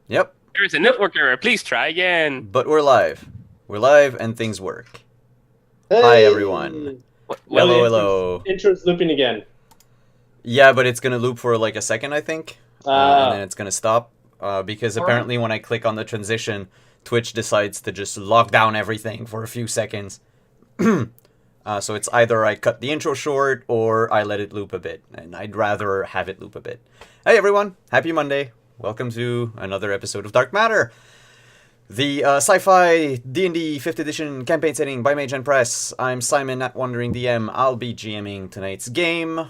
Yep, There is a network error. Please try again. but we're live. We're live and things work. Hi, everyone. Hey! Now the Hello, intro's, hello. intro's looping again. Yeah, but it's gonna loop for like a second, I think, and then Ah, it's gonna stop because All right. apparently when I click on the transition, Twitch decides to just lock down everything for a few seconds. So it's either I cut the intro short or I let it loop a bit, and I'd rather have it loop a bit. Hey, everyone! Happy Monday! Welcome to another episode of Dark Matter. The sci-fi D&D 5th edition campaign setting by Mage and Press. I'm Simon at Wandering DM. I'll be GMing tonight's game.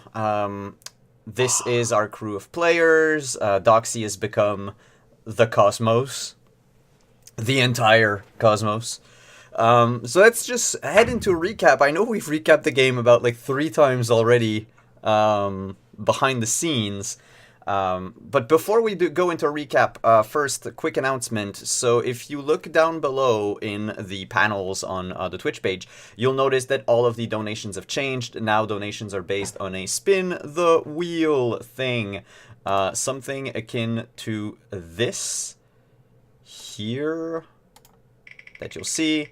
This is our crew of players. Doxy has become the cosmos. The entire cosmos. So let's just head into a recap. I know we've recapped the game about like 3 times already behind the scenes. But before we go into a recap, first, a quick announcement. So if you look down below in the panels on the Twitch page, you'll notice that all of the donations have changed. Now donations are based on a spin the wheel thing. Something akin to this here that you'll see.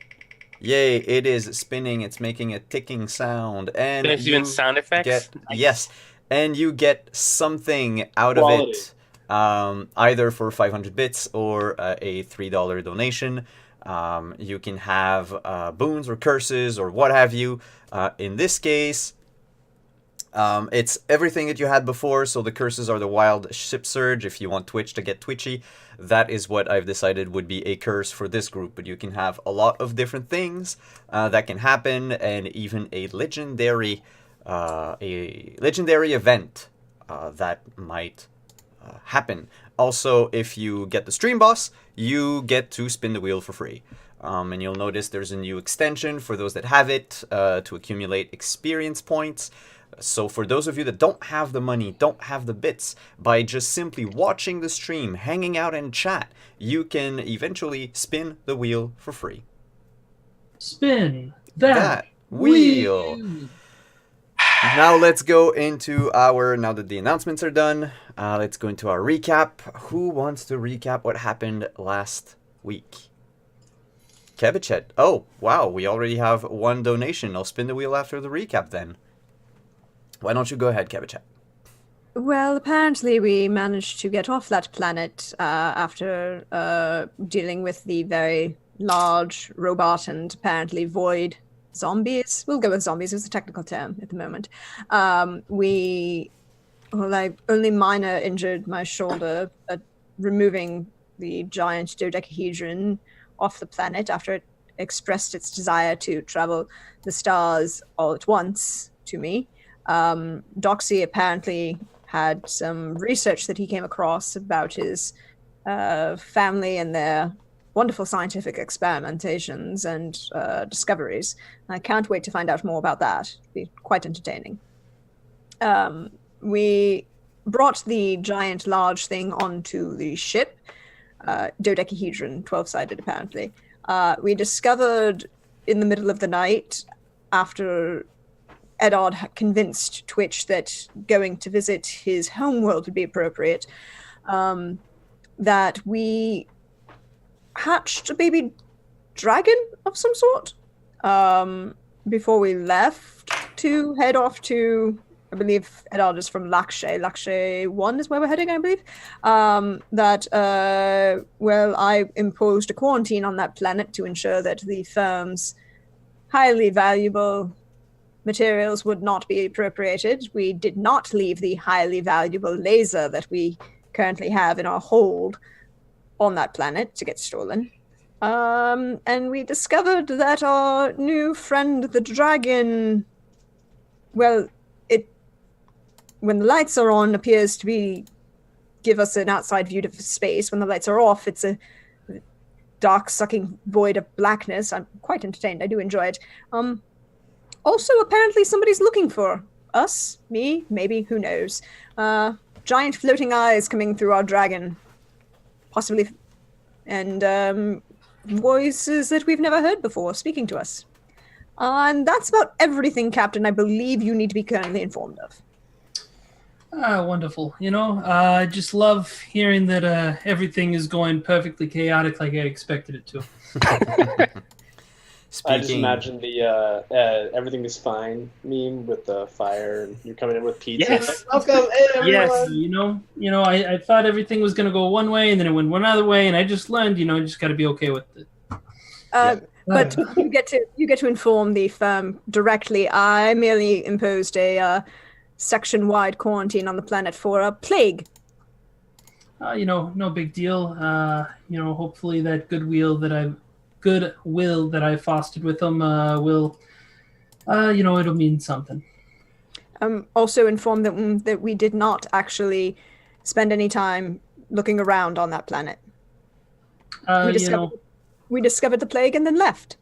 Yay, it is spinning. It's making a ticking sound. And There's even you sound effects. get, Nice. yes, and you get something out Quality. of it, either for 500 bits or a $3 donation. You can have boons or curses or what have you. In this case, it's everything that you had before, so the curses are the wild ship surge. If you want Twitch to get twitchy, that is what I've decided would be a curse for this group. But you can have a lot of different things that can happen, and even a legendary event that might happen. Also, if you get the stream boss, you get to spin the wheel for free. And you'll notice there's a new extension for those that have it to accumulate experience points. So for those of you that don't have the money, don't have the bits, by just simply watching the stream, hanging out in chat, you can eventually spin the wheel for free. Spin that wheel. Now let's go into now that the announcements are done, let's go into our recap. Who wants to recap what happened last week? Kevichet. Oh, wow, we already have one donation. I'll spin the wheel after the recap then. Why don't you go ahead, Kevichet? Well, apparently we managed to get off that planet after dealing with the very large robot and apparently void zombies. We'll go with zombies as a technical term at the moment. I only minor injured my shoulder, removing the giant dodecahedron off the planet after it expressed its desire to travel the stars all at once to me. Doxy apparently had some research that he came across about his family and their wonderful scientific experimentations and discoveries. I can't wait to find out more about that. It'll be quite entertaining. We brought the giant large thing onto the ship, dodecahedron, 12-sided apparently. We discovered in the middle of the night, after Eddard convinced Twitch that going to visit his homeworld would be appropriate, that we hatched a baby dragon of some sort before we left to head off to, I believe Eddard is from Lakshay. Lakshay 1 is where we're heading, I believe. I imposed a quarantine on that planet to ensure that the firm's highly valuable materials would not be appropriated. We did not leave the highly valuable laser that we currently have in our hold on that planet to get stolen. And we discovered that our new friend, the dragon, well, it, when the lights are on, appears to give us an outside view of space. When the lights are off, it's a dark, sucking void of blackness. I'm quite entertained. I do enjoy it. Also, apparently somebody's looking for us, me, maybe, who knows. Giant floating eyes coming through our dragon. Possibly, and voices that we've never heard before speaking to us. And that's about everything, Captain, I believe you need to be currently informed of. Wonderful. I just love hearing that everything is going perfectly chaotic like I expected it to. I just Speaking, imagine the everything is fine meme with the fire and you're coming in with pizza. Yes. Like, welcome, hey, everyone. Yes. I thought everything was going to go one way and then it went one other way, and I just learned, you just got to be okay with it. But you get to inform the firm directly. I merely imposed a section-wide quarantine on the planet for a plague. No big deal. Hopefully that goodwill that I fostered with them will, it'll mean something. Also inform them that we did not actually spend any time looking around on that planet. We discovered the plague and then left.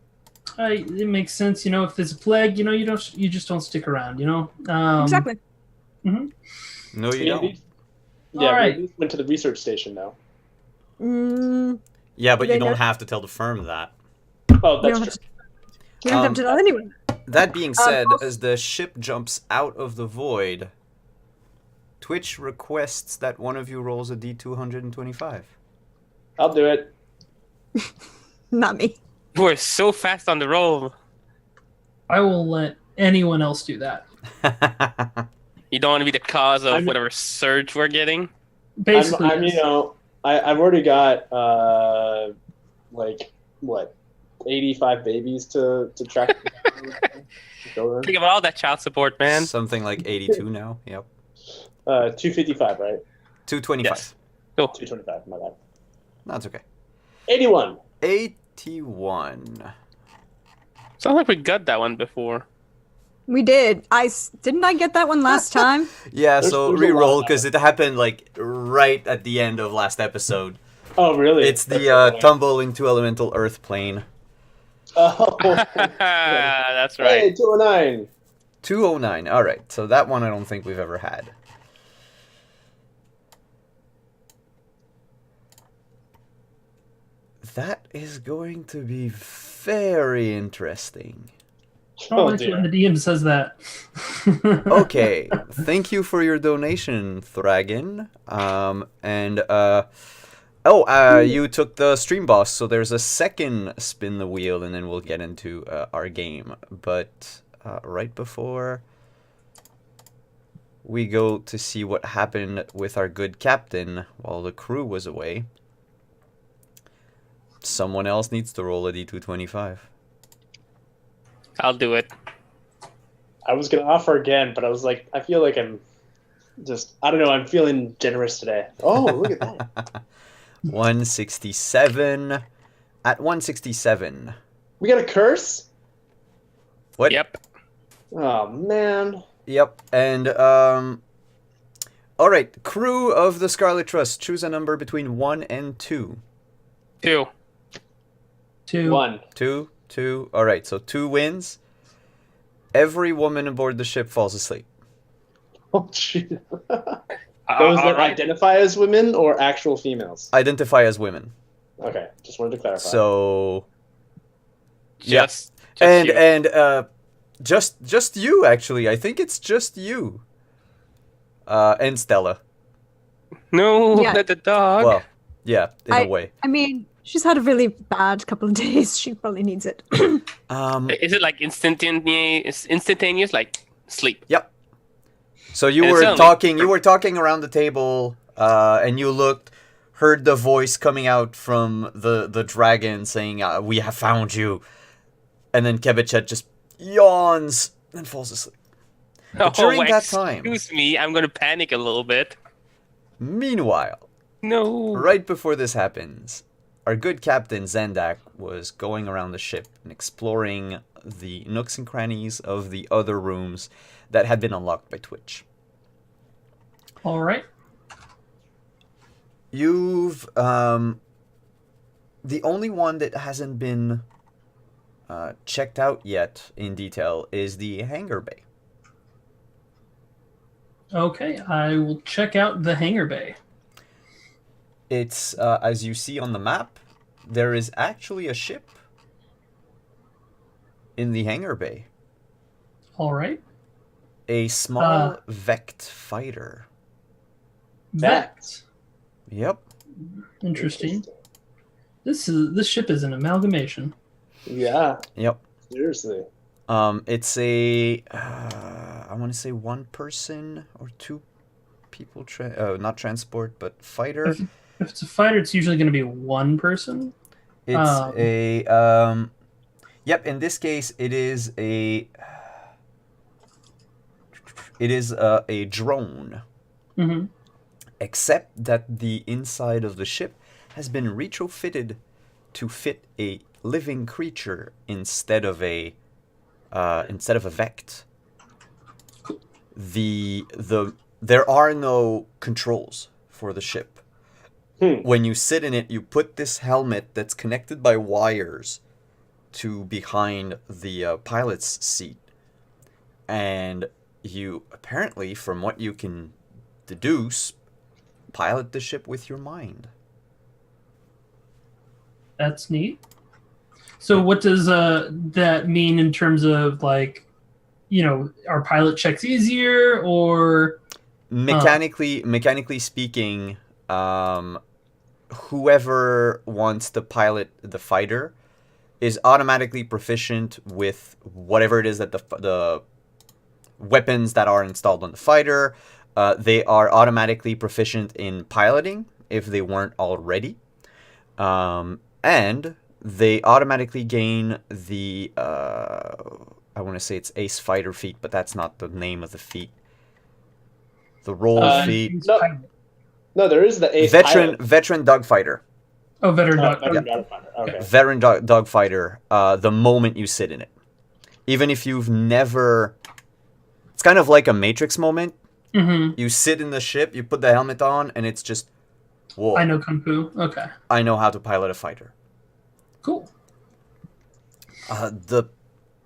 It makes sense. If there's a plague, you just don't stick around. Exactly. Mm-hmm. no, you don't. Yeah, All right. we went to the research station though. Yeah, but They you don't know- have to tell the firm that. Oh, We that's don't, true. have to, we don't have to tell anyone. That being said, also- as the ship jumps out of the void, Twitch requests that one of you rolls a D225. I'll do it. Not me. We're so fast on the roll. I will let anyone else do that. You don't want to be the cause of I'm- whatever surge we're getting. Basically, I'm yes. I've already got like what 85 babies to track. Go Think about all that child support, man. Something like 82 now. Yep. 255, right? 225. Yes. Cool. 225. My bad. That's okay. 81. 81. Sounds like we got that one before. We did. Didn't I get that one last time? Yeah, There's- so there's a lot re-roll of because it happened like right at the end of last episode. Oh, really? It's the tumble into elemental earth plane. Oh. That's Hey, right. 209. 209. All right. So that one I don't think we've ever had. That is going to be very interesting. Don't Oh, like it dear. when the DM says that. Okay. Thank you for your donation, Thragon. You took the stream boss, so there's a second spin the wheel, and then we'll get into our game. But right before we go to see what happened with our good captain while the crew was away, someone else needs to roll a D225. I'll do it. I was going to offer again, but I was like, I feel like I'm just, I don't know, I'm feeling generous today. Oh, look at that. 167. At 167. We got a curse? What? Yep. Oh, man. Yep. And all right, crew of the Scarlet Trust, choose a number between 1 and 2. 2. 2. 1. 2, 2. All right, so 2 wins. Every woman aboard the ship falls asleep. Oh, shit. Those All that right. identify as women or actual females? Identify as women. Okay, just wanted to clarify. So Just and you. and just you actually. I think it's just you. And Stella. No, Yeah. not the dog. Well, yeah, in a way. I mean, she's had a really bad couple of days. She probably needs it. Is it like instantaneous, like sleep? Yep. So you And were it's talking. You were talking around the table, and you heard the voice coming out from the dragon saying, "We have found you," and then Kebichet just yawns and falls asleep. But during that time- Excuse me, I'm gonna panic a little bit. Meanwhile, No. right before this happens, our good captain Zendak was going around the ship and exploring the nooks and crannies of the other rooms that had been unlocked by Twitch. All right. You've the only one that hasn't been checked out yet in detail is the hangar bay. Okay, I will check out the hangar bay. It's as you see on the map, there is actually a ship in the hangar bay. All right. A small Vect fighter. Vect. Yep. Interesting. This ship is an amalgamation. Yeah. Yep. Seriously. It's a I want to say one person or two people not transport but fighter. If it's a fighter, it's usually going to be one person. It's yep, in this case it is a drone. Mm-hmm. Except that the inside of the ship has been retrofitted to fit a living creature instead of a Vect. There are no controls for the ship. When you sit in it, you put this helmet that's connected by wires to behind the pilot's seat, and you apparently, from what you can deduce, pilot the ship with your mind. That's neat. So what does that mean in terms of, like, are pilot checks easier, or mechanically speaking, whoever wants to pilot the fighter is automatically proficient with whatever it is that the weapons that are installed on the fighter. They are automatically proficient in piloting if they weren't already. And they automatically gain the, I want to say it's Ace Fighter feat, but that's not the name of the feat. The roll feat. No, there is the Ace Veteran Dogfighter. Oh, Veteran Dog. Veteran Dogfighter. Okay. Veteran Dogfighter, the moment you sit in it. Even if you've never... It's kind of like a Matrix moment. Mm-hmm. You sit in the ship, you put the helmet on, and it's just... Whoa. I know Kung Fu. Okay. I know how to pilot a fighter. Cool. The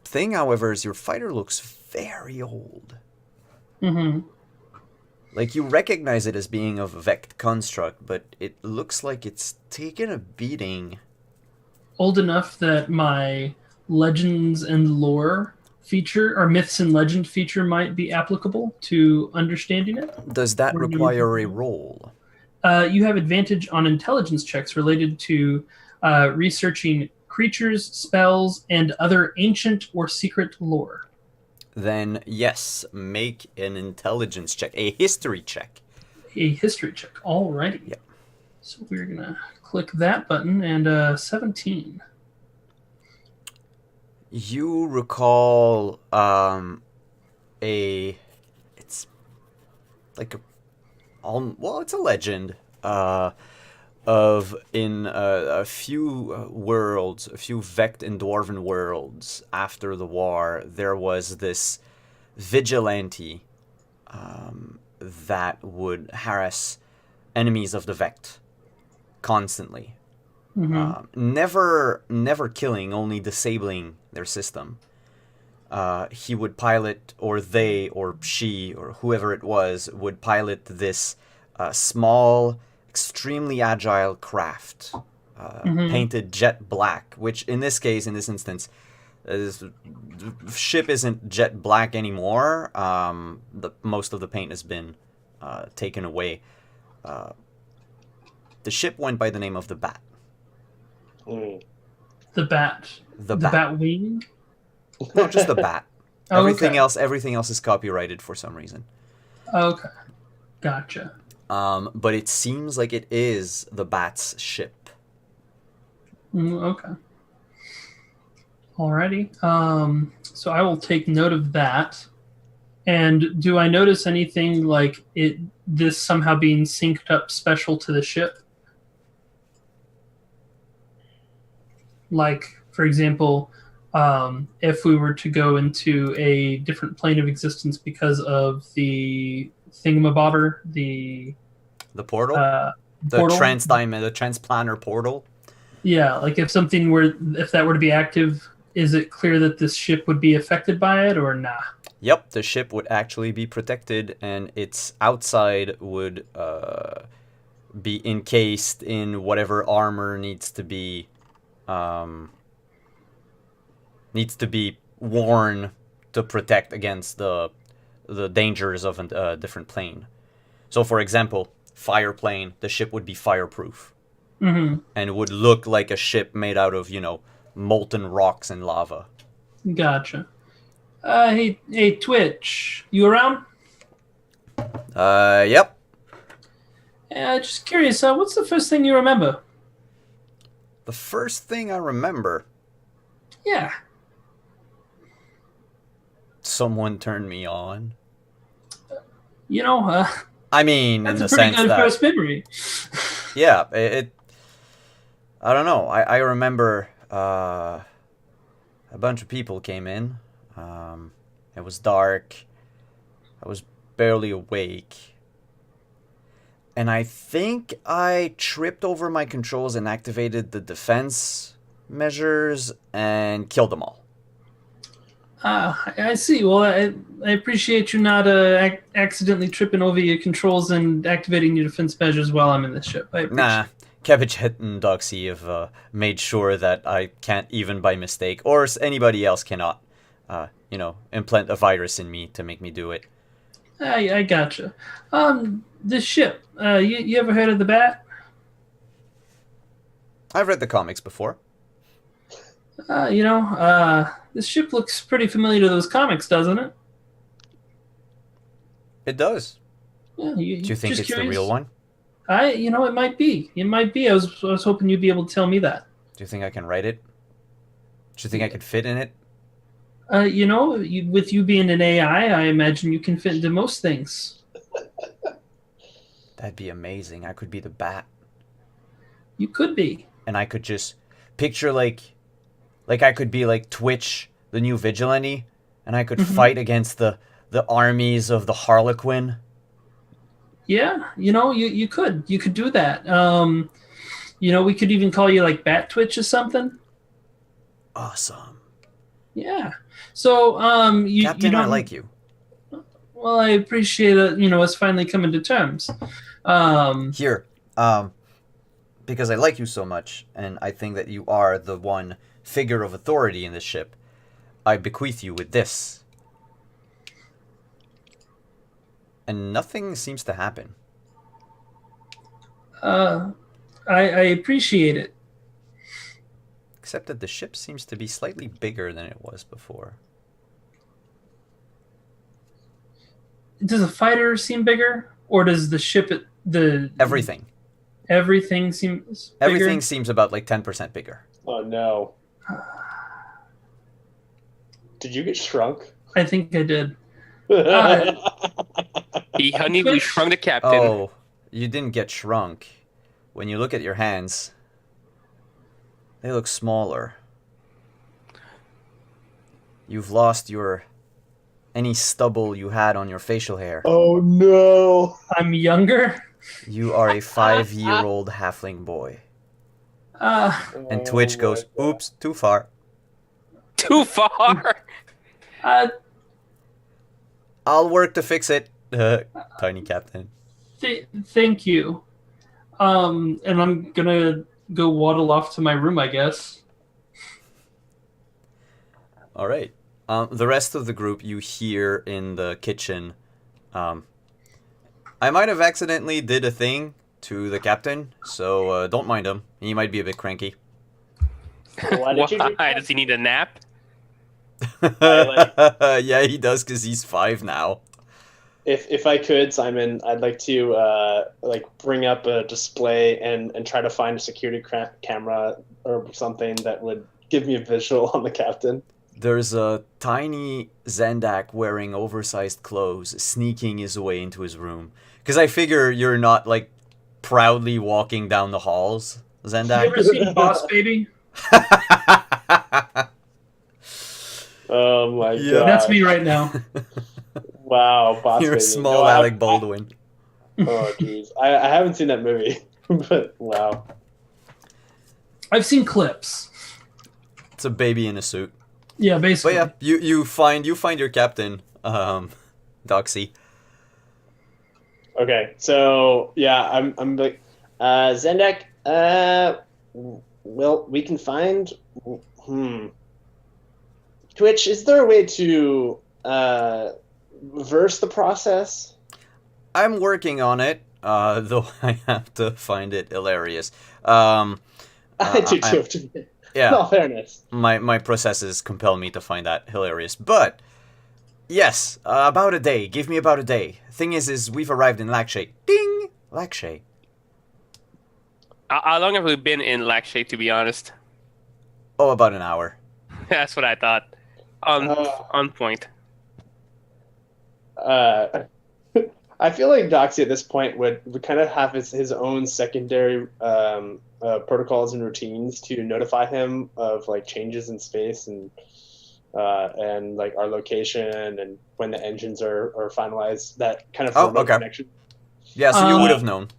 thing, however, is your fighter looks very old. Mm-hmm. Like, you recognize it as being of a Vect construct, but it looks like it's taken a beating. Old enough that my Legends and Lore feature, or Myths and Legend feature, might be applicable to understanding it. Does that require a roll? You have advantage on intelligence checks related to researching creatures, spells, and other ancient or secret lore. Then, yes, make an intelligence check. A history check. A history check. Alrighty. Yep. So we're going to click that button, and 17. You recall it's like it's a legend of in a few worlds, a few Vect and Dwarven worlds after the war, there was this vigilante that would harass enemies of the Vect constantly. Mm-hmm. Never killing, only disabling their system. He would pilot, or they, or she, or whoever it was, would pilot this small, extremely agile craft, painted jet black, which in this case, in this instance, the ship isn't jet black anymore. Most of the paint has been taken away. The ship went by the name of the Bat. The Bat. The Bat Wing? No, just the Bat. Oh, everything okay. everything else is copyrighted for some reason. Okay. Gotcha. But it seems like it is the Bat's ship. Okay. Alrighty. So I will take note of that. And do I notice anything like this somehow being synced up special to the ship? Like, for example, if we were to go into a different plane of existence because of the thingamabobber, the portal? The portal? the transplanner portal? Yeah, like if that were to be active, is it clear that this ship would be affected by it, or nah? Yep, the ship would actually be protected, and its outside would be encased in whatever armor needs to be worn to protect against the dangers of a different plane. So, for example, fireplane, the ship would be fireproof. Mm-hmm. And would look like a ship made out of, molten rocks and lava. Gotcha. Hey, Twitch, you around? Yep. Just curious. What's the first thing you remember? The first thing I remember, Yeah. someone turned me on. That's I mean, in a the pretty sense good that, first memory. yeah, I don't know. I remember a bunch of people came in. It was dark. I was barely awake. And I think I tripped over my controls and activated the defense measures and killed them all. I see. Well, I appreciate you not accidentally tripping over your controls and activating your defense measures while I'm in this ship. I appreciate Nah, Cabbage and Doxy have made sure that I can't even by mistake, or anybody else cannot, implant a virus in me to make me do it. I gotcha. This ship, you ever heard of the Bat? I've read the comics before. This ship looks pretty familiar to those comics, doesn't it? It does. Yeah, Do you think just it's the curious. real one? It might be. It might be. I was hoping you'd be able to tell me that. Do you think I can write it? Do you think I could fit in it? With you being an AI, I imagine you can fit into most things. That'd be amazing. I could be the Bat. You could be. And I could just picture like I could be like Twitch, the new vigilante, and I could fight against the armies of the Harlequin. Yeah, you could do that. We could even call you like Bat Twitch or something. Awesome. Yeah. So, Captain, don't I like you. Well, I appreciate it. Us finally coming to terms. Here, because I like you so much, and I think that you are the one figure of authority in this ship, I bequeath you with this. And nothing seems to happen. I appreciate it. Except that the ship seems to be slightly bigger than it was before. Does a fighter seem bigger, or does the ship Everything. Everything seems bigger? Everything seems about like 10% bigger. Oh no. Did you get shrunk? I think I did. Hey, honey, we shrunk the captain. Oh, you didn't get shrunk. When you look at your hands, they look smaller. You've lost any stubble you had on your facial hair. Oh no. I'm younger. You are a 5-year-old halfling boy. And Twitch goes, oops, too far. Too far. I'll work to fix it. Tiny Captain. Thank you. And I'm gonna go waddle off to my room, I guess. All right. The rest of the group you hear in the kitchen. I might have accidentally did a thing to the captain, so don't mind him. He might be a bit cranky. Why did you do Why? that? Does he need a nap? Yeah, he does because he's 5 now. If I could, Simon, I'd like to bring up a display and try to find a security camera or something that would give me a visual on the captain. There's a tiny Zendak wearing oversized clothes sneaking his way into his room. Because I figure you're not, like, proudly walking down the halls, Zendak. You ever seen Boss Baby? Oh my Yeah. god. That's me right now. Wow, Boss You're a Baby. small No, Alec Baldwin. Oh jeez. I haven't seen that movie. But wow. I've seen clips. It's a baby in a suit. Yeah, But basically. yeah, you find your captain, Doxy. Okay, so yeah, I'm like Zendak, well, we can find Twitch, is there a way to reverse the process? I'm working on it. Though I have to find it hilarious. I do I- too. To be Yeah. in all fairness. My processes compel me to find that hilarious. But yes, about a day. Give me about a day. Thing is we've arrived in Lakshay. Ding, Lakshay. How long have we been in Lakshay, to be honest? Oh, about an hour. That's what I thought. On point. I feel like Doxy at this point would kind of have his own secondary protocols and routines to notify him of like changes in space and like our location and when the engines are finalized. That kind of Oh, remote okay. connection. Yeah, so you Uh, would have known.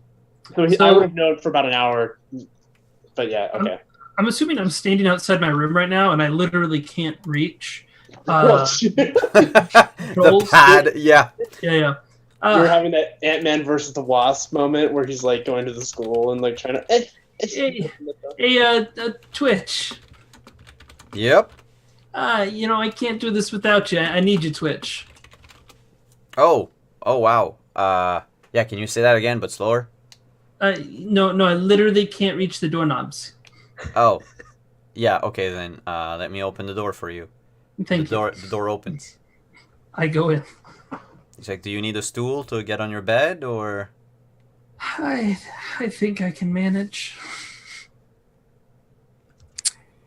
So, I would have known for about an hour. But yeah, okay. I'm assuming I'm standing outside my room right now, and I literally can't reach. The Controls? pad, yeah. Yeah. You're having that Ant-Man versus the Wasp moment where he's like going to the school and like trying to. Twitch. Yep. I can't do this without you. I need you, Twitch. Oh wow. Yeah, can you say that again, but slower? No, I literally can't reach the doorknobs. Oh. Yeah, okay then. Let me open the door for you. Thank you. The door opens. I go in. He's like, do you need a stool to get on your bed, or? I think I can manage.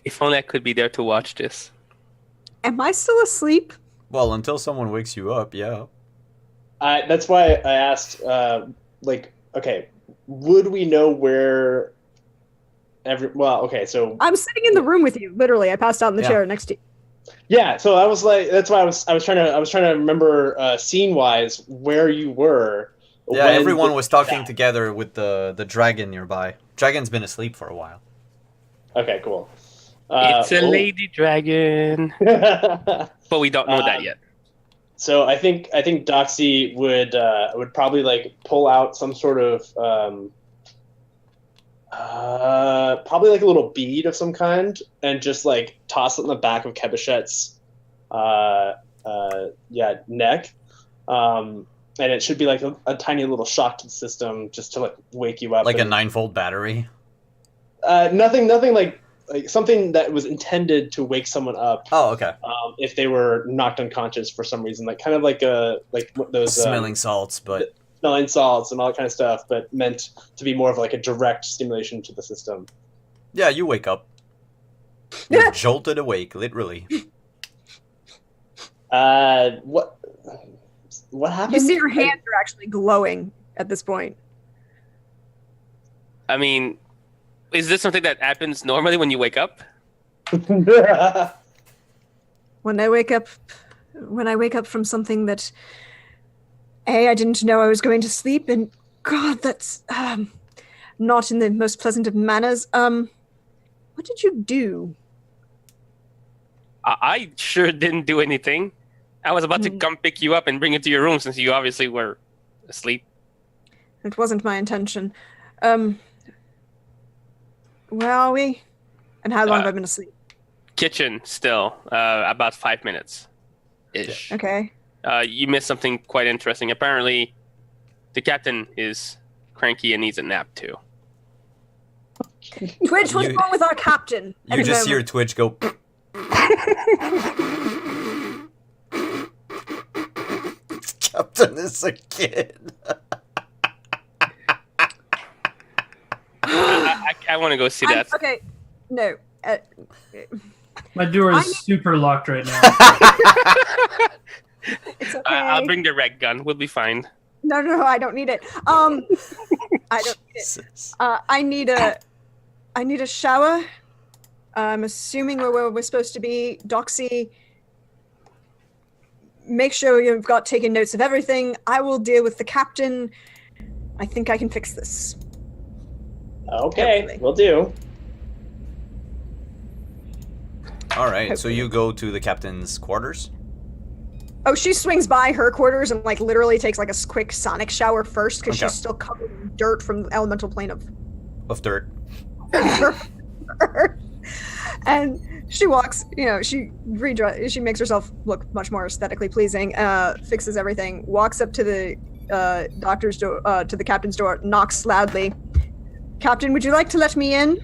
If only I could be there to watch this. Am I still asleep? Well, until someone wakes you up, yeah. That's why I asked, okay, would we know where so I'm sitting in the room with you. Literally, I passed out in the Yeah. chair next to you. yeah, so I was like, that's why I was trying to remember scene wise where you were. Yeah, when everyone the- was talking together with the dragon nearby. Dragon's been asleep for a while. Okay, cool. It's a oh. lady dragon. But we don't know that yet. So I think Doxy would probably like pull out some sort of probably like a little bead of some kind and just like toss it in the back of Kebichet's neck. And it should be like a tiny little shock to the system just to like wake you up. Like a and, 9-volt battery. nothing like something that was intended to wake someone up Oh, okay. if they were knocked unconscious for some reason, like kind of like those Smelling salts, but smelling salts and all that kind of stuff, but meant to be more of like a direct stimulation to the system. yeah, you wake up. You're jolted awake, literally. What happened? You see, your hands are actually glowing at this point. I mean, is this something that happens normally when you wake up? When I wake up from something that I didn't know I was going to sleep, and God, that's not in the most pleasant of manners. What did you do? I sure didn't do anything. I was about to come pick you up and bring you to your room since you obviously were asleep. It wasn't my intention. Where are we? And how long have I been asleep? Kitchen still, about 5 minutes ish. Okay. You missed something quite interesting. Apparently, the captain is cranky and needs a nap too. Twitch, what's You- wrong with our captain? at You the just hear moment? Twitch go. Captain is a kid. I want to go see that. Okay. No. My door is I'm- super locked right now. It's okay. I'll bring the reg gun. We'll be fine. No, I don't need it. I don't need it. I need a shower. I'm assuming where we're supposed to be. Doxy, make sure you've got taken notes of everything. I will deal with the captain. I think I can fix this. Okay, Hopefully. will do. All right, so you go to the captain's quarters. Oh, she swings by her quarters and like literally takes like a quick sonic shower first because Okay. she's still covered in dirt from the elemental plane of Of dirt. and she walks, she makes herself look much more aesthetically pleasing, fixes everything, walks up to the doctor's door, to the captain's door, knocks loudly. Captain, would you like to let me in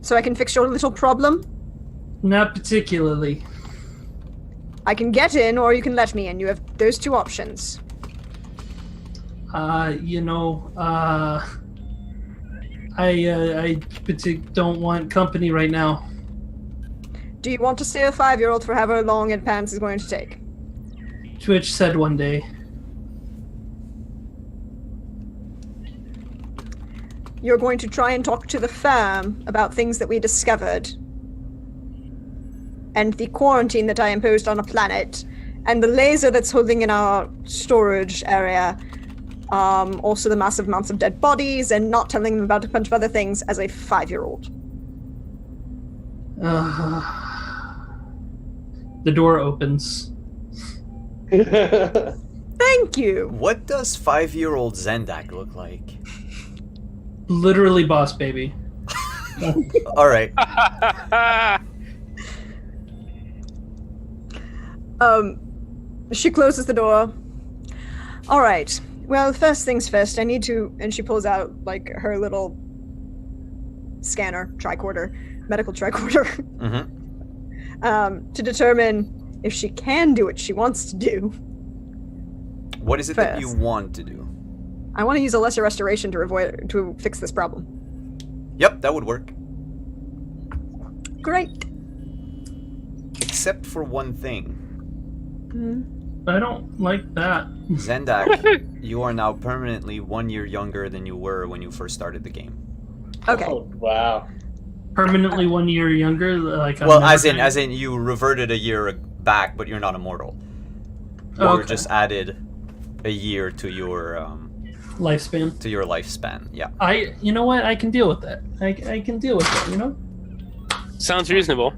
so I can fix your little problem? Not particularly. I can get in, or you can let me in. You have those two options. I don't want company right now. Do you want to stay a 5-year-old for however long it pants is going to take? Twitch said one day. You're going to try and talk to the firm about things that we discovered, and the quarantine that I imposed on a planet, and the laser that's holding in our storage area, also the massive amounts of dead bodies, and not telling them about a bunch of other things as a 5-year-old. The door opens. Thank you! What does 5-year-old Zendak look like? Literally boss baby. All right. She closes the door. All right. Well, first things first, I need to... And she pulls out, like, her little scanner, medical tricorder, Mm-hmm. to determine if she can do what she wants to do. What is it that you First. want to do? I want to use a lesser restoration to fix this problem. Yep, that would work. Great. Except for one thing. I don't like that. Zendak, you are now permanently 1 year younger than you were when you first started the game. Okay. Oh, wow. Permanently 1 year younger, like I'm Well, never as in you reverted a year back, but you're not immortal. You Okay. just added a year to your lifespan. lifespan. Yeah. You know what? I can deal with that. I can deal with that. You know. Sounds reasonable.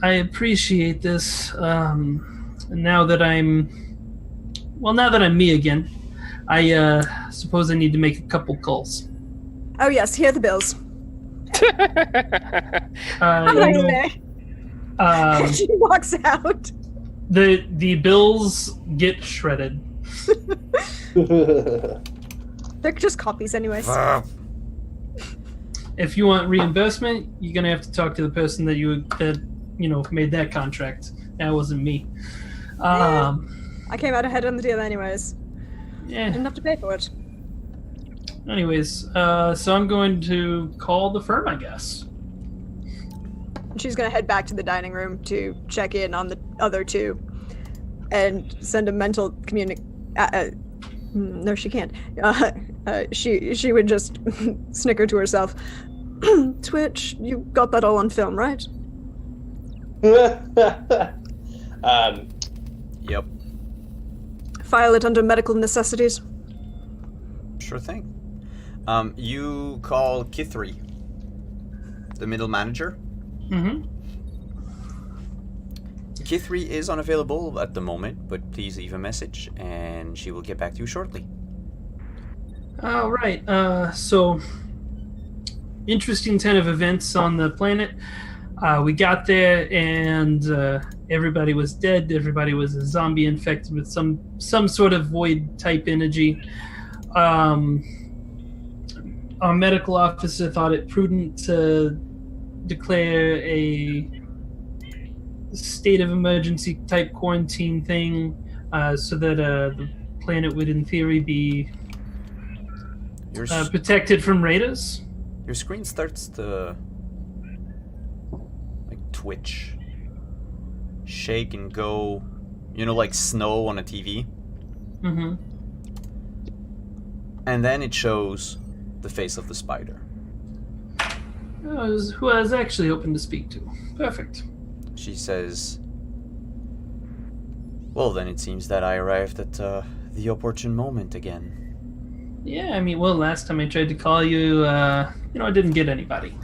I appreciate this. Now that I'm me again, I suppose I need to make a couple calls. Oh yes, here are the bills. Uh, Have a you nice know, day. um, She walks out. the bills get shredded. They're just copies anyways. If you want reimbursement, you're gonna have to talk to the person that made that contract. That wasn't me. I came out ahead on the deal anyways. Yeah. Didn't have to pay for it. Anyways, so I'm going to call the firm, I guess. She's gonna head back to the dining room to check in on the other two, and send a mental no, she can't. She would just snicker to herself. Twitch, you got that all on film, right? Yep. File it under medical necessities. Sure thing. You call Kithri, the middle manager. Mm-hmm. Kithri is unavailable at the moment, but please leave a message and she will get back to you shortly. All right. So interesting turn of events on the planet. We got there and everybody was dead. Everybody was a zombie infected with some sort of void type energy. Our medical officer thought it prudent to declare a state of emergency type quarantine thing, so that the planet would in theory be Your protected from raiders. your screen starts to like twitch, shake and go, like snow on a TV. Mm-hmm. And then it shows the face of the spider. Who I was actually hoping to speak to. Perfect. She says, "Well, then it seems that I arrived at the opportune moment again." Yeah, I mean, well, last time I tried to call you, I didn't get anybody.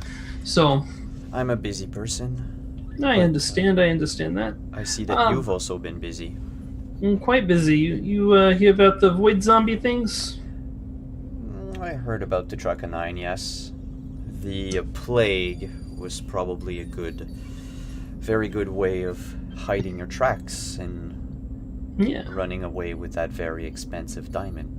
So, I'm a busy person. I understand that. I see that Um, you've also been busy. I'm quite busy. You hear about the void zombie things? I heard about the Draconine, yes. The plague was probably a very good way of hiding your tracks and Yeah. running away with that very expensive diamond.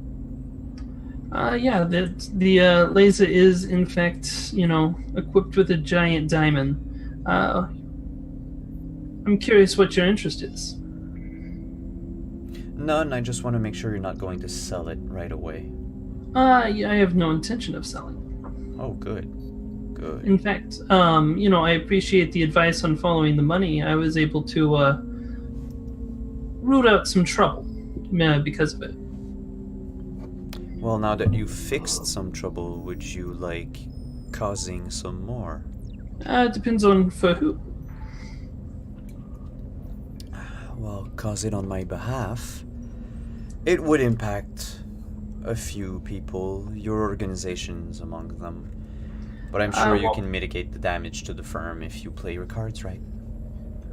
Yeah, the laser is, in fact, equipped with a giant diamond. I'm curious what your interest is. None, I just want to make sure you're not going to sell it right away. Yeah, I have no intention of selling. Oh, good. Good. In fact, I appreciate the advice on following the money. I was able to root out some trouble because of it. Well, now that you've fixed some trouble, would you like causing some more? It depends on for who. Well, cause it on my behalf. It would impact a few people, your organizations among them. But I'm sure you can mitigate the damage to the firm if you play your cards right.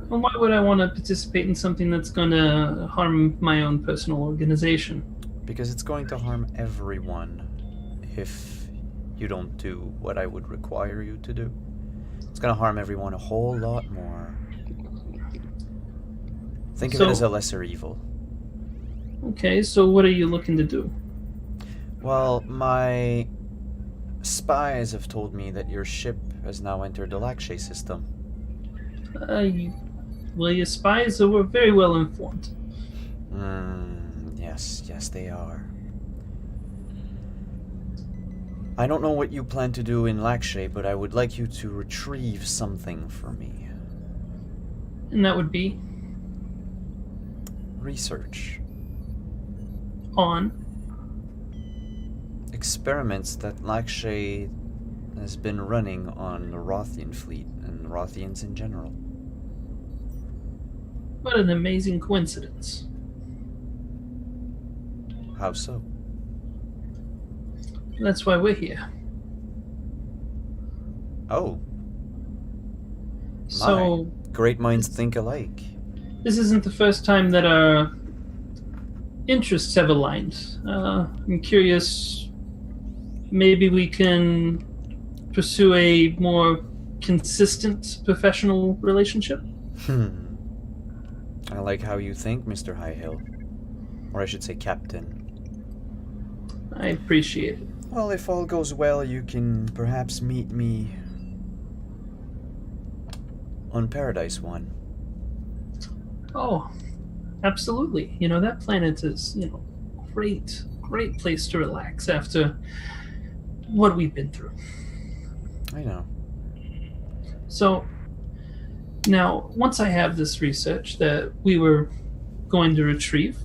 Well, why would I want to participate in something that's going to harm my own personal organization? Because it's going to harm everyone if you don't do what I would require you to do. It's going to harm everyone a whole lot more. Think of it as a lesser evil. Okay, so what are you looking to do? Well, my spies have told me that your ship has now entered the Lakshay system. Well, your spies were very well informed. Yes, they are. I don't know what you plan to do in Lakshay, but I would like you to retrieve something for me. And that would be? Research. On? Experiments that Lakshay has been running on the Rothian fleet and Rothians in general. What an amazing coincidence. How so? That's why we're here. Oh. So, Great minds think alike. this isn't the first time that our interests have aligned. I'm curious, maybe we can pursue a more consistent professional relationship? I like how you think, Mr. Highhill. Or I should say Captain. I appreciate it. Well, if all goes well, you can perhaps meet me on Paradise One. Oh, absolutely. That planet is, great place to relax after what we've been through. I know. So, now, once I have this research that we were going to retrieve,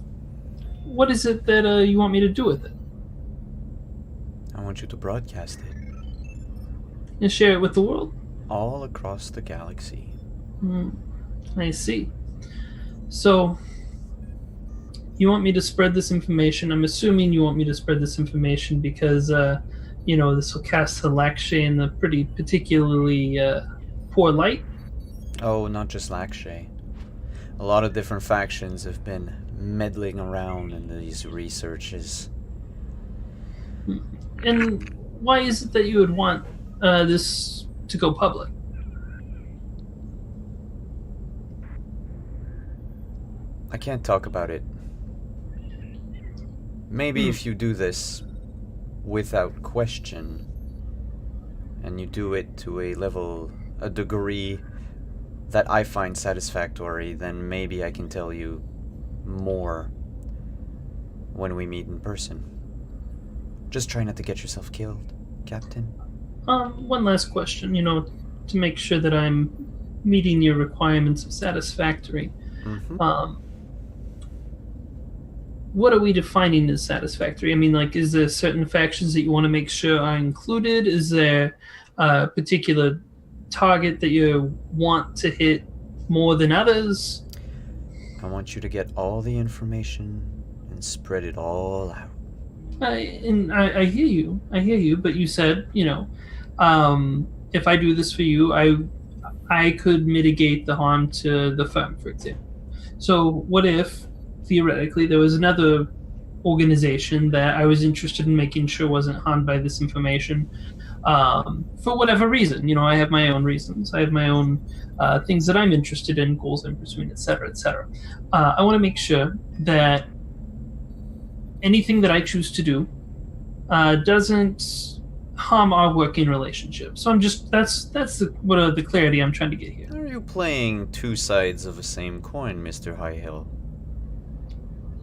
what is it that you want me to do with it? I want you to broadcast it And share it with the world? all across the galaxy. I see. So, you want me to spread this information? I'm assuming you want me to spread this information because, this will cast the Lakshay in a pretty particularly poor light. Oh, not just Lakshay. A lot of different factions have been meddling around in these researches. And why is it that you would want this to go public? I can't talk about it. Maybe if you do this without question, and you do it to a degree that I find satisfactory, then maybe I can tell you more when we meet in person. Just try not to get yourself killed, Captain. One last question, to make sure that I'm meeting your requirements of satisfactory. Mm-hmm. What are we defining as satisfactory? I mean, is there certain factions that you want to make sure are included? Is there a particular target that you want to hit more than others? I want you to get all the information and spread it all out. I hear you, but you said, if I do this for you, I could mitigate the harm to the firm, for example. So what if, theoretically, there was another organization that I was interested in making sure wasn't harmed by this information? for whatever reason. You know, I have my own reasons. I have my own things that I'm interested in, goals I'm pursuing, etc., etc. I want to make sure that anything that I choose to do doesn't harm our working relationship. So that's the clarity I'm trying to get here. Are you playing two sides of the same coin, Mr. Highhill?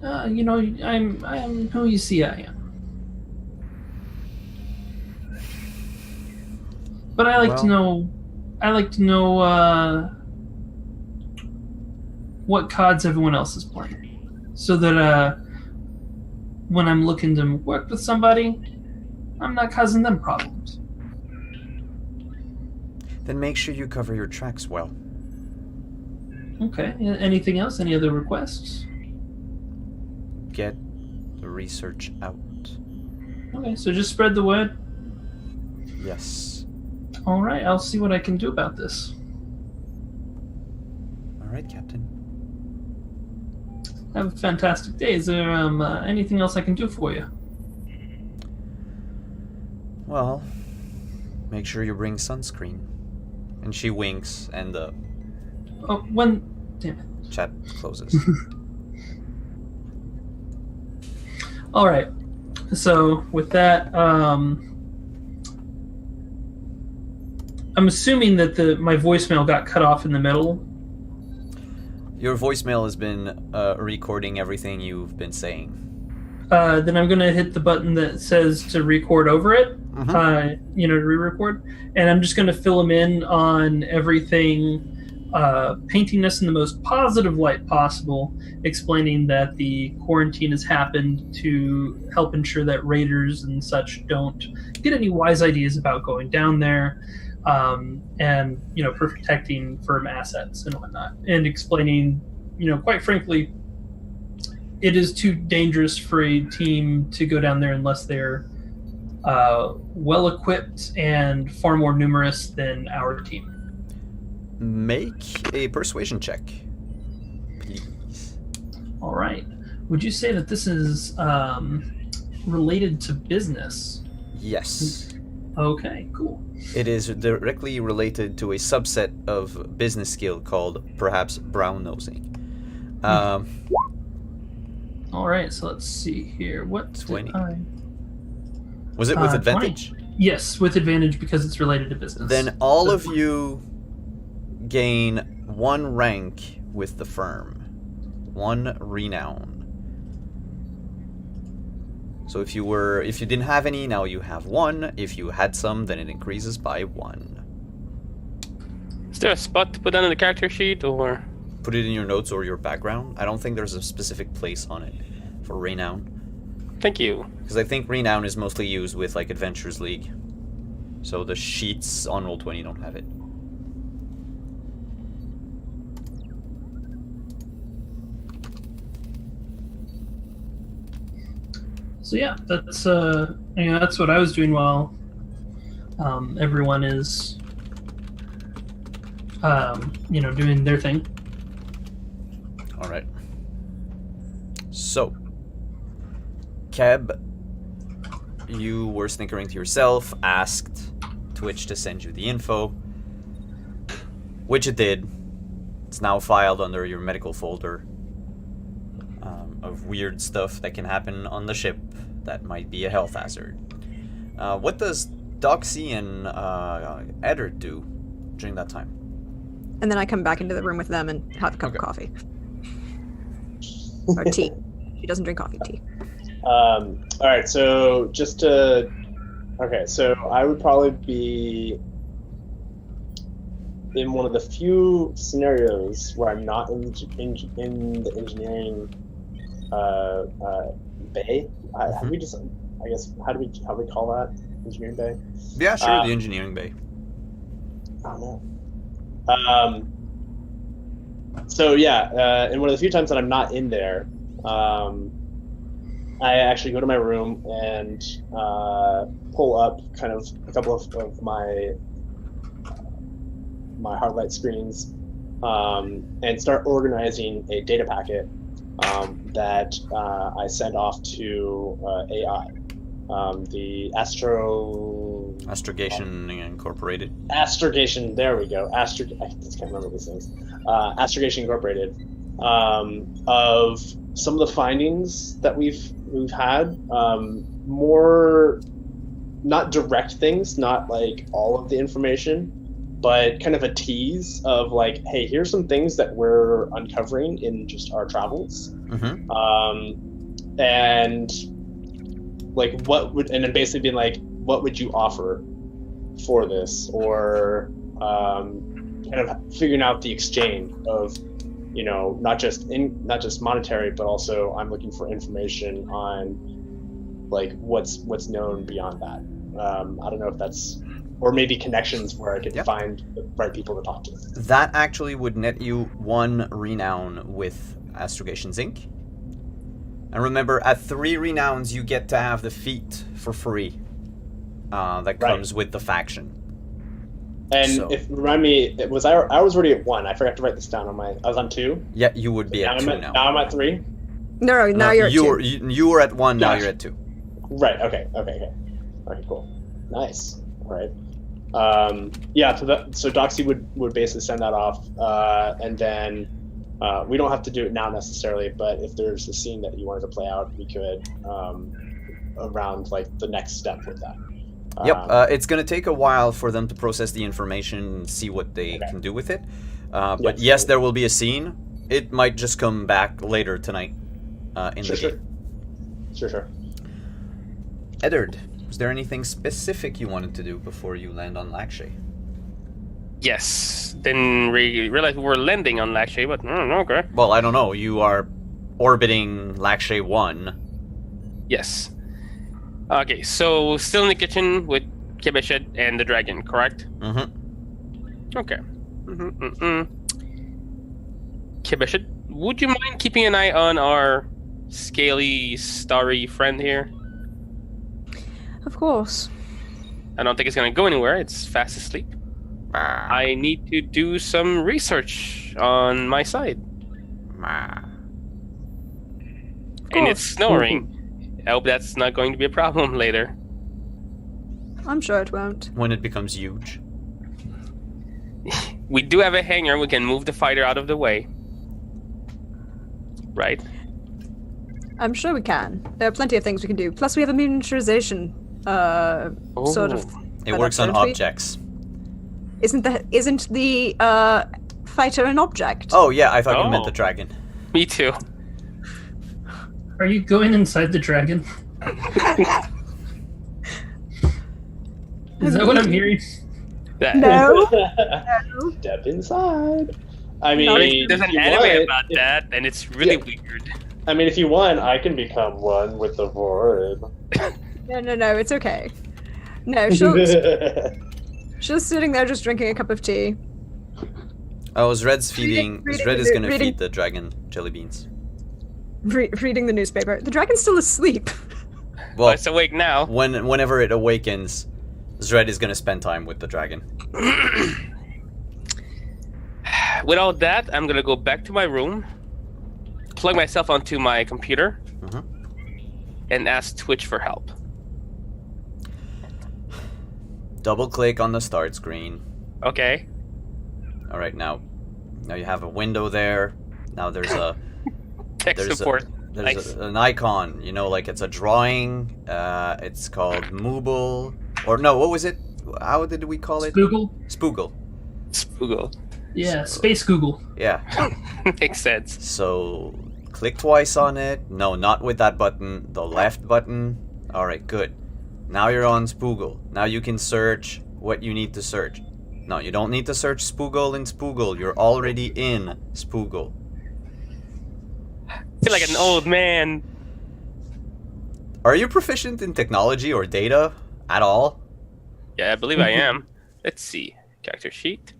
You know, I'm who you see I am. But I like to know what cards everyone else is playing, so that when I'm looking to work with somebody, I'm not causing them problems. Then make sure you cover your tracks well. Okay. Anything else? Any other requests? Get the research out. Okay, so just spread the word. Yes. All right, I'll see what I can do about this. All right, Captain. Have a fantastic day. Is there anything else I can do for you? Well, make sure you bring sunscreen. And she winks, and the Oh, damn it. chat closes. All right. So with that, I'm assuming that my voicemail got cut off in the middle. Your voicemail has been recording everything you've been saying. Then I'm gonna hit the button that says to record over it. Mhm. To re-record, and I'm just gonna fill them in on everything, painting us in the most positive light possible, explaining that the quarantine has happened to help ensure that raiders and such don't get any wise ideas about going down there, and protecting firm assets and whatnot, and explaining, quite frankly, it is too dangerous for a team to go down there unless they're well equipped and far more numerous than our team. Make a persuasion check, please. All right. Would you say that this is related to business? Yes. Okay, cool. It is directly related to a subset of business skill called perhaps brown nosing. All right, so let's see here. What 20. did I... Was it with 20. advantage? Yes, with advantage because it's related to business. Then all of you gain 1 rank with the firm. 1 renown. So if you didn't have any, now you have 1. If you had some, then it increases by 1. Is there a spot to put that on the character sheet, or? Put it in your notes or your background. I don't think there's a specific place on it for renown. Thank you. Because I think renown is mostly used with like Adventures League. So the sheets on Roll20 don't have it. So yeah, that's what I was doing while everyone is doing their thing. All right. So, Keb, you were snickering to yourself, asked Twitch to send you the info, which it did. It's now filed under your medical folder of weird stuff that can happen on the ship that might be a health hazard. What does Doxy and Eder do during that time? And then I come back into the room with them and have a cup of coffee. Or tea. She doesn't drink coffee, tea. All right, so so I would probably be in one of the few scenarios where I'm not in the engineering bay. Have we just, I guess, how do we call that? Engineering bay? Yeah, sure, the engineering bay. I don't know. So yeah, in one of the few times that I'm not in there, I actually go to my room and pull up kind of a couple of my hardlight screens and start organizing a data packet that I send off to AI, the Astro Astrogation Incorporated. Astrogation. There we go. I just can't remember these things. Astrogation Incorporated. Of some of the findings that we've had, more not direct things, not like all of the information, but kind of a tease of like, hey, here's some things that we're uncovering in just our travels, and like and then basically being like, what would you offer for this, or kind of figuring out the exchange of, you know, not just monetary, but also I'm looking for information on like what's known beyond that. I don't know if that's, or maybe connections where I could find the right people to talk to. That actually would net you 1 renown with Astrogations Inc. And remember, at 3 renowns, you get to have the feat for free. That comes with the faction. And if remind me, I was already at 1. I forgot to write this down on my. I was on 2. Yeah, you would be at 2 now. Now I'm at 3. No, now you're at 2. You were at 1. Now you're at 2. Right. Okay. Cool. Nice. All right. So Doxy would basically send that off, and then we don't have to do it now necessarily, but if there's a scene that you wanted to play out, we could around like the next step with that. It's going to take a while for them to process the information and see what they can do with it. But yes, there will be a scene. It might just come back later tonight in the game. Sure. Eddard, was there anything specific you wanted to do before you land on Lakshay? Yes. Then we realized we were landing on Lakshay, but okay. Well, I don't know. You are orbiting Lakshay 1. Yes. Okay, so still in the kitchen with Kibeshet and the dragon, correct? Mm-hmm. Okay. Kibeshet, would you mind keeping an eye on our scaly, starry friend here? Of course. I don't think it's going to go anywhere. It's fast asleep. I need to do some research on my side. And it's snoring. I hope that's not going to be a problem later. I'm sure it won't. When it becomes huge. We do have a hangar. We can move the fighter out of the way. Right? I'm sure we can. There are plenty of things we can do. Plus, we have a miniaturization sort of. It works on objects. Isn't the fighter an object? Oh yeah, I thought you meant the dragon. Me too. Are you going inside the dragon? Is that what I'm hearing? No. Step inside. I mean, there's an anime about that, and it's really weird. I mean, if you want, I can become one with the void. No, it's okay. No, she's sitting there just drinking a cup of tea. Oh, Zred's feeding. Zred is gonna feed the dragon jelly beans. Reading the newspaper. The dragon's still asleep. Well, it's awake now. Whenever it awakens, Zred is gonna spend time with the dragon. With all that, I'm gonna go back to my room, plug myself onto my computer, and ask Twitch for help. Double click on the start screen. Okay. All right, now you have a window there. Now there's a tech support. There's an icon. You know, like it's a drawing. It's called Mooble, or no, what was it? How did we call it? Spoogle. Spoogle. Yeah, Space Google. Yeah. Makes sense. So click twice on it. No, not with that button. The left button. All right, good. Now you're on Spoogle. Now you can search what you need to search. No, you don't need to search Spoogle in Spoogle. You're already in Spoogle. I feel like an old man. Are you proficient in technology or data at all? Yeah, I believe I am. Let's see. Character sheet.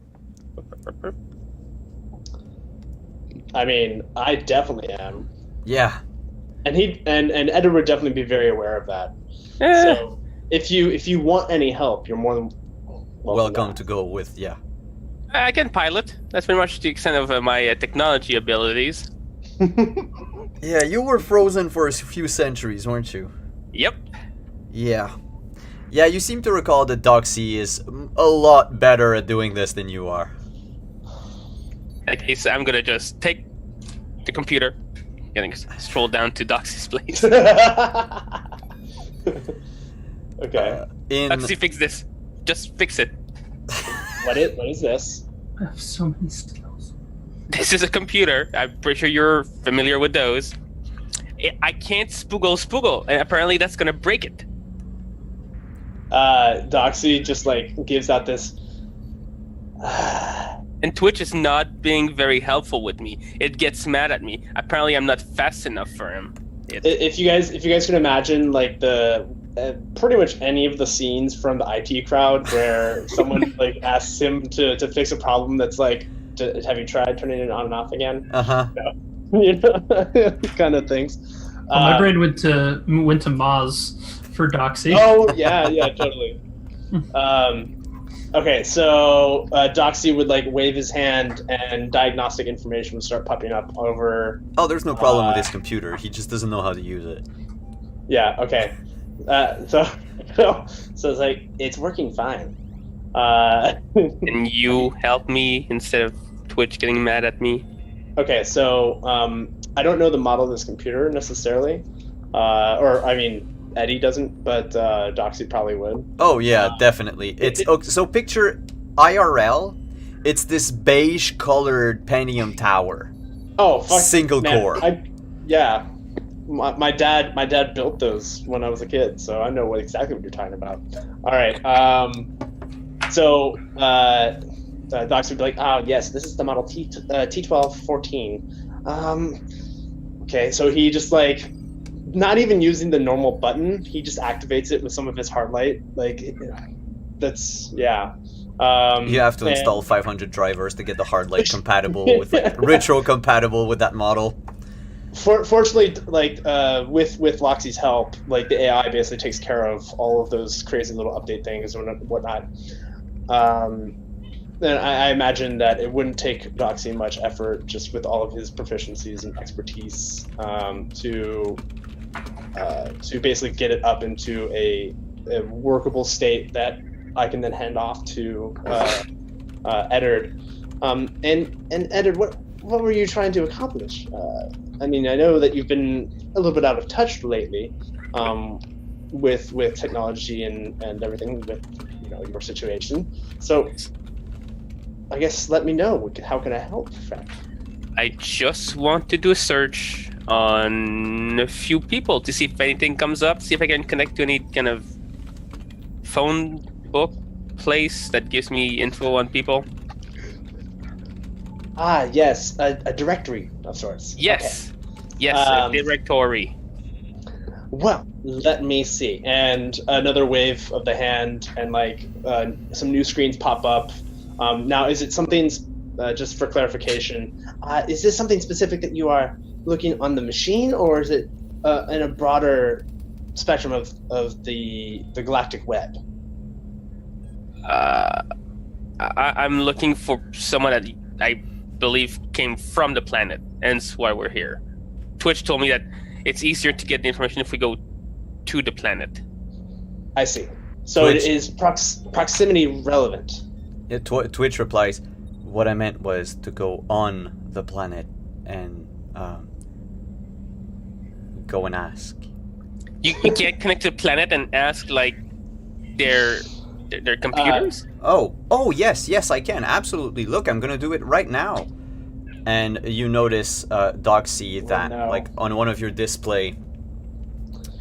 I mean, I definitely am. Yeah. And Edward would definitely be very aware of that. So if you want any help, you're more than welcome to go with. Yeah. I can pilot. That's pretty much the extent of my technology abilities. Yeah, you were frozen for a few centuries, weren't you? Yep. Yeah. Yeah, you seem to recall that Doxy is a lot better at doing this than you are. Okay, so I'm gonna just take the computer and stroll down to Doxy's place. Okay. Doxy, fix this. Just fix it. What is this? I have so many skills. This is a computer. I'm pretty sure you're familiar with those. I can't spoogle, and apparently that's gonna break it. Doxy just like gives out this. And Twitch is not being very helpful with me. It gets mad at me. Apparently, I'm not fast enough for him. If you guys can imagine like the pretty much any of the scenes from the IT crowd where someone like asks him to fix a problem that's like, have you tried turning it on and off again? You know, kind of things. My brain went to Maz for Doxy. Oh yeah, totally. Okay, so Doxy would like wave his hand, and diagnostic information would start popping up over. Oh, there's no problem with his computer. He just doesn't know how to use it. Yeah. Okay. So it's like it's working fine. Can you help me instead of Twitch getting mad at me? Okay, so I don't know the model of this computer necessarily, or I mean Eddie doesn't, but Doxy probably would. Oh yeah, definitely. It's okay, so picture IRL. It's this beige-colored Pentium tower. Oh, fuck, Single man, core. Yeah, my dad built those when I was a kid, so I know exactly what you're talking about. All right, so Doxy would be like, oh yes, this is the model T1214. Okay, so he just like, not even using the normal button, he just activates it with some of his hard light. Like, that's, yeah. You have to install 500 drivers to get the hard light compatible with, like, retro compatible with that model. Fortunately, like, with Loxy's help, like, the AI basically takes care of all of those crazy little update things and whatnot. And I imagine that it wouldn't take Doxy much effort, just with all of his proficiencies and expertise, to basically get it up into a workable state that I can then hand off to Eddard. And Eddard, what were you trying to accomplish? I mean, I know that you've been a little bit out of touch lately, with technology and everything, with your situation. So, I guess let me know. How can I help, friend? I just want to do a search on a few people to see if anything comes up, see if I can connect to any kind of phone book place that gives me info on people. Ah, yes, a directory of sorts. Yes, Okay. yes, a directory. Well, let me see. And another wave of the hand, and like some new screens pop up. Now, is it something, just for clarification, is this something specific that you are looking on the machine, or is it in a broader spectrum of the galactic web? I'm looking for someone that I believe came from the planet, and that's why we're here. Twitch told me that it's easier to get the information if we go to the planet. I see. So Twitch. it is proximity relevant. Yeah, Twitch replies, what I meant was to go on the planet and go and ask. You can't connect to the planet and ask like their computers? Oh yes, I can. Absolutely. Look, I'm gonna do it right now. And you notice, Doxy, that no. like on one of your display,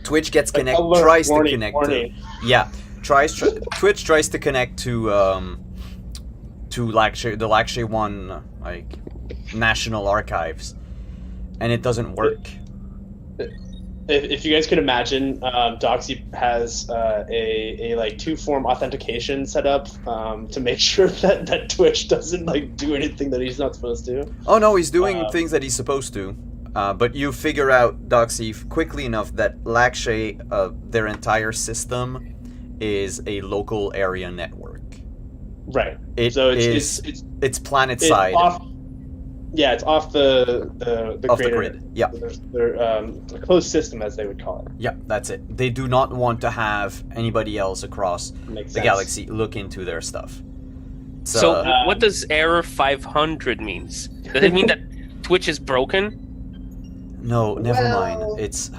Twitch gets Like, connect, alert, tries warning, to connect warning. to, yeah, Twitch tries to connect to the Lakshay One, like, National Archives, and it doesn't work. If you guys could imagine, Doxy has a like two-form authentication set up to make sure that Twitch doesn't like do anything that he's not supposed to. Oh no, he's doing things that he's supposed to. But you figure out, Doxy, quickly enough that Lakshay, their entire system is a local area network. Right. It so it's planet side. Yeah, it's off the Off the greater- grid. Yeah. They're a closed system, as they would call it. Yeah, that's it. They do not want to have anybody else across Makes the sense. galaxy look into their stuff. So what does error 500 means? Does it mean that Twitch is broken? No, never Well, mind. It's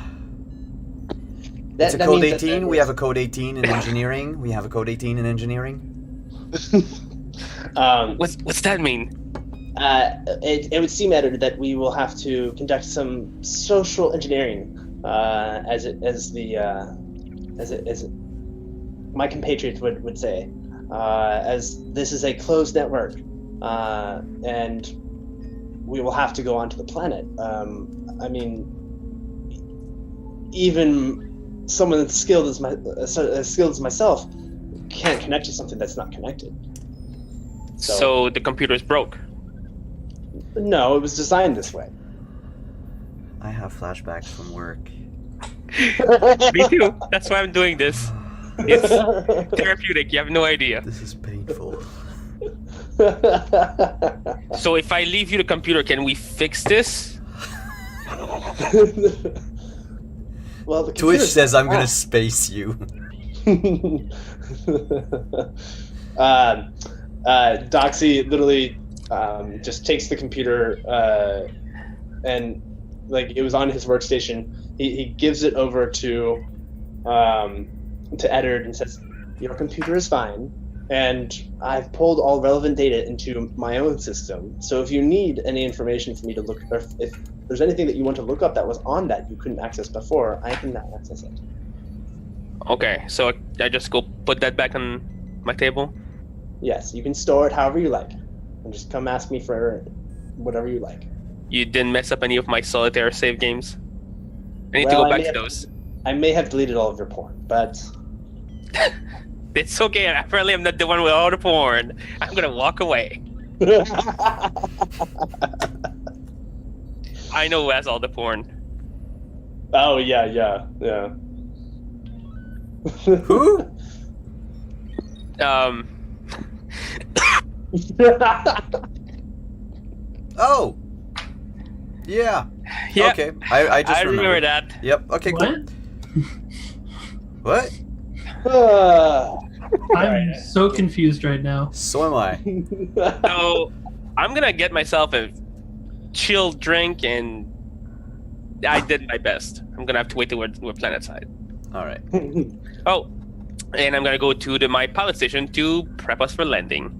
That a code means that 18. We have a code 18 in engineering. We have a code 18 in engineering. What's that mean? It would seem, editor, that we will have to conduct some social engineering, as my compatriots would say, as this is a closed network, and we will have to go onto the planet. I mean, even someone as skilled as myself can't connect to something that's not connected. So the computer is broke. No, it was designed this way. I have flashbacks from work. Me too. That's why I'm doing this. It's therapeutic. You have no idea. This is painful. So if I leave you the computer, can we fix this? Well, the Twitch computer's says I'm gonna off. space you. Doxy literally just takes the computer and, like, it was on his workstation. He gives it over to Eddard and says, "Your computer is fine, and I've pulled all relevant data into my own system. So if you need any information for me to look, or if there's anything that you want to look up that was on that you couldn't access before, I can now access it." Okay, so I just go put that back on my table? Yes, you can store it however you like, and just come ask me for whatever you like. You didn't mess up any of my solitaire save games? I need Well, to I go back may to have- those. I may have deleted all of your porn, but It's okay. Apparently, I'm not the one with all the porn. I'm gonna walk away. I know who has all the porn. oh yeah. Who? Oh. Yeah. Yeah, Okay. I just I remember remembered. that. Yep. Okay. What? Cool. What? I'm so confused right now. So am I. So I'm gonna get myself a chill drink, and I did my best. I'm gonna have to wait till we're planet side. All right. Oh, and I'm gonna go to my pilot station to prep us for landing.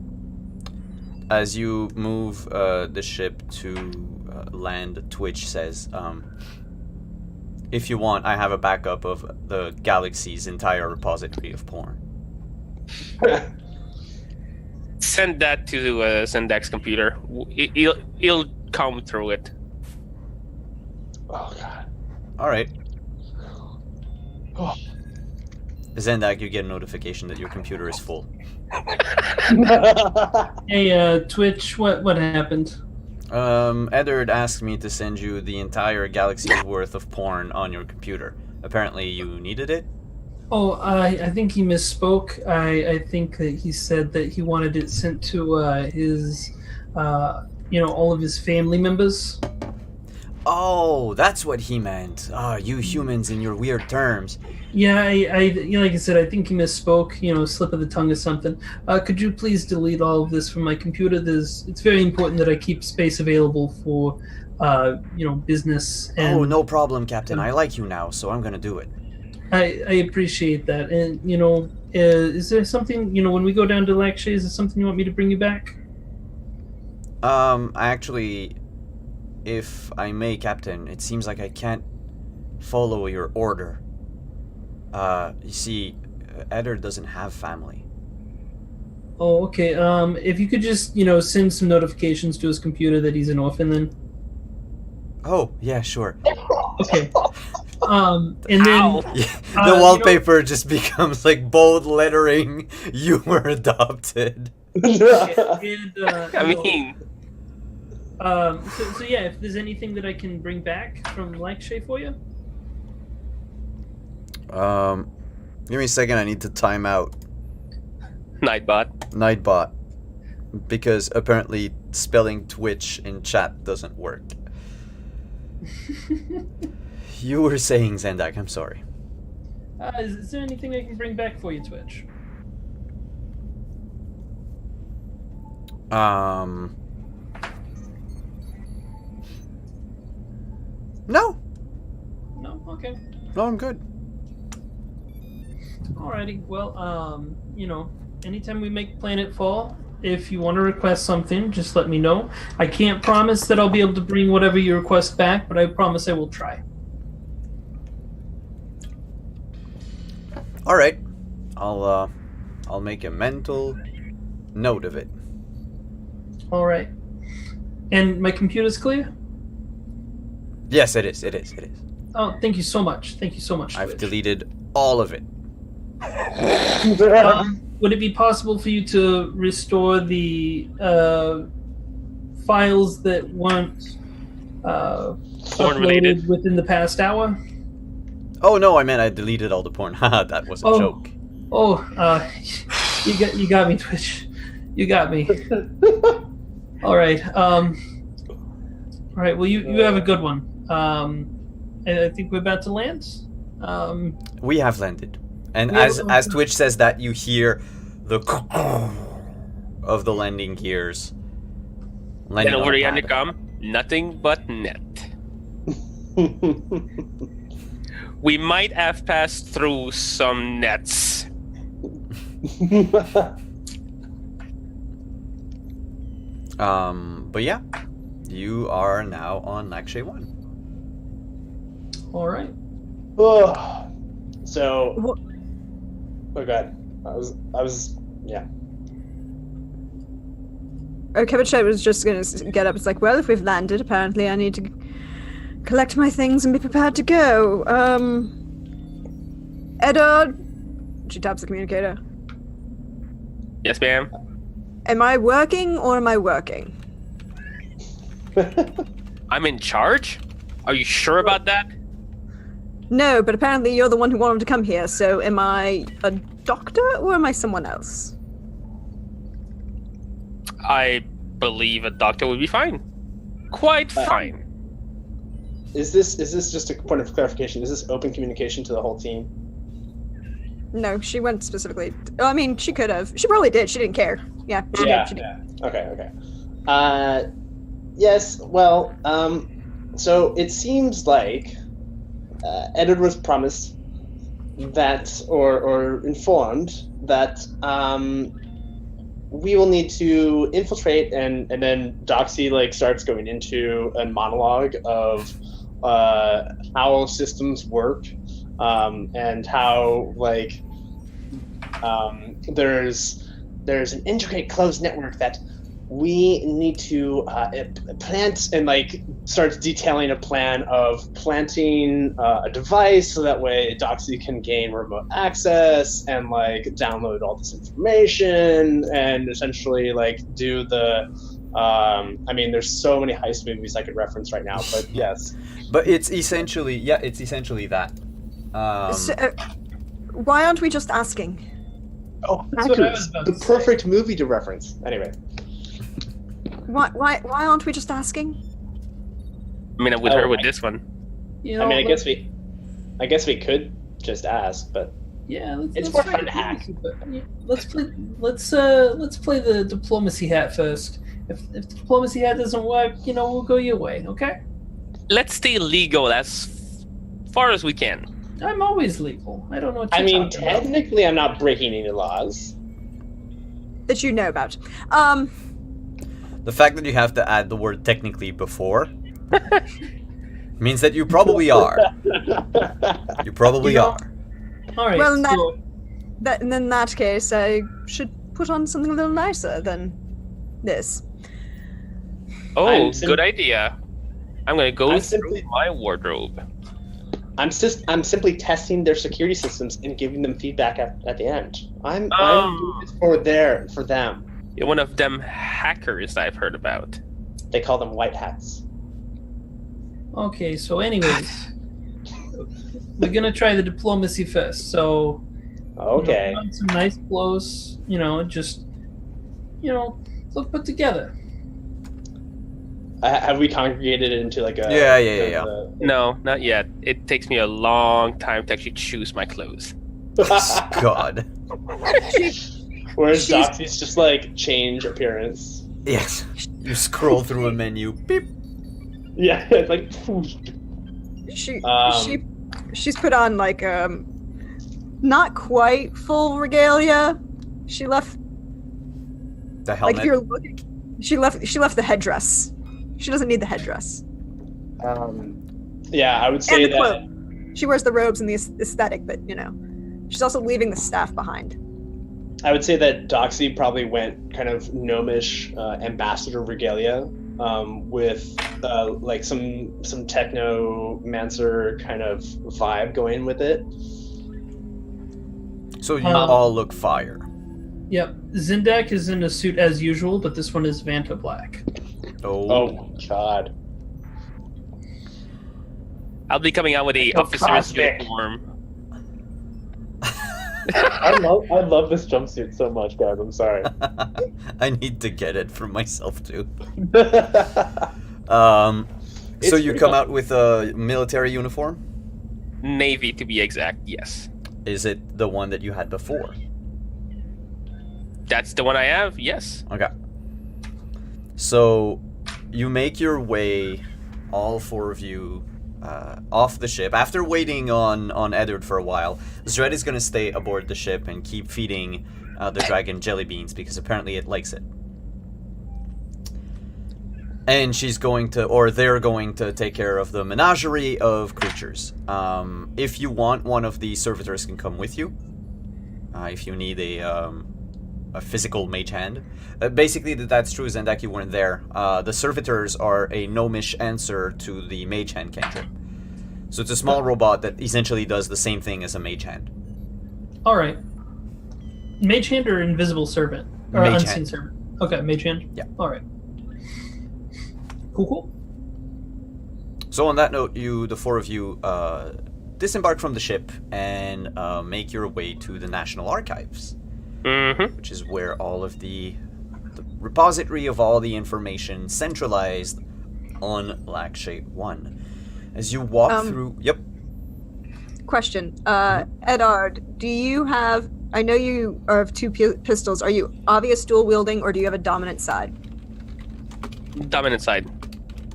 As you move the ship to land, Twitch says, "If you want, I have a backup of the galaxy's entire repository of porn." Send that to Sendax computer. He'll comb through it. Oh god. All right. Oh. Zendak, you get a notification that your computer is full. Hey, Twitch, what happened? Eddard asked me to send you the entire galaxy's worth of porn on your computer. Apparently, you needed it. Oh, I think he misspoke. I think that he said that he wanted it sent to his, all of his family members. Oh, that's what he meant. Ah, you humans and your weird terms. Yeah, like I said, I think he misspoke. Slip of the tongue or something. Could you please delete all of this from my computer? It's very important that I keep space available for, business. And Oh, no problem, Captain. I like you now, so I'm gonna do it. I appreciate that. And is there something when we go down to Lakshay? Is there something you want me to bring you back? Actually, if I may, Captain, it seems like I can't follow your order. You see, Eddard doesn't have family. Oh, okay. If you could just send some notifications to his computer that he's an orphan, then Oh, yeah, sure. okay. And then Ow. Yeah, the wallpaper just becomes like bold lettering. You were adopted. and, I mean, so yeah, if there's anything that I can bring back from Lakshay for you. Give me a second. I need to time out Nightbot. Nightbot because apparently spelling Twitch in chat doesn't work. You were saying, Zendak, I'm sorry. Is there anything I can bring back for you, Twitch? No. No? Okay. No, I'm good. Alrighty. Well, anytime we make Planetfall, if you want to request something, just let me know. I can't promise that I'll be able to bring whatever you request back, but I promise I will try. All right. I'll make a mental note of it. Alright. And my computer's clear? Yes, it is. It is. Oh, thank you so much. Thank you so much, I've Twitch. deleted all of it. Would it be possible for you to restore the files that weren't Porn-related. uploaded within the past hour? Oh no, I meant I deleted all the porn. Haha, that was a Oh. joke. You got me, Twitch. You got me. All right. All right. Well, you have a good one. And I think we're about to land. We have landed. And We have as landed. Twitch says that, you hear the of the landing gears. Then Landing over on the pad. intercom, nothing but net. We might have passed through some nets. But yeah, you are now on Lakshay 1. All right. So, What? oh god, I was, yeah. Kevin was just going to get up. It's like, well, if we've landed, apparently I need to collect my things and be prepared to go. Edda, she taps the communicator. Yes, ma'am. Am I working or am I working? I'm in charge? Are you sure about that? No, but apparently you're the one who wanted to come here, so am I a doctor or am I someone else? I believe a doctor would be fine. Quite fine. Is this just a point of clarification? Is this open communication to the whole team? No, she went specifically. I mean, she could have. She probably did. She didn't care. Yeah, she did. She did. Okay. Yes. Well, so it seems like Edward was promised that, or informed that we will need to infiltrate, and then Doxy starts going into a monologue of how systems work, and how there's an intricate closed network that we need to plant, and starts detailing a plan of planting a device so that way Doxy can gain remote access and download all this information and essentially do the there's so many heist movies I could reference right now, but yes. But it's essentially that. So, why aren't we just asking? Oh, That's what I was about the to say. perfect movie to reference. Anyway. Why aren't we just asking? I mean, I'm with her with this one. You know, I guess we could just ask, but Yeah, let's, It's let's more try fun to hack. Yeah, let's play the diplomacy hat first. If the diplomacy hat doesn't work, we'll go your way. Okay? Let's stay legal as far as we can. I'm always legal. I don't know what I you're mean, talking about. technically, I'm not breaking any laws. That you know about. The fact that you have to add the word technically before means that you probably are. You probably You know- are. All right. Well, in that- so, And in that case, I should put on something a little nicer than this. Oh, I'm sim- good idea. I'm gonna go I'm through simply- my wardrobe. I'm simply testing their security systems and giving them feedback at the end. I'm Oh. doing this for them. You're one of them hackers I've heard about. They call them white hats. okay. So, anyways, we're gonna try the diplomacy first. So, Okay. put on some nice clothes. Just look put together. Have we congregated into like a? Yeah. No, not yet. It takes me a long time to actually choose my clothes. God. Whereas She's- Doxy's just like change appearance. Yes. You scroll through a menu. Beep. Yeah, it's like. She's put on like not quite full regalia. She left The like helmet. if you're looking. She left the headdress. She doesn't need the headdress. Yeah, I would say And the that. cloak. She wears the robes and the aesthetic, but she's also leaving the staff behind. I would say that Doxy probably went kind of gnomish ambassador regalia with like some technomancer kind of vibe going with it. So you all look fire. Yep. Zindak is in a suit as usual, but this one is Vanta Black. Oh God. I'll be coming out with a So officer's cosmic. uniform. I love this jumpsuit so much, guys. I'm sorry. I need to get it for myself too. It's So you pretty come fun. out with a military uniform? Navy, to be exact. Yes, Is it the one that you had before? that's the one I have. Yes. Okay. So you make your way, all four of you, off the ship. After waiting on Edward for a while, Zred is going to stay aboard the ship and keep feeding the dragon jelly beans because apparently it likes it. And she's going to, or they're going to take care of the menagerie of creatures. If you want, one of the servitors can come with you. If you need a physical mage hand. Basically, that's true, Zendak, you weren't there. The servitors are a gnomish answer to the mage hand cantrip. So it's a small robot that essentially does the same thing as a mage hand. All right. Mage hand or invisible servant or Mage unseen hand. servant? Okay, mage hand. Yeah. All right. Cool. So on that note, the four of you, disembark from the ship and make your way to the National Archives, Mm-hmm. which is where all of the repository of all the information centralized on Lakshay 1. As you walk through... Yep. Question, Edard, do you have? I know you have two pistols. Are you obvious dual wielding, or do you have a dominant side? Dominant side,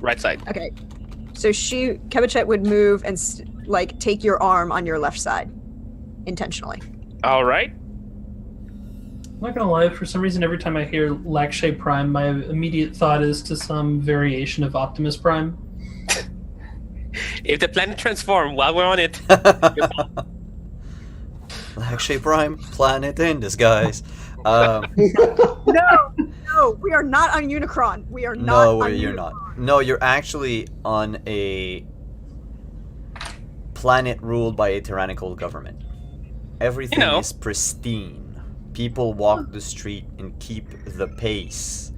right side. Okay, so Kevichet would move and take your arm on your left side, intentionally. All right. I'm not gonna lie. For some reason, every time I hear Lakshay Prime, my immediate thought is to some variation of Optimus Prime. If the planet transform while we're on it, Lakshay Prime, planet in disguise. No, we are not on Unicron. We are not. No, on you're Unicron. not. No, you're actually on a planet ruled by a tyrannical government. Everything is pristine. People walk the street and keep the pace.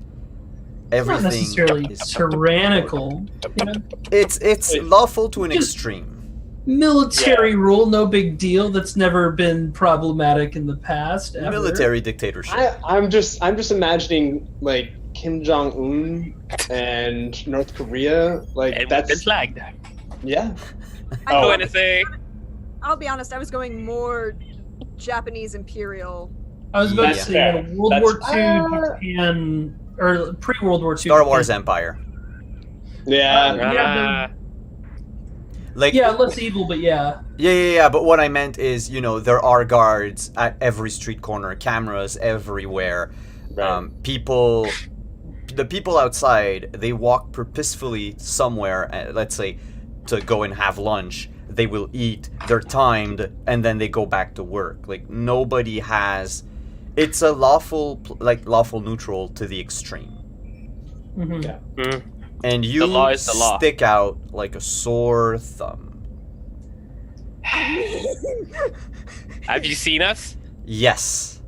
Everything Not necessarily is tyrannical. You know? It's lawful to an Just- extreme. Military rule, no big deal. That's never been problematic in the past. Ever. Military dictatorship. I'm just imagining like Kim Jong Un and North Korea. Like and that's it's flagged. yeah. I Oh, know. NSA. I'll be honest. I was going more Japanese imperial. I was about That's to say fair. World That's- War II Japan or pre-World War II. Star Wars Japan. Empire. Yeah. Yeah, Like Yeah, less evil, but yeah. Yeah. But what I meant is, there are guards at every street corner, cameras everywhere. Right. The people outside, they walk purposefully somewhere, let's say, to go and have lunch. They will eat, they're timed, and then they go back to work. Like, nobody has... It's a lawful neutral to the extreme. Mhm. Yeah. Mm. And you The law is the law. stick out like a sore thumb. Have you seen us? Yes.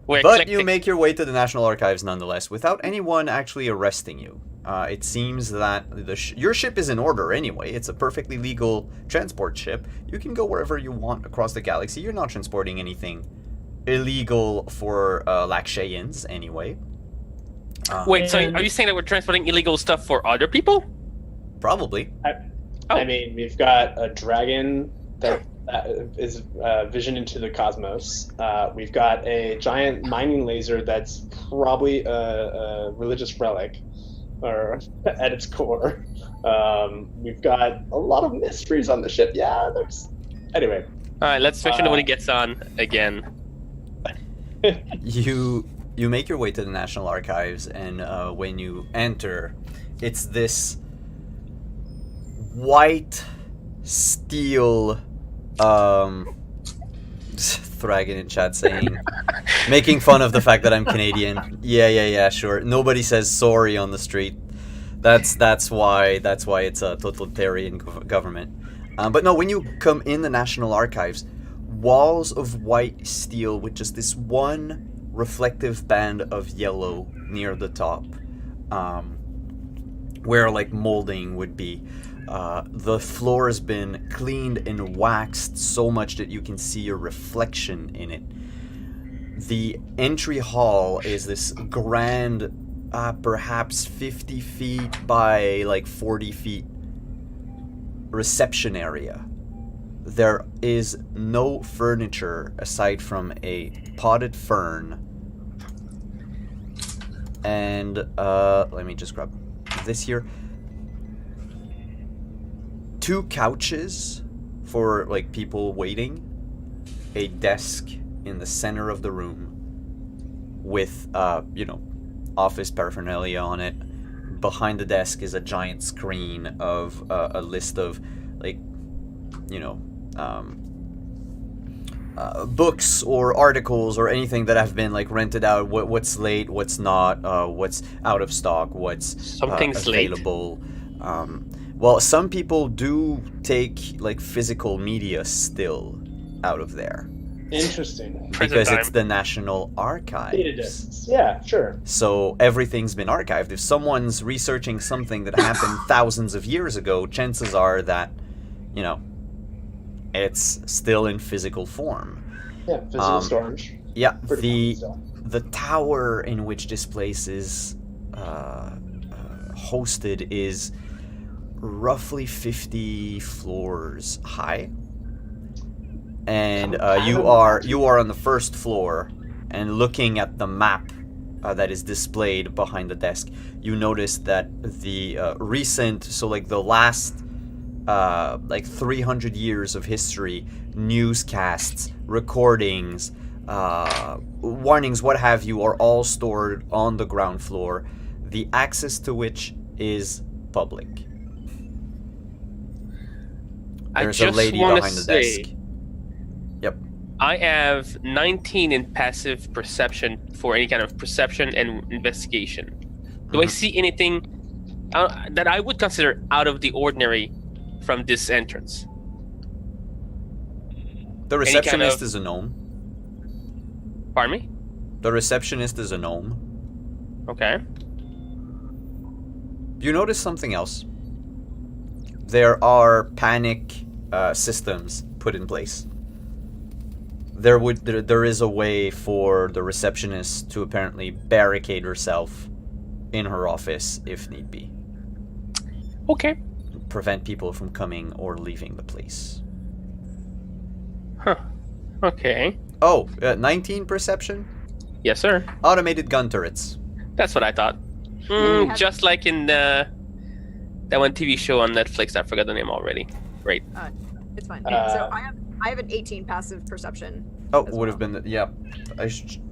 We're But eclectic. you make your way to the National Archives nonetheless, without anyone actually arresting you. It seems that your ship is in order anyway. It's a perfectly legal transport ship. You can go wherever you want across the galaxy. You're not transporting anything illegal for Lakshayans anyway. Wait, so And- are you saying that we're transporting illegal stuff for other people? Probably. I mean, we've got a dragon that is vision into the cosmos. We've got a giant mining laser that's probably a religious relic, or at its core. We've got a lot of mysteries on the ship. Yeah, there's. Anyway, All right, let's make sure nobody gets on again. You make your way to the National Archives, and when you enter, it's this white steel. Thragon in chat saying, making fun of the fact that I'm Canadian. Yeah, sure. Nobody says sorry on the street. That's why it's a totalitarian government. But no, when you come in the National Archives, walls of white steel with just this one reflective band of yellow near the top, where like molding would be. The floor has been cleaned and waxed so much that you can see a reflection in it. The entry hall is this grand, perhaps 50 feet by like 40 feet reception area. There is no furniture aside from a potted fern. And let me just grab this here. 2 couches for like people waiting, a desk in the center of the room with office paraphernalia on it. Behind the desk is a giant screen of a list of books or articles or anything that have been like rented out. What's late, what's not, what's out of stock, what's Something's late. available. Well, some people do take like physical media still out of there interesting. Present because time. it's the National Data Archives. disks. Yeah, sure. So everything's been archived. If someone's researching something that happened thousands of years ago, chances are that, it's still in physical form. Yeah, physical storage. Yeah, Pretty common still. the tower in which this place is hosted is roughly 50 floors high, and you are on the first floor, and looking at the map that is displayed behind the desk, you notice that the recent, so like the last 300 years of history, newscasts, recordings, warnings, what have you, are all stored on the ground floor, the access to which is public. There's a lady behind the desk. Yep. I have 19 in passive perception for any kind of perception and investigation. Do I see anything that I would consider out of the ordinary from this entrance? The Any kind receptionist of- is a gnome. Pardon me? The receptionist is a gnome. Okay. You notice something else. There are panic systems put in place. There is a way for the receptionist to apparently barricade herself in her office if need be. Okay. Prevent people from coming or leaving the place. Huh. Okay. Oh, 19 perception? Yes, sir. Automated gun turrets. That's what I thought. Yeah. Just like in that one TV show on Netflix. I forgot the name already. Great. It's fine. Uh, So I have an 18 passive perception. Oh, as would have well. been yeah.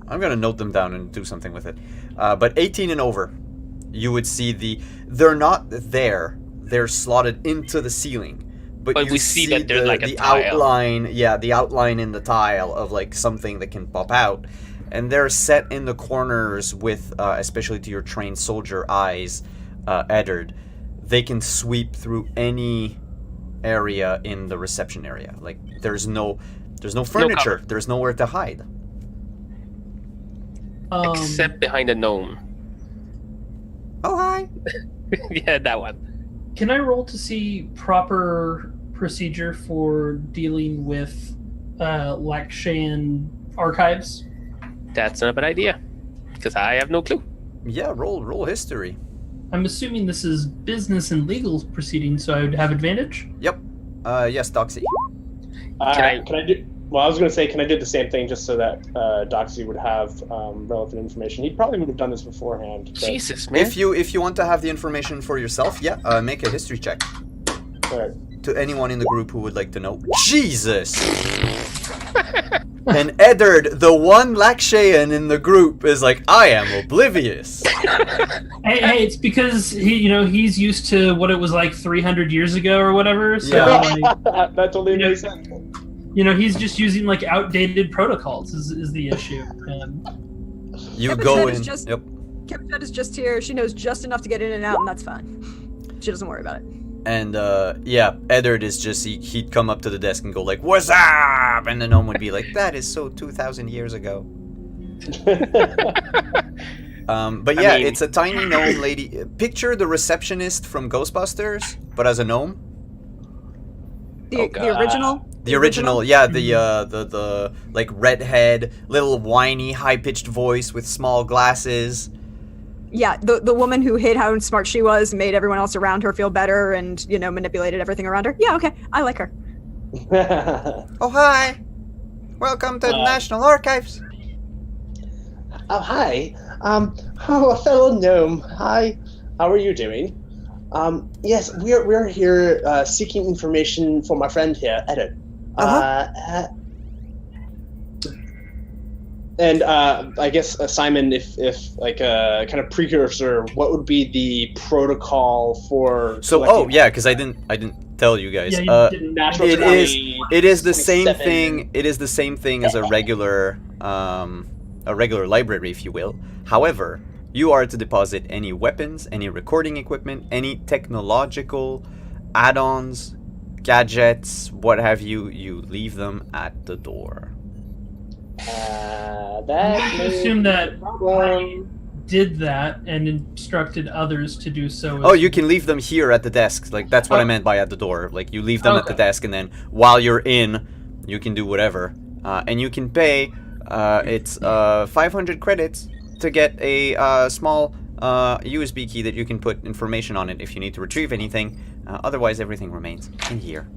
I'm gonna note them down and do something with it. But 18 and over, you would see they're not there. They're slotted into the ceiling. But you we see that there's like a the tile. outline, the outline in the tile of like something that can pop out, and they're set in the corners with, especially to your trained soldier eyes, Eddard, they can sweep through any area in the reception area. Like there's no furniture. There's nowhere to hide. Except behind the gnome. Oh hi. Yeah, that one. Can I roll to see proper procedure for dealing with Lakshan archives? That's not a bad idea. Because I have no clue. Yeah, roll history. I'm assuming this is business and legal proceedings, so I would have advantage. Yep. Yes, Doxy. Can I do? Well, I was going to say, can I do the same thing just so that Doxy would have relevant information? He probably would have done this beforehand. But... Jesus, man. If you want to have the information for yourself, yeah, make a history check. All right. To anyone in the group who would like to know. Jesus! And Eddard, the one Lakshayan in the group, is like, I am oblivious. Hey, it's because he's used to what it was like 300 years ago or whatever. So Yeah. That totally makes sense. he's just using like outdated protocols is the issue. You Kevin go said in. it's just- Yep. Kevin is just here. She knows just enough to get in and out, and that's fine. She doesn't worry about it. And yeah, Eddard is just he'd come up to the desk and go like, "What's up?" And the gnome would be like, "That is so 2,000 years ago." But yeah, I mean- it's a tiny gnome lady. Picture the receptionist from Ghostbusters, but as a gnome. The God. original. The original, yeah, the like redhead, little whiny, high-pitched voice with small glasses. Yeah, the woman who hid how smart she was, made everyone else around her feel better, and manipulated everything around her. Yeah, okay, I like her. Oh hi, welcome to the National Archives. Oh, hi. Oh, a fellow gnome. Hi. How are you doing? Yes, we're here seeking information for my friend here, Eddard. And I guess Simon, if like a kind of precursor, what would be the protocol for? So, collecting yeah, because I didn't tell you guys. Yeah, you didn't. natural It is. 20, It is the same 27. thing. It is the same thing as a regular library, if you will. However, you are to deposit any weapons, any recording equipment, any technological add-ons, gadgets, what have you. You leave them at the door. I'm That going to may assume be that a problem. did that and instructed others to do so. Oh, you can leave them here at the desk. Like that's what I meant by at the door. Like you leave them at the Okay. desk, and then while you're in, you can do whatever, and you can pay. It's 500 credits to get a small USB key that you can put information on it if you need to retrieve anything. Otherwise, everything remains in here.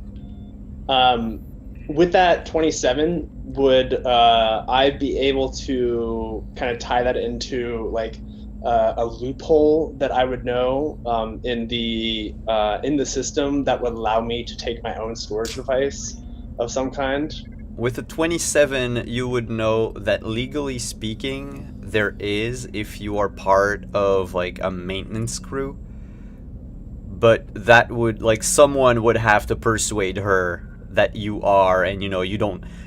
With that 27, would I be able to kind of tie that into like a loophole that I would know in the system that would allow me to take my own storage device of some kind? With a 27, you would know that legally speaking, there is if you are part of like a maintenance crew. But that would someone would have to persuade her that you are, and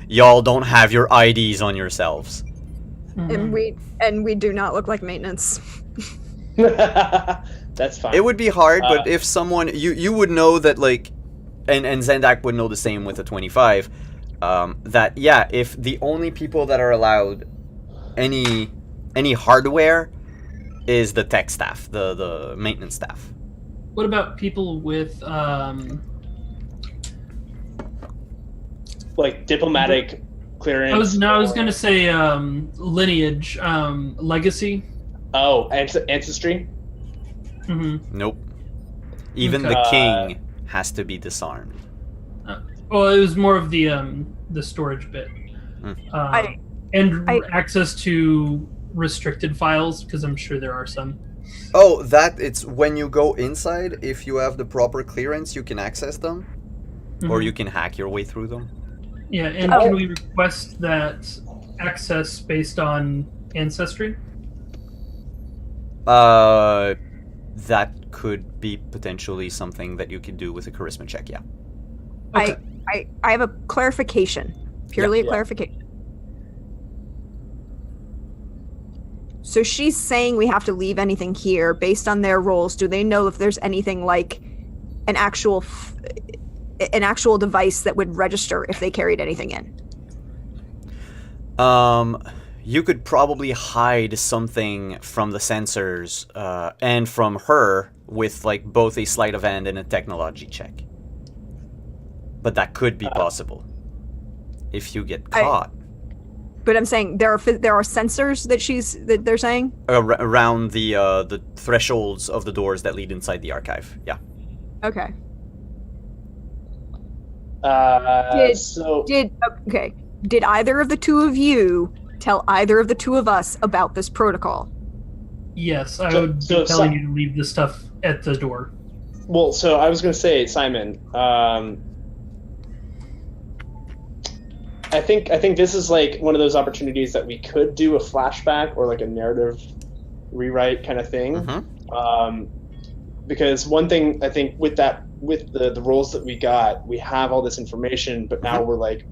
y'all don't have your IDs on yourselves. Mhm. And we do not look like maintenance. That's fine. It would be hard, but if someone you would know that and Zendak would know the same with a 25. That yeah, if the only people that are allowed any hardware is the tech staff, the maintenance staff. What about people with like diplomatic clearance. I was gonna say lineage, legacy. Oh, ancestry. hmm Nope. Even the king has to be disarmed. Well, it was more of the storage bit, Hmm. and access to restricted files because I'm sure there are some. Oh, it's when you go inside. If you have the proper clearance, you can access them, or Mhm. you can hack your way through them. Yeah, and can we request that access based on ancestry? That could be potentially something that you could do with a charisma check. Yeah. Okay. I have a clarification. Purely a Yeah. clarification. So she's saying we have to leave anything here based on their roles. Do they know if there's anything like an actual device that would register if they carried anything in? You could probably hide something from the sensors and from her with both a sleight of hand and a technology check. But that could be possible if you get caught. But I'm saying there are sensors that they're saying. Around the thresholds of the doors that lead inside the archive. Yeah. Okay. Did either of the two of you tell either of the two of us about this protocol? Yes, I would be telling you to leave the stuff at the door. Well, so I was going to say, Simon, I think this is like one of those opportunities that we could do a flashback or like a narrative rewrite kind of thing. Mm-hmm. Because one thing I think with the roles that we got, we have all this information, but now we're like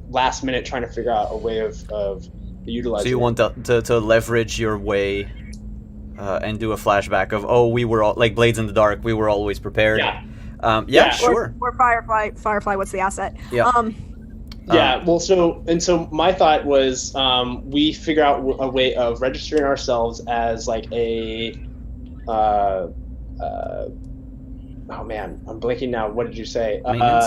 last minute trying to figure out a way of utilizing. So you want to leverage your way and do a flashback of, we were all like Blades in the Dark. We were always prepared. Yeah. Sure. Or Firefly. What's the asset? Yeah. Well, so my thought was we figure out a way of registering ourselves as like a oh man, I'm blanking now. What did you say? Maintenance?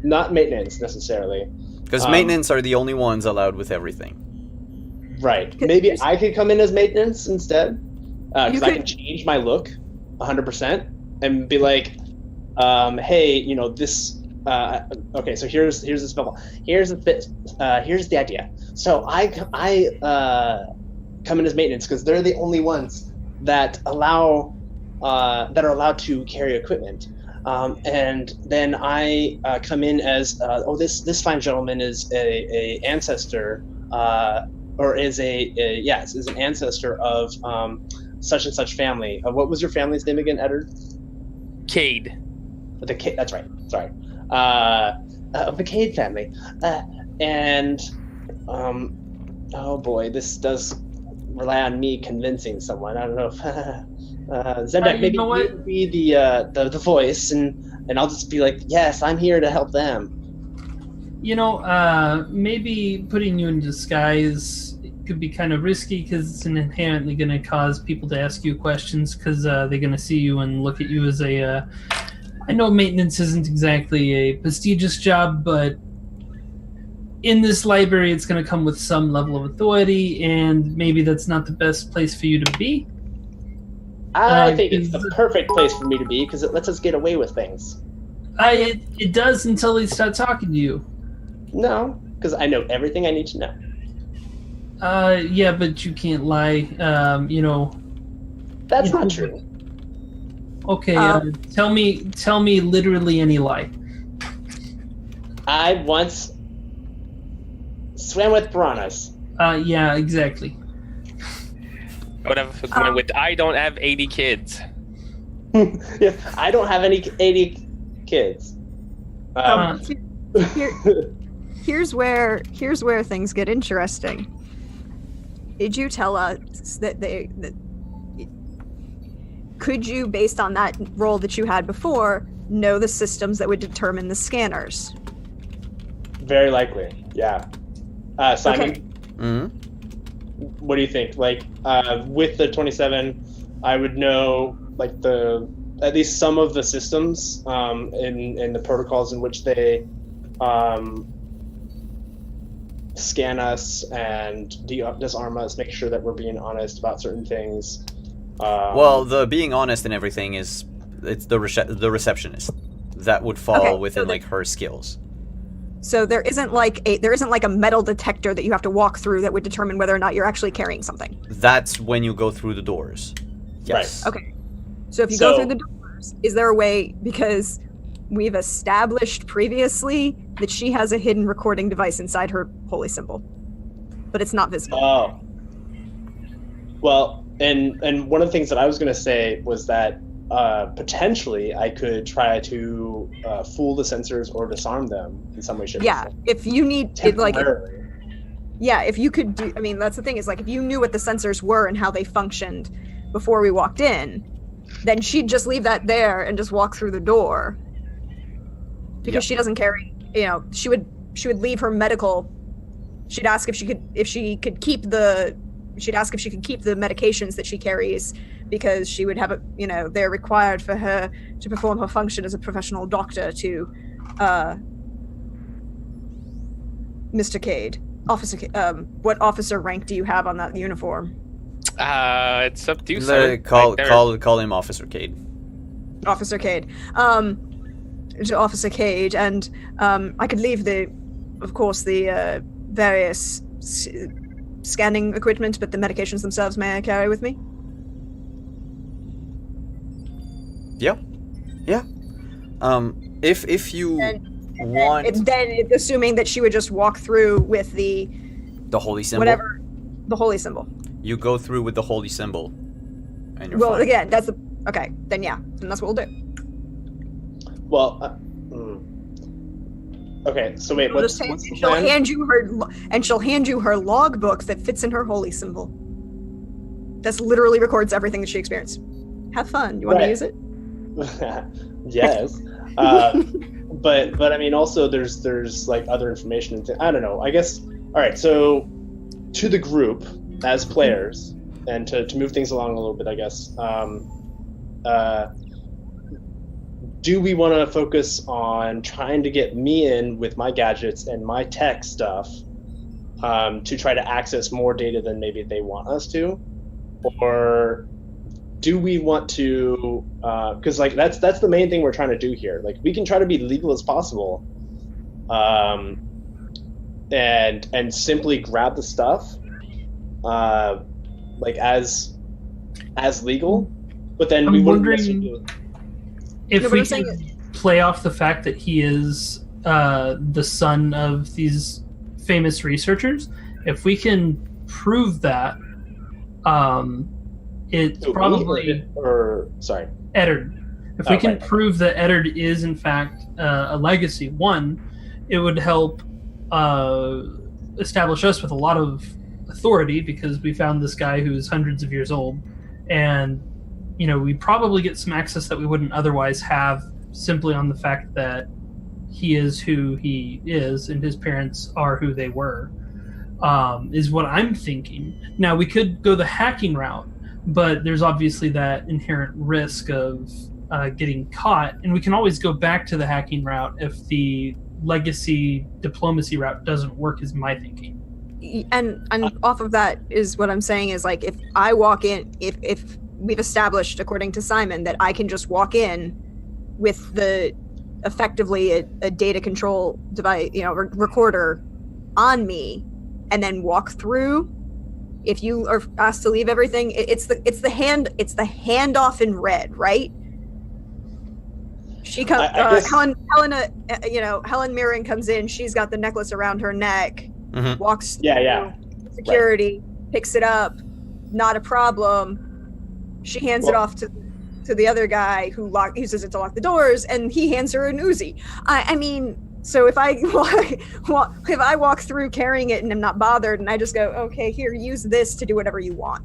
Not maintenance necessarily. Because maintenance are the only ones allowed with everything. Right. Maybe I could come in as maintenance instead. Because I can change my look 100% and be like, hey, this... okay, so here's the spell. Here's the idea. So I come in as maintenance because they're the only ones that are allowed to carry equipment. And then I come in as this fine gentleman is a ancestor, or is is an ancestor of such and such family. What was your family's name again, Eddard? Cade. The Cade. That's right. Sorry. Of the Cade family, and oh boy, this does rely on me convincing someone. I don't know if Zendak maybe you be the voice, and I'll just be like, yes, I'm here to help them. Maybe putting you in disguise could be kind of risky because it's inherently going to cause people to ask you questions because they're going to see you and look at you as a. I know maintenance isn't exactly a prestigious job, but in this library, it's going to come with some level of authority, and maybe that's not the best place for you to be. I think it's the perfect place for me to be because it lets us get away with things. It does until they start talking to you. No, because I know everything I need to know. Yeah, but you can't lie. That's not true. Okay, tell me literally any lie. I once swam with piranhas. Yeah, exactly. Whatever. Going with I don't have 80 kids. Yeah, I don't have any 80 kids. Here's where things get interesting. Did you tell us that could you, based on that role that you had before, know the systems that would determine the scanners? Very likely, yeah. Simon? Okay. Mm-hmm. What do you think? Like, with the 27, I would know, like, at least some of the systems in the protocols in which they scan us and disarm us, make sure that we're being honest about certain things. Well, the being honest and everything it's the receptionist that would fall within like her skills. So there isn't like a metal detector that you have to walk through that would determine whether or not you're actually carrying something. That's when you go through the doors. Yes. Right. Okay. So if you go through the doors, is there a way, because we've established previously that she has a hidden recording device inside her holy symbol, but it's not visible. Oh. Well, and one of the things that I was going to say was that potentially I could try to fool the sensors or disarm them in some way, shape, or form. If you need it, like, if you could do. I mean, that's the thing is, like, if you knew what the sensors were and how they functioned before we walked in, then she'd just leave that there and just walk through the door. Because she doesn't carry. She would leave her medical. She'd ask if she could keep the. She'd ask if she could keep the medications that she carries, because she would have they're required for her to perform her function as a professional doctor to Mr. Cade. what officer rank do you have on that uniform? It's up to you, sir. Call Like, there- call him Officer Cade. Officer Cade. To Officer Cade, and I could leave of course, the various scanning equipment, but the medications themselves may I carry with me? Yeah. If you want Assuming that she would just walk through with the holy symbol, whatever, the holy symbol. you go through with the holy symbol, and you're Well, fine. again, that's the okay. Then that's what we'll do. Well, okay. So wait, She'll what's just the she'll plan? hand you she'll hand you her logbook that fits in her holy symbol. This literally records everything that she experienced. Have fun. You want to Right. use it? Yes. But I mean, also there's like other information. I don't know. I guess. All right. So to the group as players, and to move things along a little bit, I guess. Do we want to focus on trying to get me in with my gadgets and my tech stuff to try to access more data than maybe they want us to, or do we want to? Because like that's the main thing we're trying to do here. Like we can try to be legal as possible, and simply grab the stuff, like as legal, but then I'm we wouldn't wondering- necessarily. If No, but we I'm saying can play off the fact that he is the son of these famous researchers, if we can prove that, it's Who, me probably or sorry. Eddard. If we Oh, can right. prove that Eddard is in fact a legacy, one, it would help establish us with a lot of authority because we found this guy who's hundreds of years old, and we probably get some access that we wouldn't otherwise have simply on the fact that he is who he is and his parents are who they were, is what I'm thinking. Now, we could go the hacking route, but there's obviously that inherent risk of getting caught, and we can always go back to the hacking route if the legacy diplomacy route doesn't work, is my thinking. And off of that is what I'm saying is like if I walk in, if we've established according to Simon that I can just walk in with effectively a data control device, recorder on me, and then walk through. If you are asked to leave everything, it's the handoff in red, right? She comes. I guess- Helen Mirren comes in. She's got the necklace around her neck. Mhm. Walks through Yeah. security, picks it up, not a problem. She hands it Well- off to the other guy who uses it to lock the doors, and he hands her an Uzi. I mean, so if I walk through carrying it and I'm not bothered, and I just go, okay, here, use this to do whatever you want,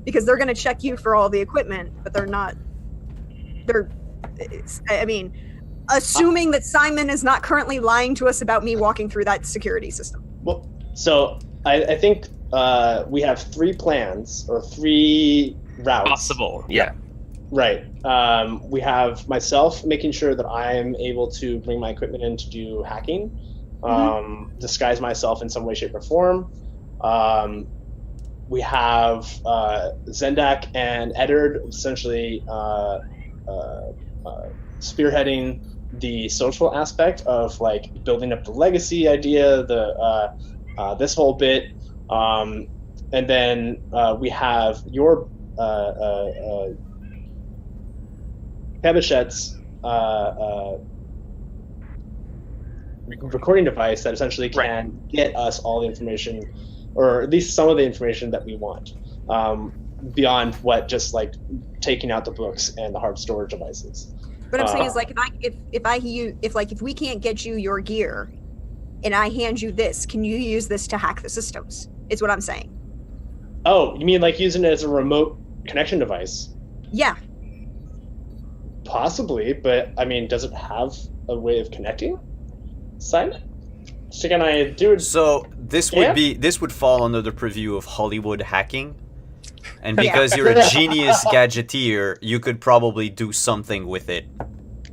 because they're going to check you for all the equipment, but they're not. Assuming that Simon is not currently lying to us about me walking through that security system. Well, so I think we have 3 plans or 3 routes. Possible, yeah. Right. We have myself making sure that I'm able to bring my equipment in to do hacking, disguise myself in some way, shape, or form. We have Zendak and Eddard essentially spearheading the social aspect of like building up the legacy idea, this whole bit, and then we have your Cabichet's recording device that essentially can get us all the information, or at least some of the information that we want, beyond what just like taking out the books and the hard storage devices. What I'm saying is like if we can't get you your gear, and I hand you this, can you use this to hack the systems? Is what I'm saying. Oh, you mean like using it as a remote connection device? Yeah. Possibly, but I mean, does it have a way of connecting? Simon? So can I do it? So this would fall under the purview of Hollywood hacking, and because you're a genius gadgeteer, you could probably do something with it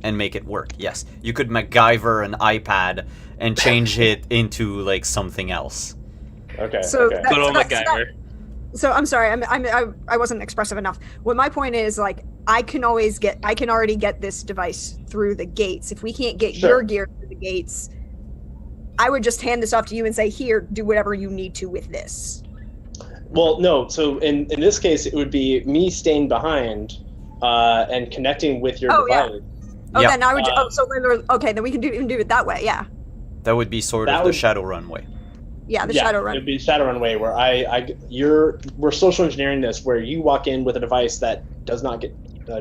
and make it work. Yes, you could MacGyver an iPad and change it into like something else. Okay. So okay. that- Good old that's- MacGyver. So I'm sorry, I wasn't expressive enough. What my point is, like, I can already get this device through the gates. If we can't get Sure. your gear through the gates, I would just hand this off to you and say, here, do whatever you need to with this. Well, no. So in this case, it would be me staying behind and connecting with your Oh, yeah. device. Oh, Yeah. then I would. Okay, then we can do it that way. Yeah, That would be sort That of the would- Shadow Runway. yeah, the Yeah, shadow It'd run. be Shadowrun way where we're social engineering this, where you walk in with a device that does not get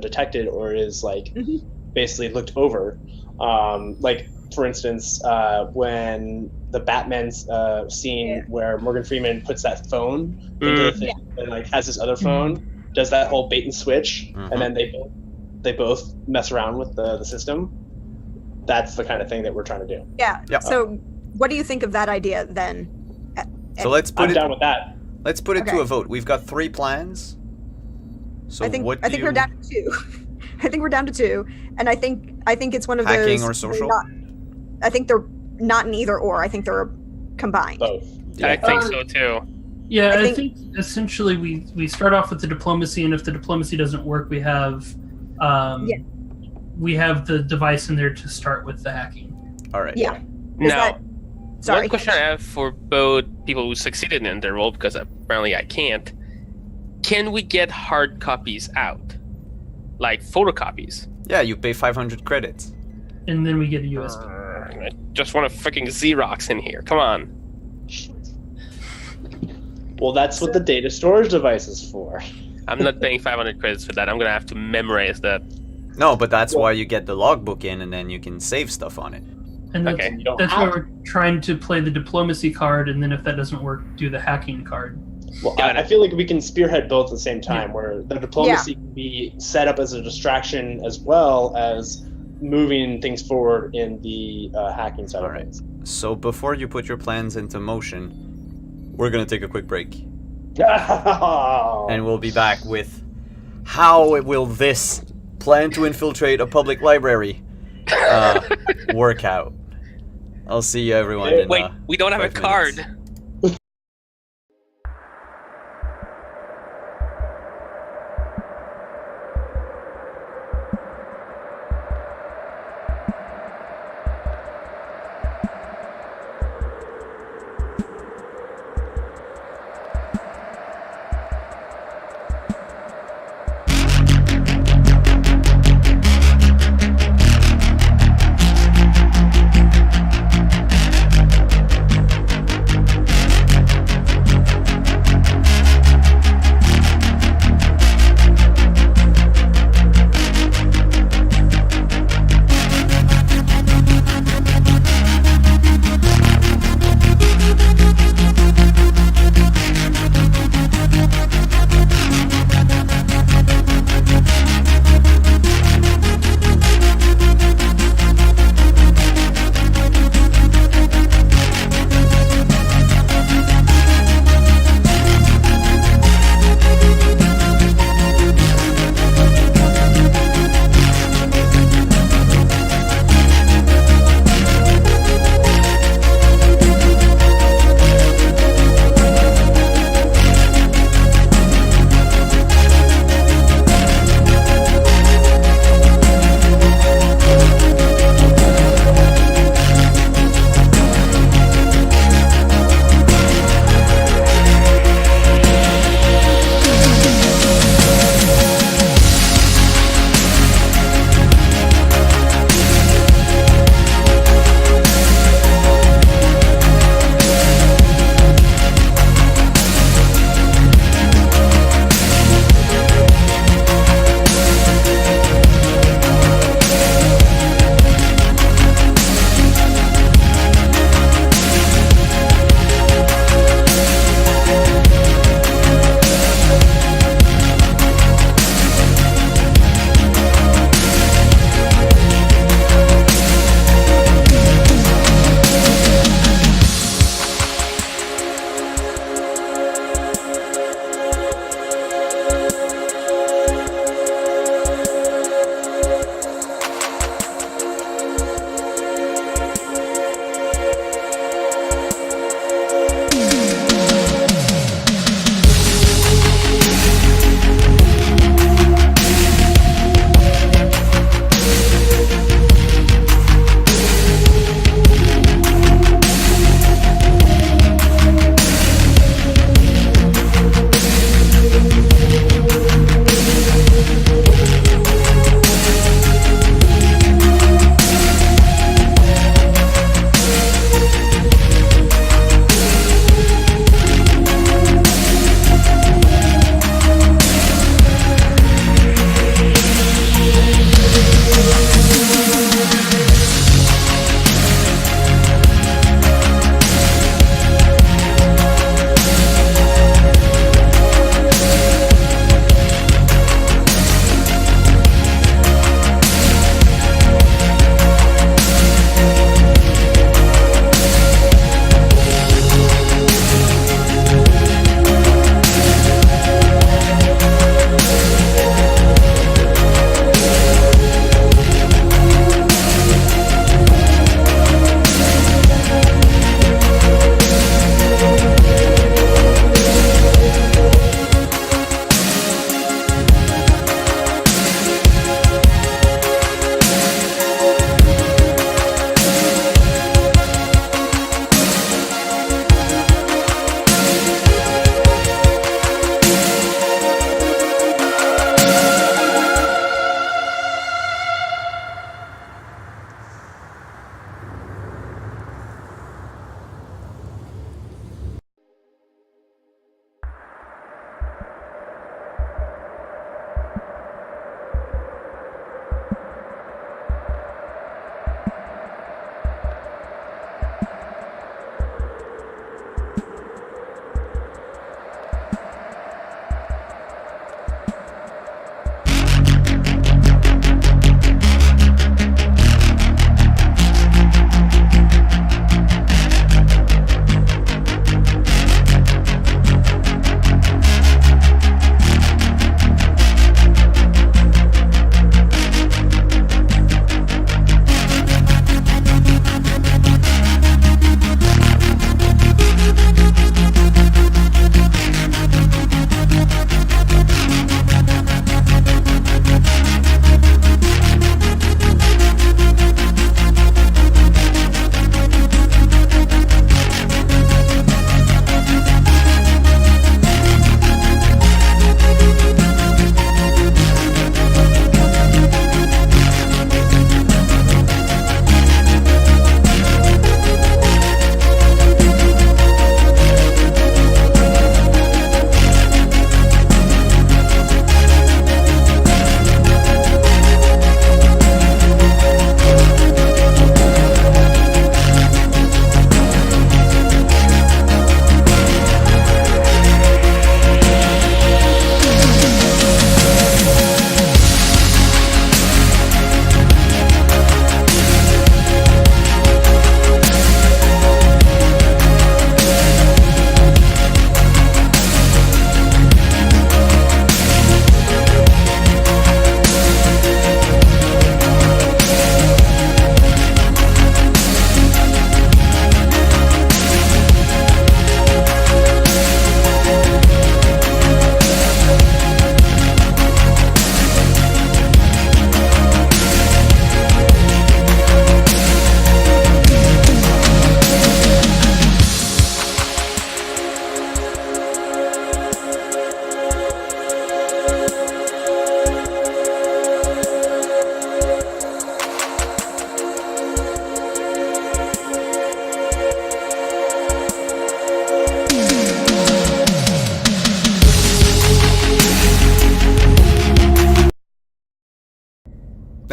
detected or is like Mhm. basically looked over. Like for instance, when the Batman's scene Yeah. where Morgan Freeman puts that phone into the thing and like has this other phone, does that whole bait and switch, Mhm. and then they both mess around with the system. That's the kind of thing that we're trying to do. Yeah. Yeah. So, what do you think of that idea then? So let's put I'm it. down with that. Let's put it to Okay. a vote. We've got 3 plans. So I think what I do think you... we're down to 2. I think we're down to 2, and I think it's one of Hacking those. or social? I think they're not an either or. I think they're combined. Both. I think so too. Yeah, I I think- think essentially we start off with the diplomacy, and if the diplomacy doesn't work, we have we have the device in there to start with the hacking. All right. Yeah. Is Now, that- Sorry. one question I have for both people who succeeded in their role, because apparently I can't. Can we get hard copies out? Like photocopies? Yeah, you pay 500 credits. And then we get a USB. I just want a freaking Xerox in here. Come on. Well, that's what the data storage device is for. I'm not paying 500 credits for that. I'm going to have to memorize that. No, but that's why you get the logbook in, and then you can save stuff on it. And that's, Okay, you don't that's why have- we're trying to play the diplomacy card, and then if that doesn't work, do the hacking card. Well, Got I it. feel like we can spearhead both at the same time, where the diplomacy can be set up as a distraction as well as moving things forward in the hacking side All of right. things. So before you put your plans into motion, we're gonna take a quick break, and we'll be back with how will this plan to infiltrate a public library work out. I'll see you everyone in Wait, we don't have a 5 card. minutes.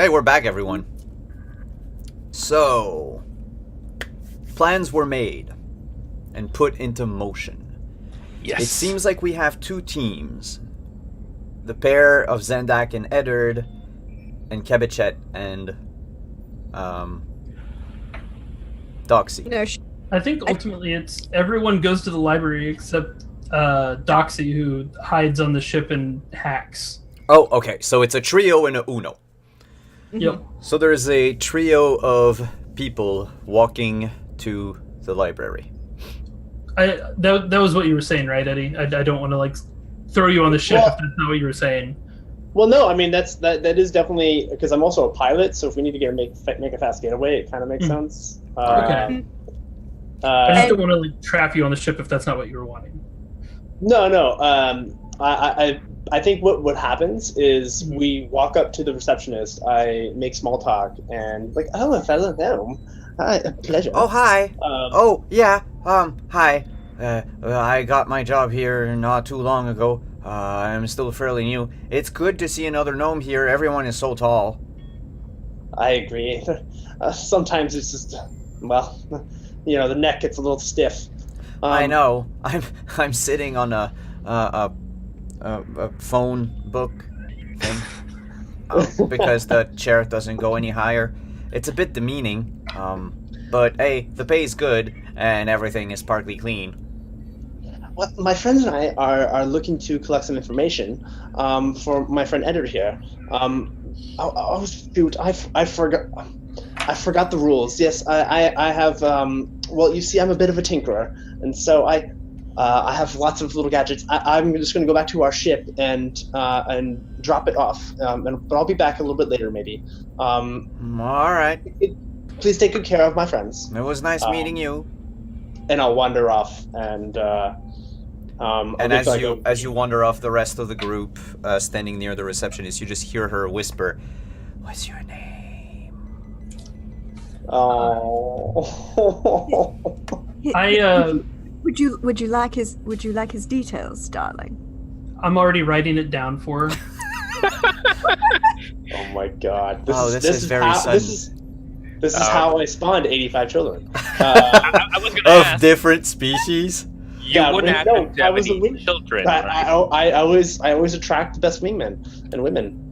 Hey, we're back, everyone. So, plans were made and put into motion. Yes. It seems like we have two teams. The pair of Zendak and Eddard, and Kebichet and Doxy. No, I think ultimately it's everyone goes to the library except Doxy, who hides on the ship and hacks. Oh, okay. So it's a trio and a Uno. Yep. So there's a trio of people walking to the library. That was what you were saying, right, Eddie? I don't want to like throw you on the ship if that's not what you were saying. Well, no, I mean that is definitely because I'm also a pilot. So if we need to make a fast getaway, it kind of makes sense. Okay. I just don't want to like trap you on the ship if that's not what you were wanting. No. I think what happens is we walk up to the receptionist. I make small talk and like, oh, a fellow gnome. Hi, a pleasure. Oh, hi. Hi. I got my job here not too long ago. I'm still fairly new. It's good to see another gnome here. Everyone is so tall. I agree. Sometimes it's just, well, the neck gets a little stiff. I know. I'm sitting on a phone book thing because the chair doesn't go any higher. It's a bit demeaning, but hey, the pay's good and everything is partly clean. Well, my friends and I are looking to collect some information for my friend Eddard here. Shoot, I forgot the rules. Yes, I have. Well, you see, I'm a bit of a tinkerer, and so I have lots of little gadgets. I'm just going to go back to our ship and drop it off. But I'll be back a little bit later, maybe. All right. Please take good care of my friends. It was nice meeting you. And I'll wander off and. And as you wander off, the rest of the group standing near the receptionist, you just hear her whisper, "What's your name?" Oh. Would you like his details, darling? I'm already writing it down for her. Oh my God! This is very sudden. This is how I spawned 85 children. I was gonna Of ask, different species. you wouldn't happen to have any children, right? I always attract the best wingmen and women.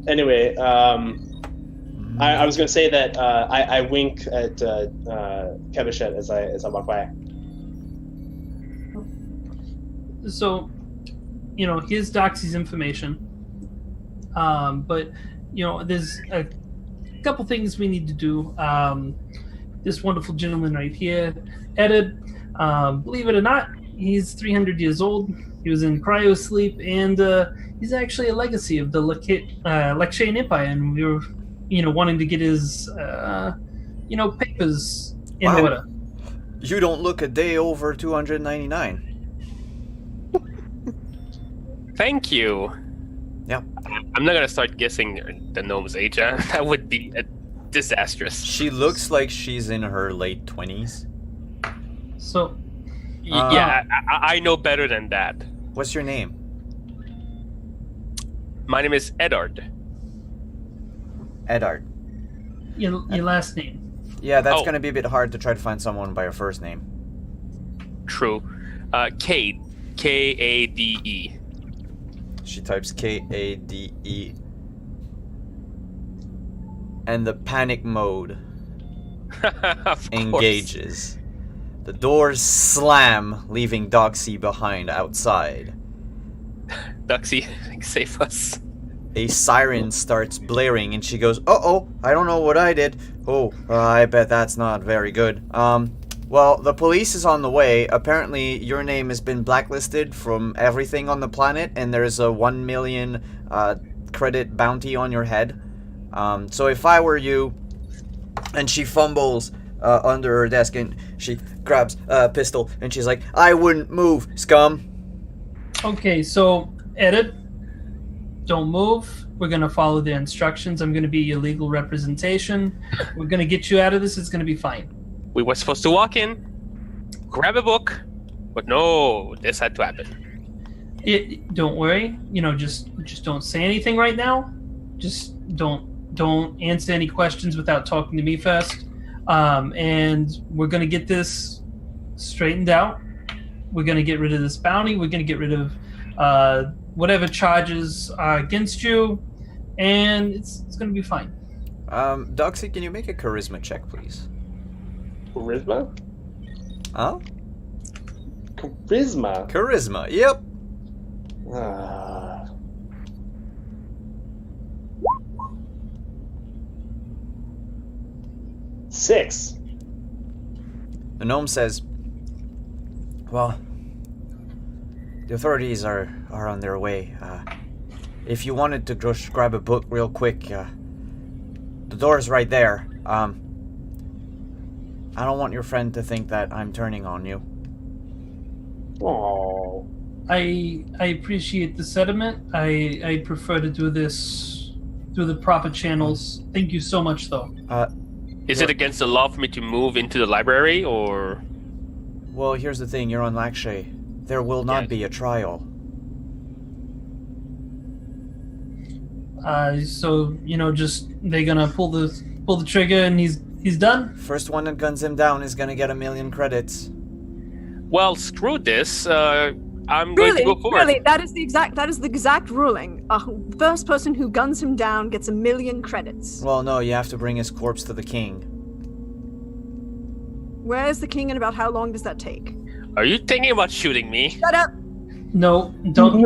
Anyway, I was going to say that I wink at Kebichet as I walk by. So, here's Doxy's information. But there's a couple things we need to do. This wonderful gentleman right here, Eddard, believe it or not, he's 300 years old. He was in cryo sleep, and he's actually a legacy of the Lekshain Empire, and we were, wanting to get his, papers in order. You don't look a day over 299. Thank you. Yeah. I'm not gonna start guessing the gnome's age. That would be disastrous. She looks like she's in her late 20s. So, Yeah, I know better than that. What's your name? My name is Eddard. Eddard. your last name. Yeah, that's Oh. going to be a bit hard to try to find someone by her first name. True. Kade. Kade. She types Kade. And the panic mode Of course. engages. The doors slam, leaving Doxy behind outside. Doxy, save us. A siren starts blaring and she goes, "Uh-oh, I don't know what I did. Oh, I bet that's not very good. Well, the police is on the way. Apparently, your name has been blacklisted from everything on the planet, and there's a 1 million credit bounty on your head. So if I were you," and she fumbles under her desk and she grabs a pistol and she's like, "I wouldn't move, scum." Okay, so Edit, don't move. We're gonna follow the instructions. I'm gonna be your legal representation. We're gonna get you out of this. It's gonna be fine. We were supposed to walk in, grab a book, but no, this had to happen. Don't worry. Just don't say anything right now. just don't answer any questions without talking to me first. And we're gonna get this straightened out. We're gonna get rid of this bounty. We're gonna get rid of whatever charges are against you, and it's gonna be fine. Doxy, can you make a charisma check, please? Charisma? Huh? Charisma? Charisma, yep. Ah. Six. The gnome says, well, the authorities are on their way. If you wanted to just grab a book real quick, the door's right there. I don't want your friend to think that I'm turning on you. Oh. I appreciate the sentiment. I prefer to do this through the proper channels. Thank you so much, though. Is it against the law for me to move into the library, or? Well, here's the thing. You're on Lakshay. There will not be a trial. So just they're gonna pull the trigger and he's done. First one that guns him down is gonna get 1,000,000 credits. Well, screw this. I'm going to go forward. Really, that is the exact ruling. First person who guns him down gets 1,000,000 credits. Well, no, you have to bring his corpse to the king. Where's the king and about how long does that take? Are you thinking about shooting me? Shut up! No, don't.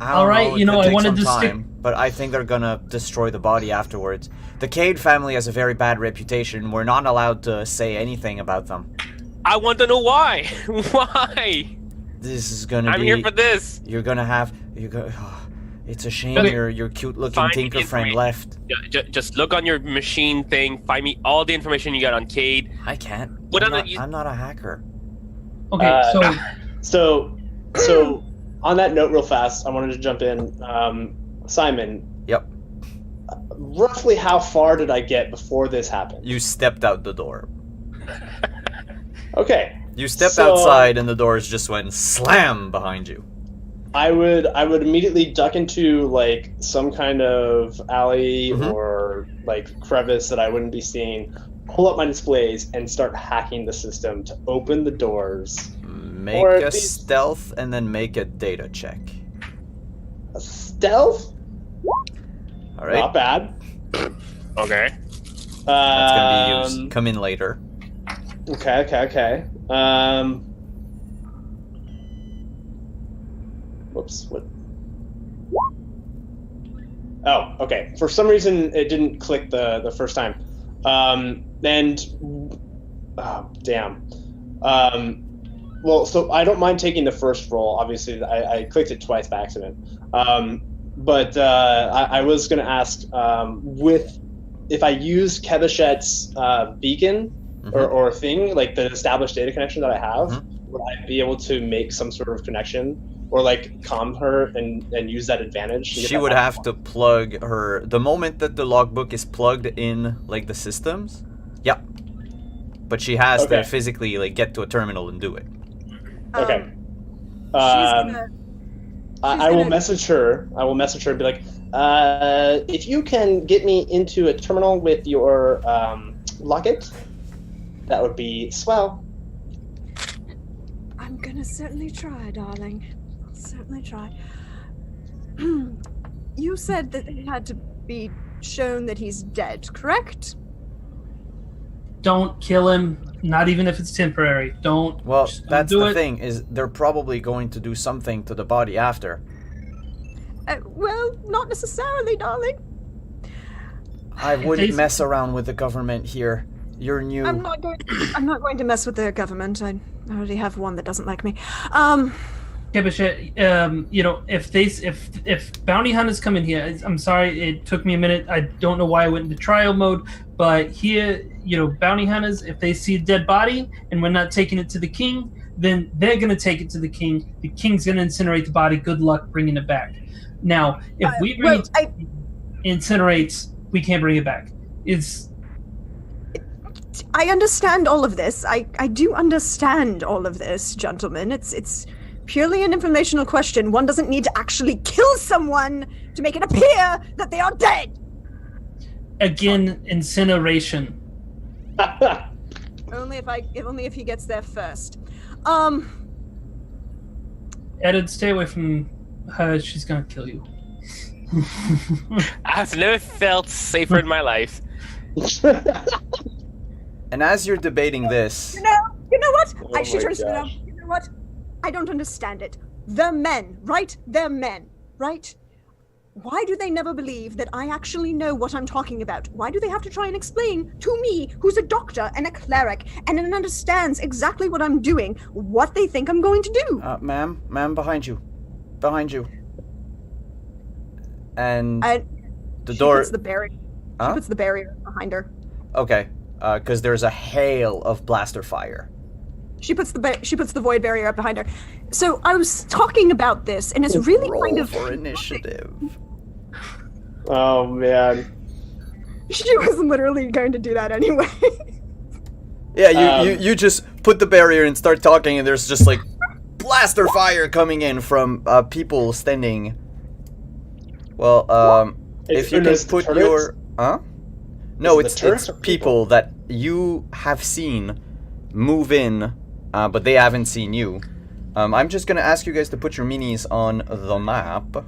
All right, it could I take wanted some to stick. time, but I think they're gonna destroy the body afterwards. The Cade family has a very bad reputation. We're not allowed to say anything about them. I want to know why. Why? This is gonna I'm be. here for this. You're gonna have. It's a shame Really? your cute-looking Find tinker friend information. left. Just look on your machine thing. Find me all the information you got on Cade. I can't. What I'm, other not, you- I'm not a hacker. Okay, So on that note, real fast, I wanted to jump in. Simon. Yep. Roughly how far did I get before this happened? You stepped out the door. Okay. You stepped So- outside and the doors just went slam behind you. I would immediately duck into like some kind of alley Mhm. or like crevice that I wouldn't be seeing, pull up my displays and start hacking the system to open the doors. Make Or a at least- stealth and then make a data check. A stealth? All right. Not bad. Okay. That's gonna be used. Come in later. Okay. Whoops. What? Oh, okay. For some reason, it didn't click the first time. And oh, damn. Well, so I don't mind taking the first roll. Obviously, I clicked it twice by accident. But I was going to ask if I use Kebashet's beacon or thing, like the established data connection that I have, would I be able to make some sort of connection or like calm her and use that advantage? To get She that would back have on? to plug her. The moment that the logbook is plugged in, like the systems, yeah. But she has to Okay. physically like get to a terminal and do it. Okay. She's gonna. I will gonna- message her. I will message her and be like, if you can get me into a terminal with your locket, that would be swell. I'm gonna certainly try, darling. I'll certainly try. You said that it had to be shown that he's dead, correct? don't kill him. Not even if it's temporary. Don't. Well, just don't that's do the it. thing, is they're probably going to do something to the body after. Well, not necessarily, darling. I wouldn't They- mess around with the government here. You're new. I'm not going to mess with their government. I already have one that doesn't like me. Kebashet, if bounty hunters come in here, I'm sorry, it took me a minute. I don't know why I went into trial mode, but here, bounty hunters, if they see a dead body and we're not taking it to the king, then they're going to take it to the king. The king's going to incinerate the body. Good luck bringing it back. Now, if we bring it incinerates, we can't bring it back. I understand all of this. I do understand all of this, gentlemen. It's purely an informational question. One doesn't need to actually kill someone to make it appear that they are dead. Again, incineration. Only if he gets there first. Edit, stay away from her. She's gonna kill you. I've never felt safer in my life. And as you're debating this, You know what? Oh I should my turn to them. gosh. You know what? I don't understand it. They're men, right? They're men, right? Why do they never believe that I actually know what I'm talking about? Why do they have to try and explain to me, who's a doctor and a cleric, and understands exactly what I'm doing, what they think I'm going to do? ma'am, behind you. And the She door. puts the barrier. Huh? She puts the barrier behind her. Okay, because there's a hail of blaster fire. She puts the void barrier up behind her. So I was talking about this, and it's really Roll kind of. for initiative. Oh man. She was literally going to do that anyway. Yeah, you just put the barrier and start talking, and there's just like blaster fire coming in from people standing. Well, if you can Is the put turrets? your no, Is it it's the turrets or people that you have seen move in, but they haven't seen you. I'm just gonna ask you guys to put your minis on the map.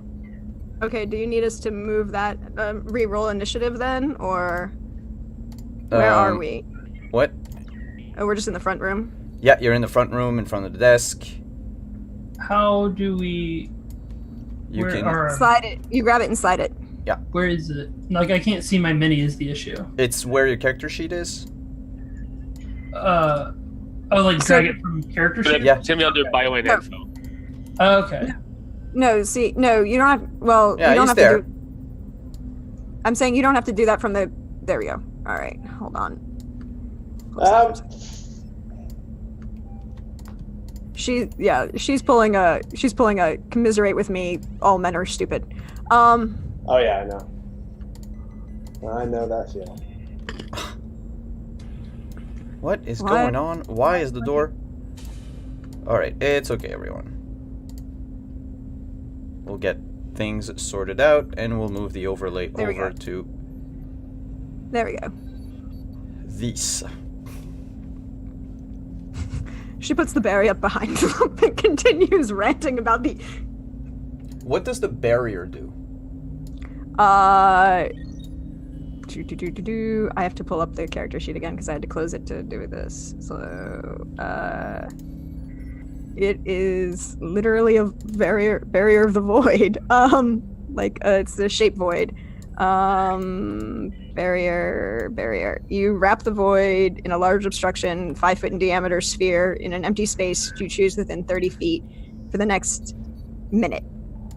Okay, do you need us to move that, re-roll initiative then, or where are we? What? Oh, we're just in the front room. Yeah, you're in the front room in front of the desk. How do we? You where can. are? Slide it. You grab it and slide it. Where is it? Like I can't see my mini is the issue. It's where your character sheet is. Oh, like drag it from character sheet. Yeah. It's gonna be under bio and No. info. Okay. No, see, no, you don't have. Well, Yeah, you don't he's have there. to do. I'm saying you don't have to do that from the. There we go. All right, hold on. She's pulling a commiserate with me. All men are stupid. Oh yeah, I know. I know that feeling. What is What? going on? Why is the door? Alright, it's okay, everyone. We'll get things sorted out and we'll move the overlay There we over go. to There we go. this. She puts the barrier up behind them and continues ranting about the. What does the barrier do? I have to pull up the character sheet again because I had to close it to do this. So, it is literally a barrier of the void. It's the shape void. Barrier. You wrap the void in a large obstruction, 5 foot in diameter sphere in an empty space you choose within 30 feet for the next minute.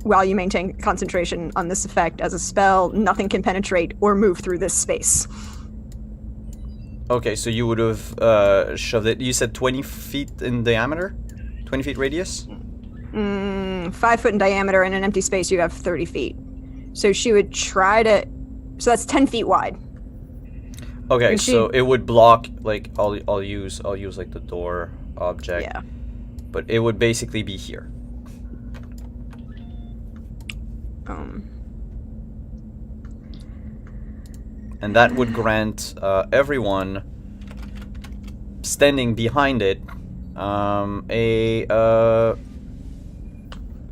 While you maintain concentration on this effect as a spell, nothing can penetrate or move through this space. Okay, so you would have shoved it. You said 20 feet in diameter? 20 feet radius? 5 foot in diameter in an empty space, you have 30 feet. So she would try to. So that's 10 feet wide. Okay, And so she- it would block like I'll use like the door object. Yeah. But it would basically be here. And that would grant everyone standing behind it a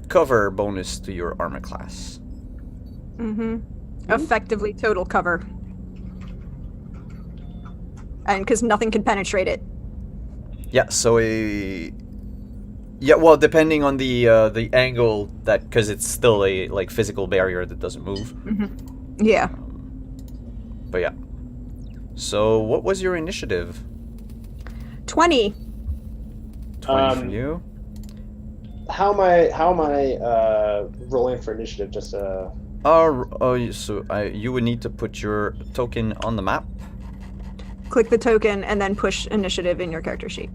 cover bonus to your armor class. Effectively total cover. And because nothing can penetrate it. Yeah, so well, depending on the angle that, because it's still a like physical barrier that doesn't move. Yeah. But yeah. So what was your initiative? 20. 20 for you. How am I rolling for initiative? Just So you would need to put your token on the map. Click the token and then push initiative in your character sheet.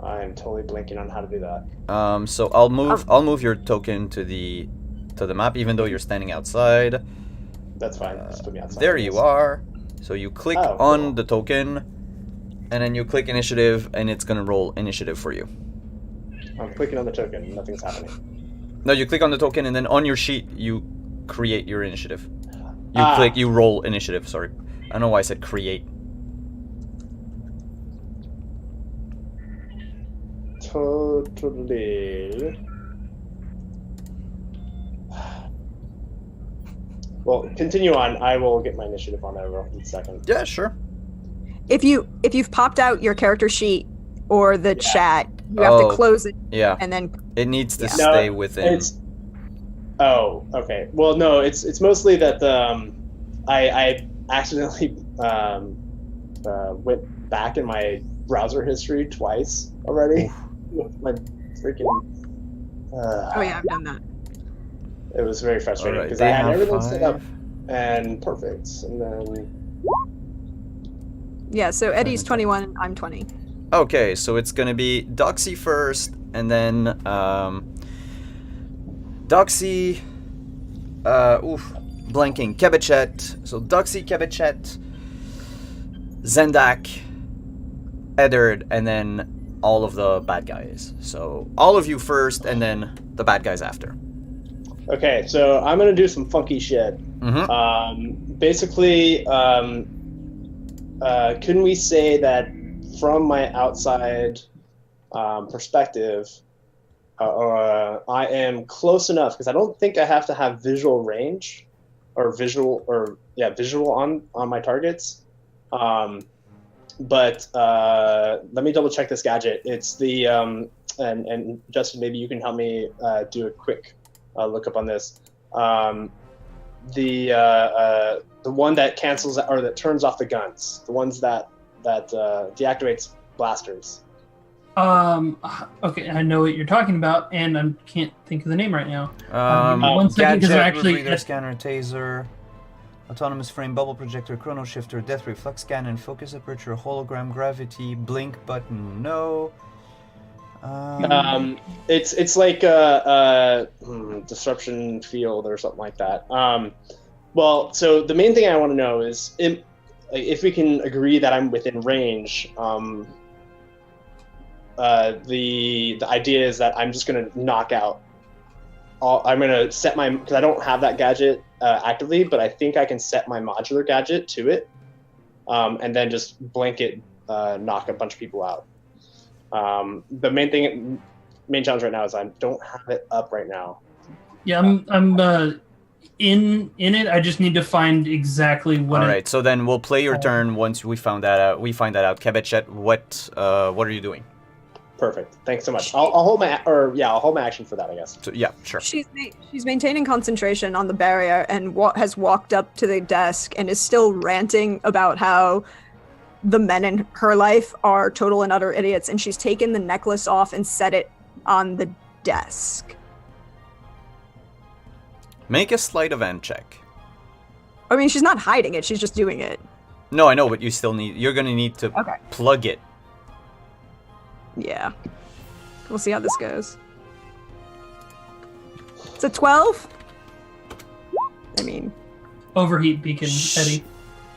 I am totally blanking on how to do that. So I'll move your token to the map, even though you're standing outside. That's fine. Just put me outside. There you are. So you click Oh, on cool. the token, and then you click initiative, and it's gonna roll initiative for you. I'm clicking on the token. Nothing's happening. No, you click on the token, and then on your sheet you create your initiative. You roll initiative. Sorry, I don't know why I said create. Totally. Well, continue on. I will get my initiative on there in a second. Yeah, sure. If you've popped out your character sheet or the chat, you have to close it Yeah, and then it needs to Yeah. stay No, within. Oh, okay. Well, no, it's mostly that I accidentally went back in my browser history twice already. With my freaking. oh yeah, I've done that. It was very frustrating Alright, because they I had have everything set up 5. and perfect, and then Yeah, so Eddie's 21, I'm 20. Okay, so it's gonna be Doxy first, and then Doxy. Blanking. Kebichet. So Doxy, Kebichet, Zendak, Eddard, and then all of the bad guys. So all of you first, and then the bad guys after. okay. So I'm gonna do some funky shit. Mm-hmm. Basically, couldn't we say that from my outside perspective, I am close enough because I don't think I have to have visual range or visual on my targets. But let me double check this gadget. It's the and Justin, maybe you can help me do a quick look up on this. The one that cancels or that turns off the guns. The ones that deactivates blasters. Okay, I know what you're talking about, and I can't think of the name right now. 1 second, Gadget, because actually reader, scanner, taser, autonomous frame, bubble projector, chrono shifter, death ray, flux cannon, focus aperture, hologram, gravity, blink button, no. It's like a disruption field or something like that. Well, so the main thing I want to know is if we can agree that I'm within range. The idea is that I'm just gonna knock out. I'm gonna set my because I don't have that gadget actively, but I think I can set my modular gadget to it, and then just blanket knock a bunch of people out. The main challenge right now is I don't have it up right now. Yeah, I'm in it. I just need to find exactly what. All right, so then we'll play your turn once we find that out. Kebichet, what are you doing? Perfect. Thanks so much. I'll hold my action for that, I guess. So, yeah, sure. She's maintaining concentration on the barrier and has walked up to the desk and is still ranting about how the men in her life are total and utter idiots, and she's taken the necklace off and set it on the desk. Make a sleight of hand check. I mean, she's not hiding it, she's just doing it. No, I know, but you're gonna need to plug it. Yeah. We'll see how this goes. It's a 12? I mean... Overheat beacon, Eddie.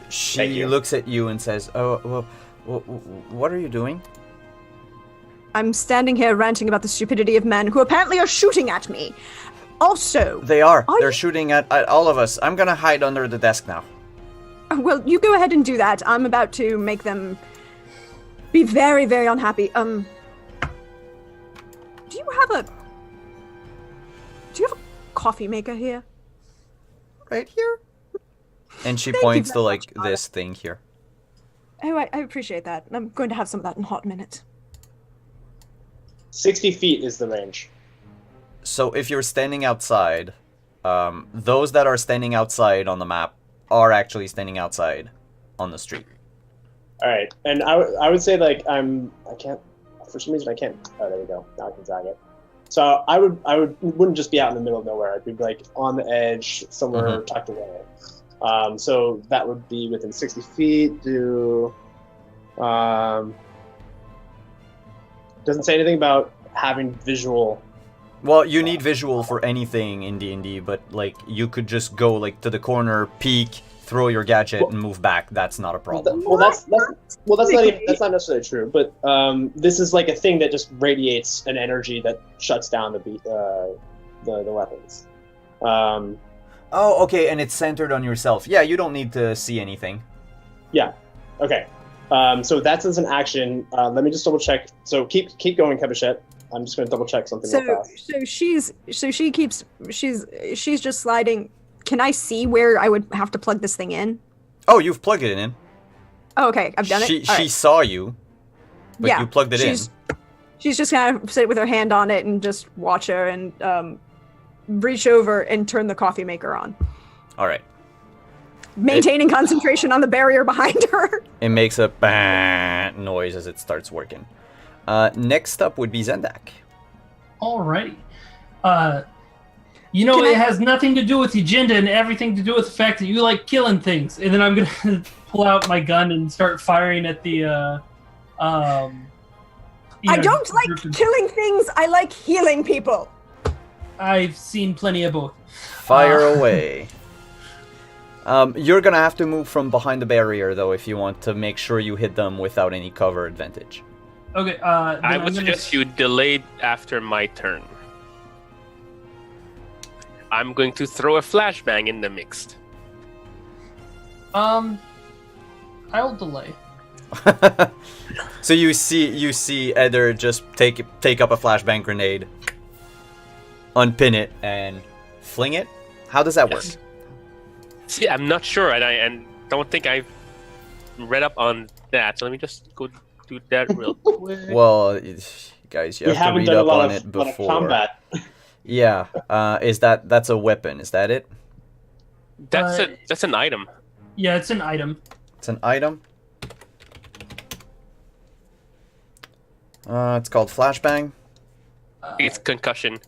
She looks at you and says, "Oh, well, what are you doing?" I'm standing here ranting about the stupidity of men who apparently are shooting at me. Also... They're shooting at all of us. I'm gonna hide under the desk now. Well, you go ahead and do that. I'm about to make them be very, very unhappy. Do you have a coffee maker here? Right here? And she Thank you points to very like much, this thing here. Oh, I appreciate that. I'm going to have some of that in a hot minute. 60 feet is the range. So if you're standing outside, those that are standing outside on the map are actually standing outside on the street. All right, and I would say like I can't for some reason I can't. Oh, there we go. Now I can drag it. So I wouldn't just be out in the middle of nowhere. I'd be like on the edge somewhere tucked away. So that would be within 60 feet. Doesn't say anything about having visual. Well, you need visual for anything in D&D, but like you could just go like to the corner, peek, throw your gadget and move back, that's not a problem. That's not necessarily true. But this is like a thing that just radiates an energy that shuts down the weapons. Oh, okay, and it's centered on yourself. Yeah, you don't need to see anything. Yeah. Okay. So that's as an action. Let me just double check. So keep going, Kevishet. I'm just going to double check something real fast. She's just sliding. Can I see where I would have to plug this thing in? Oh, you've plugged it in. Oh, okay, I've done it. She Alright. saw you, but Yeah, you plugged it in. She's just gonna sit with her hand on it and just watch her and reach over and turn the coffee maker on. All right. Maintaining concentration on the barrier behind her. It makes a bang noise as it starts working. Next up would be Zendak. Alrighty. It has nothing to do with the agenda and everything to do with the fact that you like killing things. And then I'm gonna pull out my gun and start firing at the. I don't like killing things. I like healing people. I've seen plenty of both. Fire away. You're gonna have to move from behind the barrier though if you want to make sure you hit them without any cover advantage. Okay. I would suggest you delay after my turn. I'm going to throw a flashbang in the mix. I'll delay. So you see Eder just take up a flashbang grenade, unpin it, and fling it. How does that work? See, I'm not sure, and I don't think I've read up on that. So let me just go do that real quick. Well, guys, you have to read up on it before. Lot of combat. Yeah. That's a weapon? Is that it? That's an item. Yeah, it's an item. It's an item. It's called flashbang. It's concussion.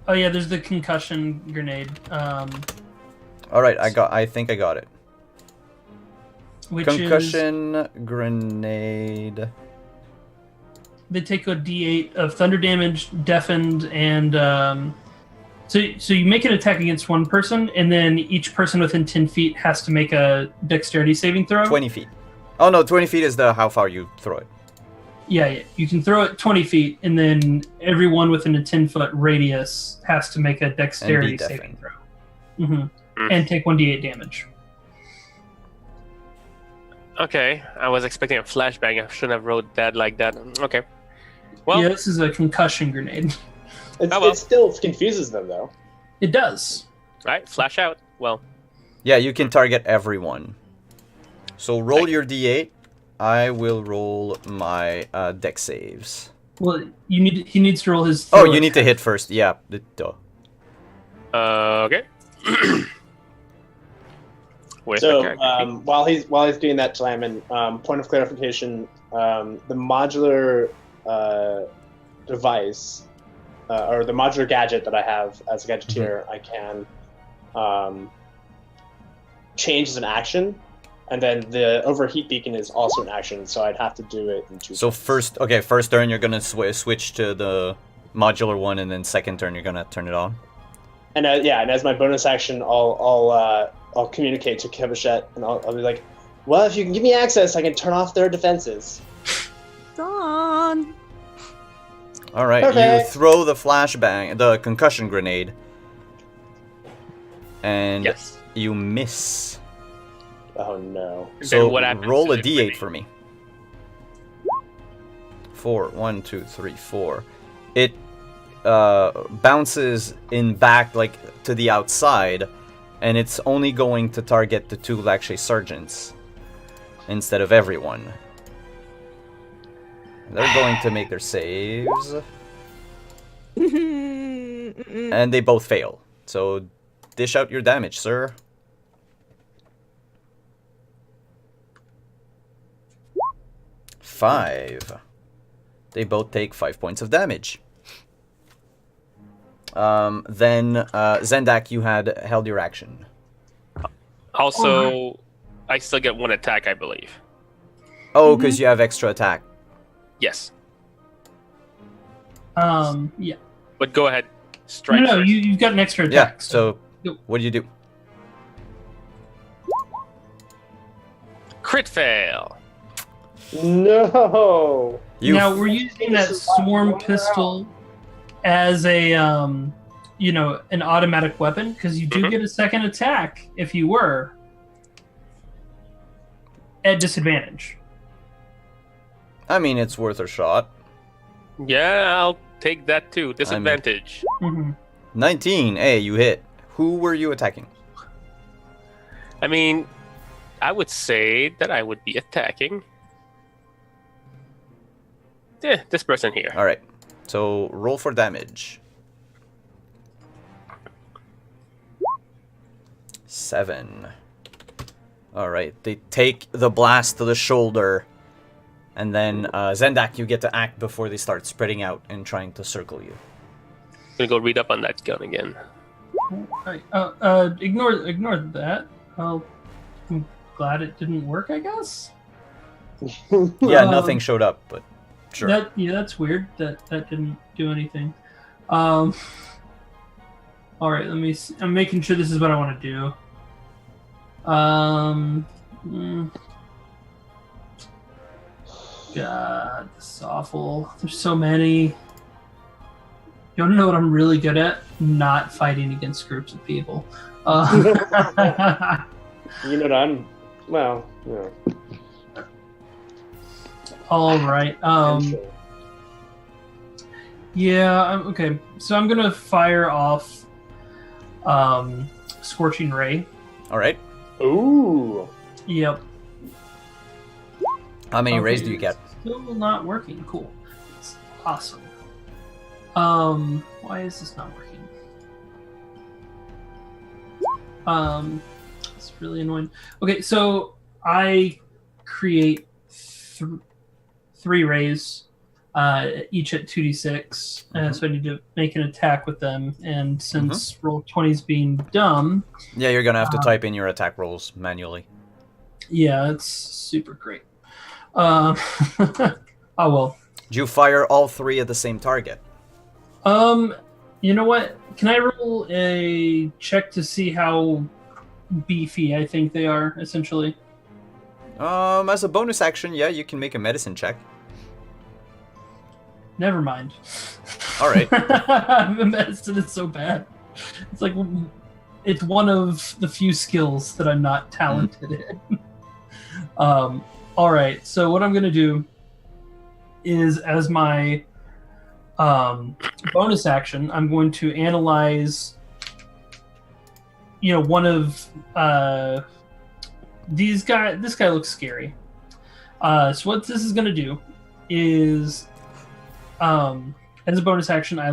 Oh yeah, there's the concussion grenade. All right, I think I got it. Which concussion grenade. They take a D8 of thunder damage, deafened, and so you make an attack against one person, and then each person within 10 feet has to make a dexterity saving throw. 20 feet. Oh no, 20 feet is how far you throw it. Yeah, you can throw it 20 feet, and then everyone within a 10-foot radius has to make a dexterity saving throw. And take 1d8 damage. Okay, I was expecting a flashbang. I shouldn't have wrote that like that. Okay. Well, yeah, this is a concussion grenade. It still confuses them, though. It does. Right, flash out. Well. Yeah, you can target everyone. So roll your d8. I will roll my dex saves. Well, he needs to roll his. Oh, you need to hit first. Yeah. Duh. Okay. So while he's doing that, Simon, point of clarification: the modular device or the modular gadget that I have as a gadgeteer, I can change as an action, and then the overheat beacon is also an action. So I'd have to do it in two. So first turn you're gonna switch to the modular one, and then second turn you're gonna turn it on. And and as my bonus action, I'll communicate to Kevishet, and I'll be like, well, if you can give me access, I can turn off their defenses. Done. All right, Perfect. You throw the concussion grenade, and you miss. Oh no. So what happens roll a to the d8 grenade? for me. 4. 1, 2, 3, 4. It bounces back to the outside, and it's only going to target the two Lakshay sergeants instead of everyone. They're going to make their saves, and they both fail. So dish out your damage, sir. 5. They both take 5 points of damage. Then Zendak, you had held your action. Also, I still get one attack, I believe. Oh, because you have extra attack. Yes. Yeah. But go ahead. Strike. No, first. you've got an extra Yeah, attack. so what do you do? Crit fail. No. Now we're using that swarm pistol as a an automatic weapon because you do Mhm. get a second attack if you were at disadvantage. I mean, it's worth a shot. Yeah, I'll take that too. Disadvantage. Mhm. 19. Hey, you hit. Who were you attacking? I mean, I would say that I would be attacking. Yeah, this person here. All right. So roll for damage. 7. All right. They take the blast to the shoulder, and then Zendak, you get to act before they start spreading out and trying to circle you. I'm gonna go read up on that gun again. Ignore that. I'm glad it didn't work, I guess. Yeah, Um, nothing showed up, but sure. That's weird. That didn't do anything. All right, let me. I'm making sure this is what I want to do. God, this is awful. There's so many. You want to know what I'm really good at? Not fighting against groups of people. You know what I'm? Well, yeah. All right. Sure. Yeah. Okay. So I'm gonna fire off Scorching Ray. All right. Ooh. Yep. How many rays Okay, do you get? Still not working. Cool. It's awesome. Why is this not working? It's really annoying. Okay, so I create 3 rays, each at 2d6, so I need to make an attack with them. And since roll 20 is being dumb, Yeah, you're gonna have to type in your attack rolls manually. yeah, it's super great. Oh well. Do you fire all 3 at the same target? You know what? Can I roll a check to see how beefy I think they are, essentially? As a bonus action, yeah, you can make a medicine check. Never mind. All right. Medicine is so bad. It's like it's one of the few skills that I'm not talented in. All right. So what I'm gonna do is, as my bonus action, I'm going to analyze. One of these guy. This guy looks scary. So what this is gonna do is, as a bonus action, I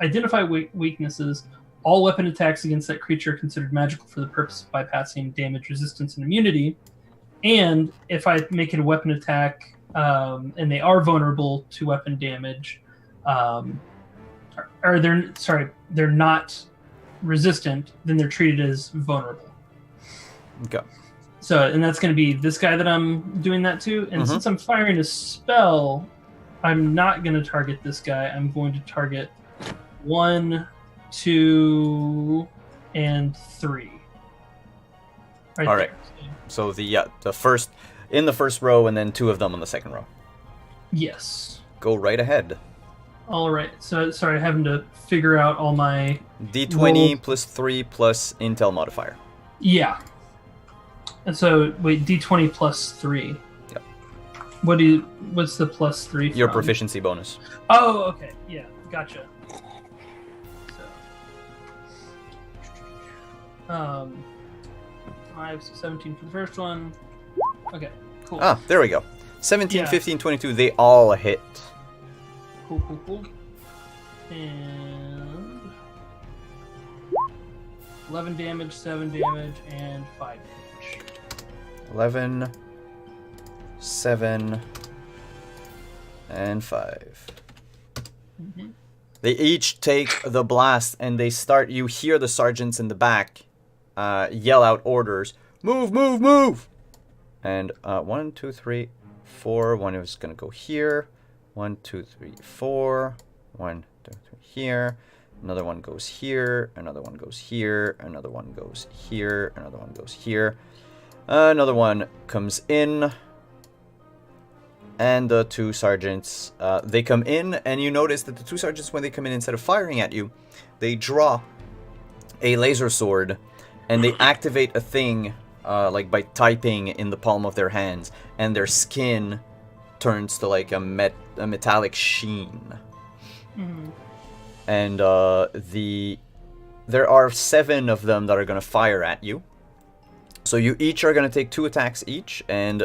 identify weaknesses. All weapon attacks against that creature are considered magical for the purpose of bypassing damage, resistance, and immunity. And if I make it a weapon attack, and they are vulnerable to weapon damage, they're not resistant, then they're treated as vulnerable. Okay. So, and that's going to be this guy that I'm doing that to. And since I'm firing a spell, I'm not going to target this guy. I'm going to target 1, 2, and 3. All right. So the first in the first row, and then 2 of them on the second row. Yes. Go right ahead. All right. So sorry, having to figure out all my D20 roll. plus 3 plus intel modifier. Yeah. And so wait, D20 plus 3. Yep. What's the plus 3 Your from? proficiency bonus. Oh, okay. Yeah, gotcha. So 5, 17 for the first one. Okay, cool. Ah, there we go. 17, Yeah. 15, 22, they all hit. Cool. And 11 damage, 7 damage, and 5 damage. 11, 7, and 5. Mhm. They each take the blast, and they start. You hear the sergeants in the back yell out orders. Move, move, move! And 1, 2, 3, 4. One is going to go here. 1, 2, 3, 4. 1, 2, 3 here. Another one goes here. Another one goes here. Another one goes here. Another one goes here. Another one comes in. And the two sergeants, they come in, and you notice that the two sergeants, when they come in, instead of firing at you, they draw a laser sword, and they activate a thing, like by typing in the palm of their hands, and their skin turns to like a metallic sheen. Mhm. And there are 7 of them that are gonna fire at you. So you each are gonna take 2 attacks each, and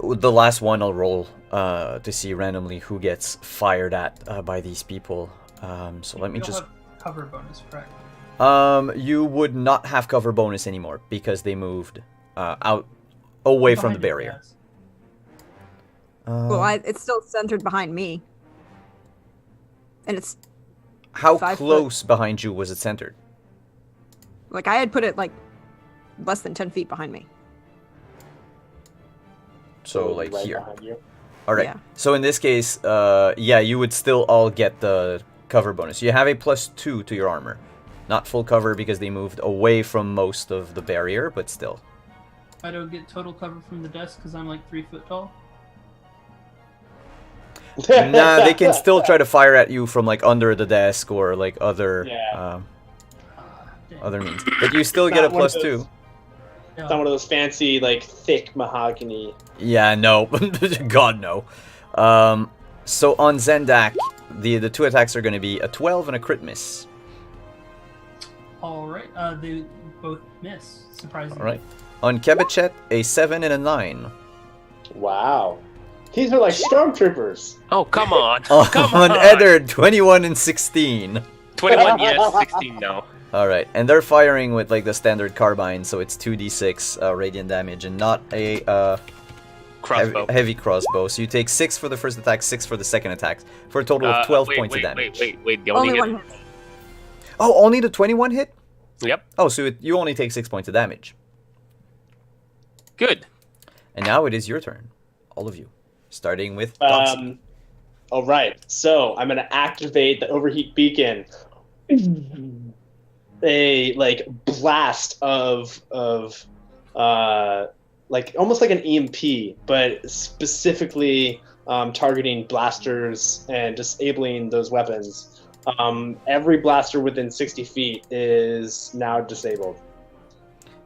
the last one I'll roll to see randomly who gets fired at by these people. So let me You'll just. have cover bonus, correct? You would not have cover bonus anymore because they moved out away from the Behind you, barrier. yes. Well, it's still centered behind me. And it's How 5 foot. close behind you was it centered? like I had put it like less than 10 feet behind me. So like right here. behind you. All right. Yeah. So in this case, yeah, you would still all get the cover bonus. You have a +2 to your armor. Not full cover because they moved away from most of the barrier, but still. I don't get total cover from the desk because I'm like 3 foot tall. Nah, they can still try to fire at you from like under the desk or like other Yeah. Damn. other means. But you still get a Not one of +2. those- Yeah. It's not one of those fancy, like, thick mahogany. Yeah, no. God, no. So on Zendak, the 2 attacks are going to be a 12 and a crit miss. All right. They both miss, surprisingly. All right. On Kebichet, a 7 and a 9. Wow. These are like stormtroopers. Oh, come on. Come On on. Eddard, 21 and 16. 21, yes. 16, no. All right, and they're firing with like the standard carbine, so it's 2d6 radiant damage and not a Crossbow. heavy crossbow. So you take 6 for the first attack, 6 for the second attack, for a total of 12 points of damage. Wait. The only Only hit. one hit. Oh, only the 21 hit? Yep. Oh, so you only take 6 points of damage. Good. And now it is your turn, all of you, starting with Thompson. All right. So I'm gonna activate the overheat beacon. A like blast of like almost like an EMP, but specifically targeting blasters and disabling those weapons. Every blaster within 60 feet is now disabled.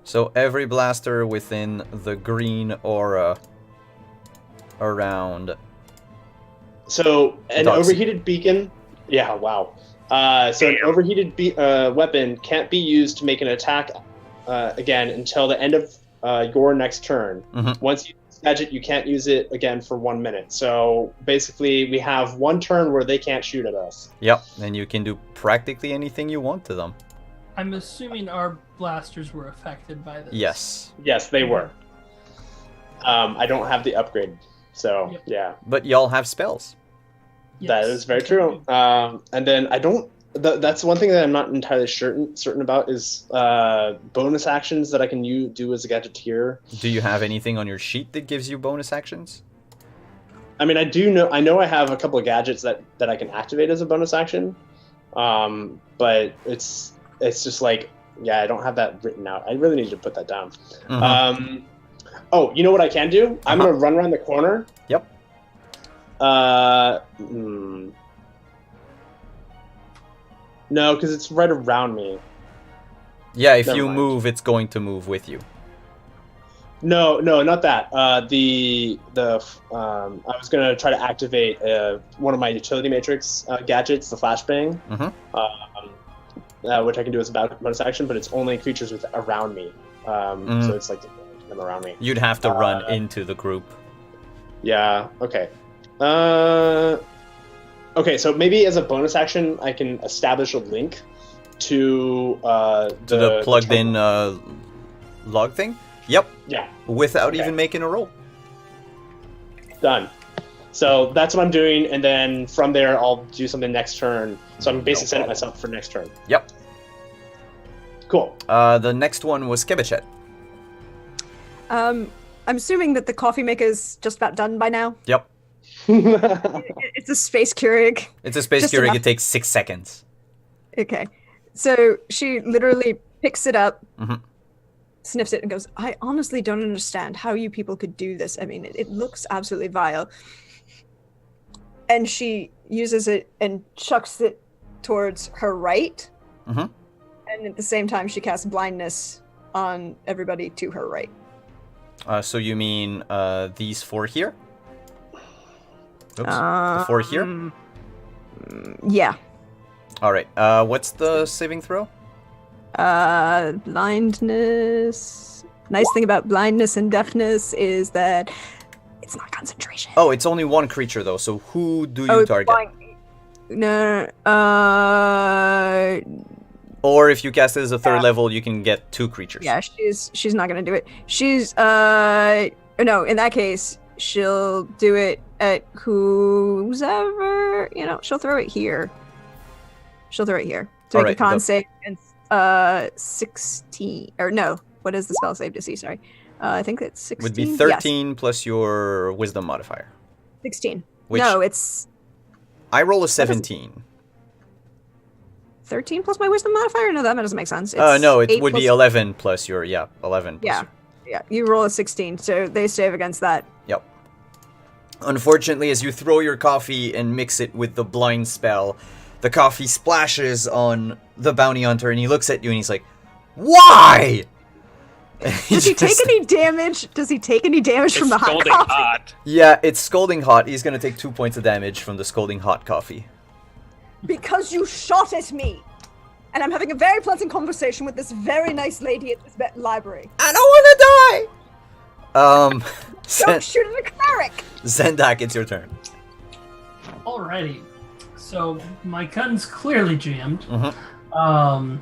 So every blaster within the green aura around. So an Dogs. overheated beacon. Yeah. Wow. So an overheated weapon can't be used to make an attack again until the end of your next turn. Mhm. Once you discharge it, you can't use it again for 1 minute. So basically, we have one turn where they can't shoot at us. Yep, and you can do practically anything you want to them. I'm assuming our blasters were affected by this. Yes, Yes, they were. I don't have the upgrade, so Yep. yeah, but y'all have spells. that is very true. And then I don't. That's one thing that I'm not entirely certain about is bonus actions that I can do as a gadgeteer. Do you have anything on your sheet that gives you bonus actions? I mean, I do know. I know I have a couple of gadgets that I can activate as a bonus action, but it's just like, yeah, I don't have that written out. I really need to put that down. Mhm. Oh, you know what I can do? I'm gonna run around the corner. Yep. No, because it's right around me. Yeah, if Never you mind. move, it's going to move with you. No, not that. I was gonna try to activate one of my utility matrix gadgets, the flashbang, which I can do as a bonus action, but it's only creatures around me. So it's like them around me. You'd have to run into the group. Yeah. Okay. Okay. So maybe as a bonus action, I can establish a link to The plugged-in log thing? Yep, Yeah. without Okay. even making a roll. Done. So that's what I'm doing, and then from there I'll do something next turn. So I'm basically setting myself for next turn. Yep. Cool. The next one was Kebichet. I'm assuming that the coffee maker's just about done by now. Yep. It's a space Keurig. It's a space Just Keurig. enough. It takes 6 seconds. Okay. So she literally picks it up, Mhm. sniffs it and goes, I honestly don't understand how you people could do this. I mean, it looks absolutely vile. And she uses it and chucks it towards her right. Mhm. And at the same time, she casts blindness on everybody to her right. So you mean these 4 here? Oops. The 4 here? Yeah. Alright. What's the saving throw? Blindness. Nice thing about blindness and deafness is that it's not concentration. Oh, it's only 1 creature though, so who do you target? No. Or if you cast it as a 3rd level, you can get 2 creatures. Yeah, she's not gonna do it. She's no, in that case, she'll do it at who's ever, she'll throw it here. To make a con save against 16 or no, what is the spell save DC? Sorry. I think it's 16. Would be 13 plus your wisdom modifier. 16. Which no, it's I roll a 17. 13 plus my wisdom modifier? No, that doesn't make sense. No, it 8 would be plus- 11 plus your 11 plus Yeah. Yeah, you roll a 16, so they save against that. Yep. Unfortunately, as you throw your coffee and mix it with the blind spell, the coffee splashes on the bounty hunter, and he looks at you and he's like, "Why?" Does he take any damage? Does he take any damage from the hot Scalding coffee? hot. Yeah, it's scalding hot. He's gonna take 2 points of damage from the scalding hot coffee. Because you shot at me. And I'm having a very pleasant conversation with this very nice lady at this library. I don't want to die! Don't shoot at a cleric! Zendak, it's your turn. Alrighty. So my gun's clearly jammed. Mhm.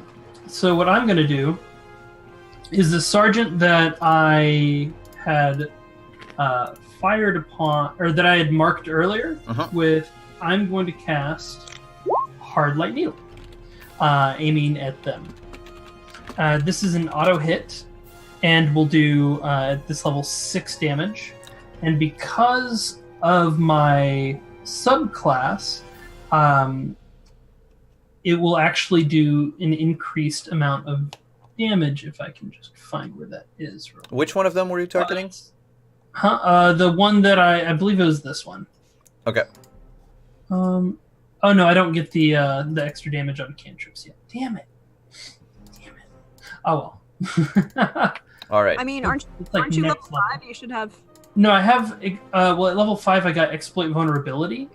So what I'm gonna do is the sergeant that I had fired upon, or that I had marked earlier, with, I'm going to cast Hard Light Needle, aiming at them. This is an auto hit, and will do at this level 6 damage. And because of my subclass, it will actually do an increased amount of damage if I can just find where that is. Which one of them were you targeting? The one that I believe it was this one. Okay. Oh no, I don't get the extra damage on cantrips yet. Damn it. Oh well. All right. I mean, aren't like you next level 5? You should have... No, I have. Well, at level 5, I got exploit vulnerability.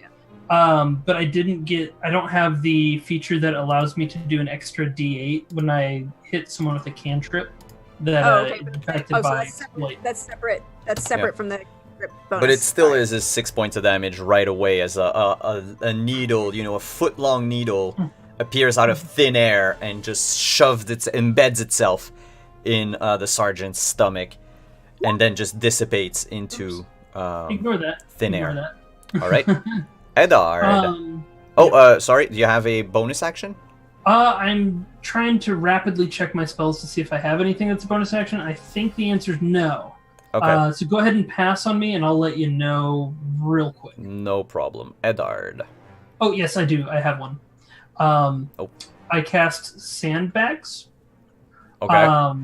But I don't have the feature that allows me to do an extra D8 when I hit someone with a cantrip that is impacted by exploit. That's separate. That's separate from the bonus. But it still is 6 points of damage right away as a needle, a foot-long needle, appears out of thin air and just embeds itself in the sergeant's stomach, and then just dissipates into Ignore that. thin Ignore air. That. All right. Edard. Sorry. Do you have a bonus action? I'm trying to rapidly check my spells to see if I have anything that's a bonus action. I think the answer is no. Okay. So go ahead and pass on me, and I'll let you know real quick. No problem. Edard. Oh, yes, I do. I have one. I cast Sandbags. Okay.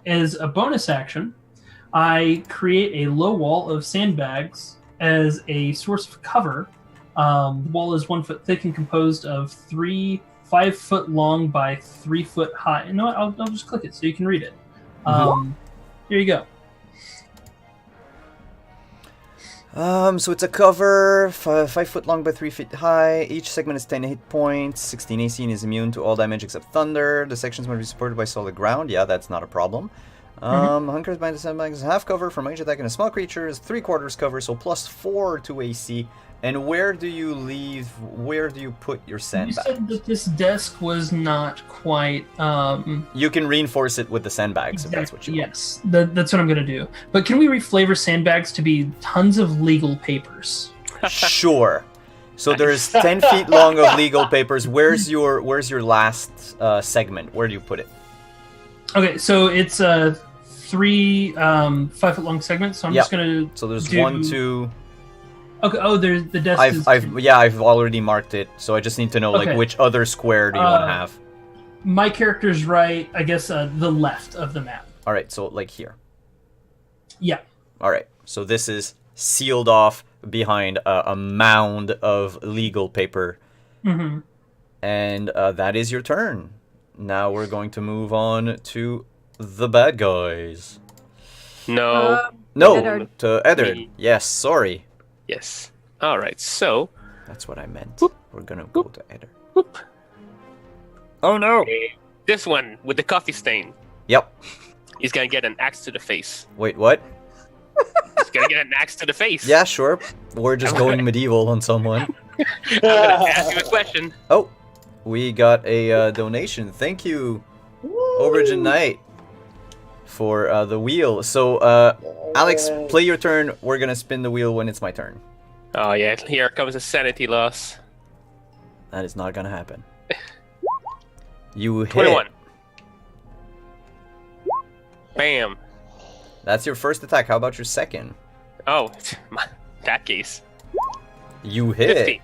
As a bonus action, I create a low wall of sandbags as a source of cover. The wall is 1 foot thick and composed of 3 5-foot long by 3 foot high. You know what? I'll just click it so you can read it. Here you go. So it's a cover, 5 foot long by 3 feet high. Each segment is 10 hit points. 16 AC and is immune to all damage except thunder. The sections must be supported by solid ground. Yeah, that's not a problem. Hunkers by the sandbags, half cover from range attack and a small creature is 3/4 cover, so +4 to AC. And where do you put your You sandbags? said that this desk was not quite. You can reinforce it with the sandbags if that's what you want. Yes, that's what I'm going to do. But can we reflavor sandbags to be tons of legal papers? Sure. So there's 10 feet long of legal papers. Where's your last segment? Where do you put it? Okay, so it's 3 5-foot long segments. So I'm just going to. So there's do... 1, 2. Okay. Oh, there's the desk. I've already marked it. So I just need to know like which other square do you want to have? My character's right. I guess the left of the map. All right, so like here. Yeah. All right, so this is sealed off behind a mound of legal paper. Mm-hmm. And that is your turn. Now we're going to move on to the bad guys. No. No, Eddard. to Eddard. Me. Yes, sorry. Yes. All right. So, That's what I meant. Whoop. We're gonna go to Eddard. whoop, Oh no! this one with the coffee stain. Yep. He's gonna get an axe to the face. Wait, what? He's gonna get an axe to the face. Yeah, sure. We're just going medieval on someone. I'm gonna ask you a question. Oh, we got a donation. Thank you, Aubergine Knight, for the wheel. So, Alex, play your turn. We're gonna spin the wheel when it's my turn. Oh yeah, here comes a sanity loss. That is not gonna happen. You hit. 21. Bam. That's your first attack. How about your second? Oh, that case. You hit. 15.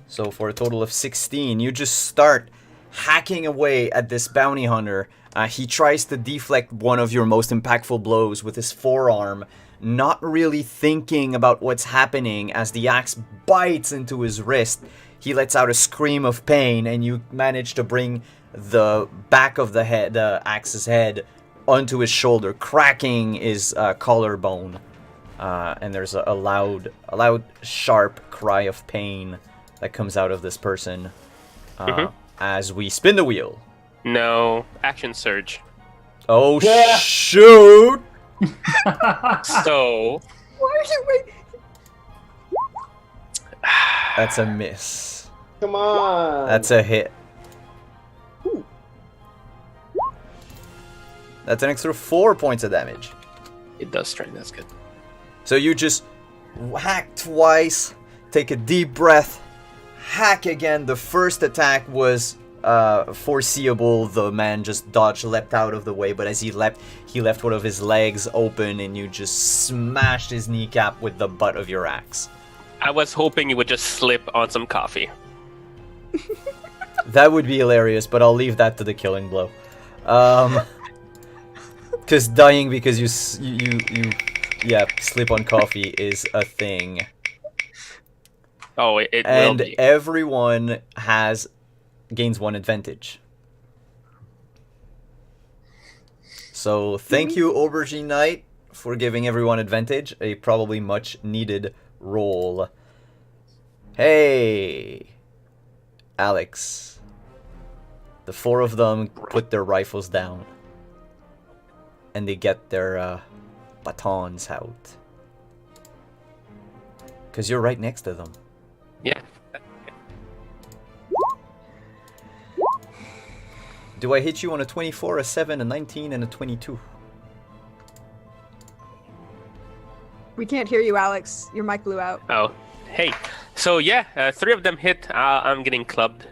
So for a total of 16, you just start hacking away at this bounty hunter. He tries to deflect one of your most impactful blows with his forearm, not really thinking about what's happening as the axe bites into his wrist. He lets out a scream of pain, and you manage to bring the back of the head, the axe's head, onto his shoulder, cracking his collarbone. And there's a loud, sharp cry of pain that comes out of this person as we spin the wheel. No. Action surge. Oh, Yeah. shoot! So, Why did we? That's a miss. Come on. That's a hit. That's an extra 4 points of damage. it does strain. That's good. So you just hack twice, take a deep breath, hack again. The first attack was foreseeable. The man just dodged, leapt out of the way, but as he left one of his legs open, and you just smashed his kneecap with the butt of your axe. I was hoping you would just slip on some coffee. That would be hilarious, but I'll leave that to the killing blow. Because dying because you slip on coffee is a thing. Oh, it will And be. everyone gains one advantage. So thank you, Aubergine Knight, for giving everyone advantage. A probably much needed roll. Hey, Alex. The four of them put their rifles down. And they get their batons out. Because you're right next to them. Yeah. Do I hit you on a 24, a 7, a 19, and a 22? We can't hear you, Alex. Your mic blew out. Oh, hey. So yeah, 3 of them hit. I'm getting clubbed.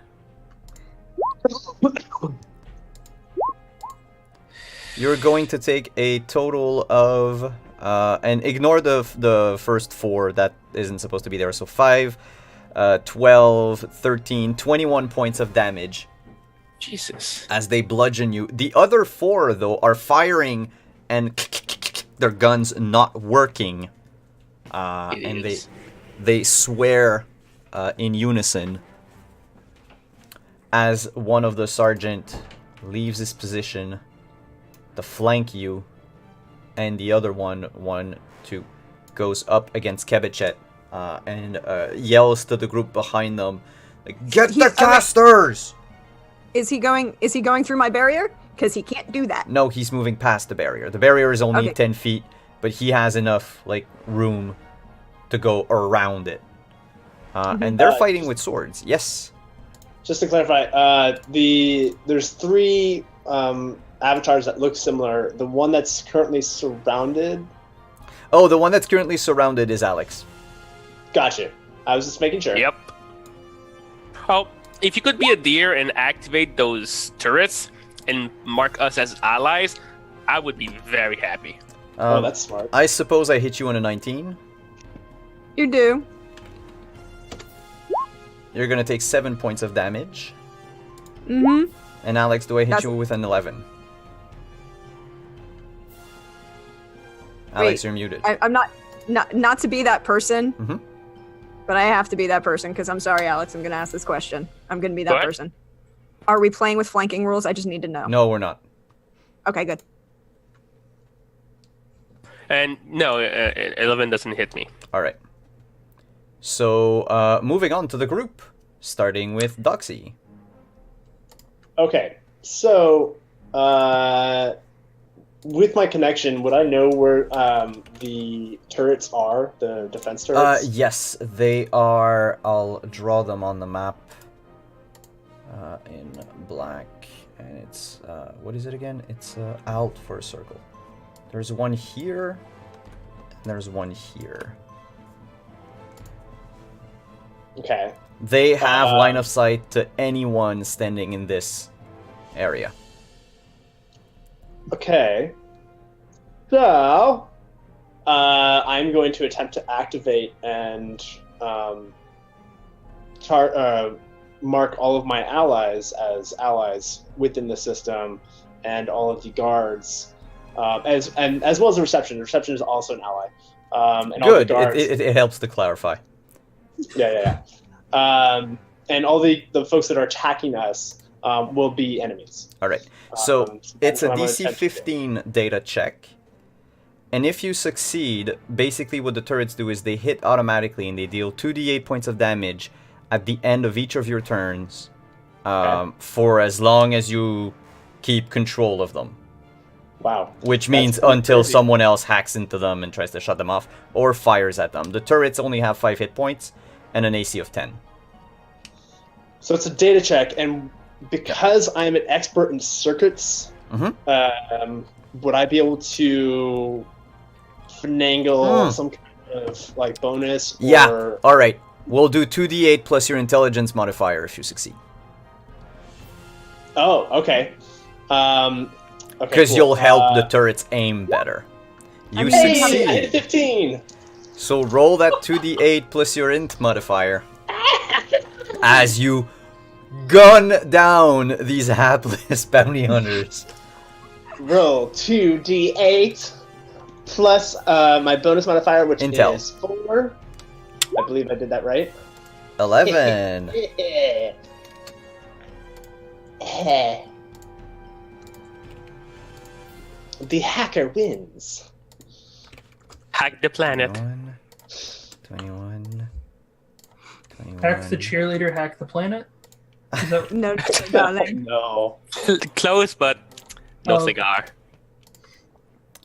You're going to take a total of, and ignore the first 4, that isn't supposed to be there. So 5, 12, 13, 21 points of damage. Jesus. As they bludgeon you. The other 4, though, are firing and their guns not working. And they swear in unison as one of the sergeant leaves his position to flank you, and the other one goes up against Kebichet and yells to the group behind them, like, "Get the casters!" Is he going through my barrier? Because he can't do that. No, he's moving past the barrier. The barrier is only Okay. 10 feet, but he has enough room to go around it. And they're fighting with swords. Yes. Just to clarify, there's 3 avatars that look similar. The one that's currently surrounded. Oh, the one that's currently surrounded is Alex. Gotcha. I was just making sure. Yep. Oh, if you could be a deer and activate those turrets and mark us as allies, I would be very happy. Oh, that's smart. I suppose I hit you on a 19. You do. You're gonna take 7 points of damage. Mm-hmm. And Alex, do I hit That's- you with an 11? Alex, Wait, you're muted. I'm not to be that person, Mhm. but I have to be that person because I'm sorry, Alex. I'm going to ask this question. I'm going to be Go that ahead. person. Are we playing with flanking rules? I just need to know. No, we're not. Okay, good. And no, 11 doesn't hit me. All right. So, moving on to the group, starting with Doxy. Okay, so with my connection, would I know where the turrets are, the defense turrets? Yes, they are. I'll draw them on the map in black, and it's what is it again? It's out for a circle. There's one here, and there's one here. Okay. They have line of sight to anyone standing in this area. Okay. So, I'm going to attempt to activate and mark all of my allies as allies within the system, and all of the guards, as well as the reception. The reception is also an ally. And all the Good. guards. It helps to clarify. Yeah. And all the folks that are attacking us will be enemies. All right. So it's that's a what I'm gonna DC attempt to do. 15 data check. And if you succeed, basically what the turrets do is they hit automatically and they deal 2d8 points of damage at the end of each of your turns for as long as you keep control of them. Wow. Which means pretty until crazy. someone else hacks into them and tries to shut them off or fires at them. The turrets only have 5 hit points and an AC of 10. So it's a data check, and because I'm an expert in circuits, would I be able to finagle some kind of like bonus? Yeah. Or... All right. We'll do 2d8 plus your intelligence modifier if you succeed. Oh, okay. Okay. Because cool. you'll help the turrets aim better. You Hey, I hit succeed. 15. So roll that 2d8 plus your int modifier as you gun down these hapless bounty hunters. Roll 2d8 plus my bonus modifier, which Intel. is 4. I believe I did that right. 11. The hacker wins. Hack the planet. 21. Hack the cheerleader, hack the planet. Is that, No, darling. No. Close, but no Oh. cigar.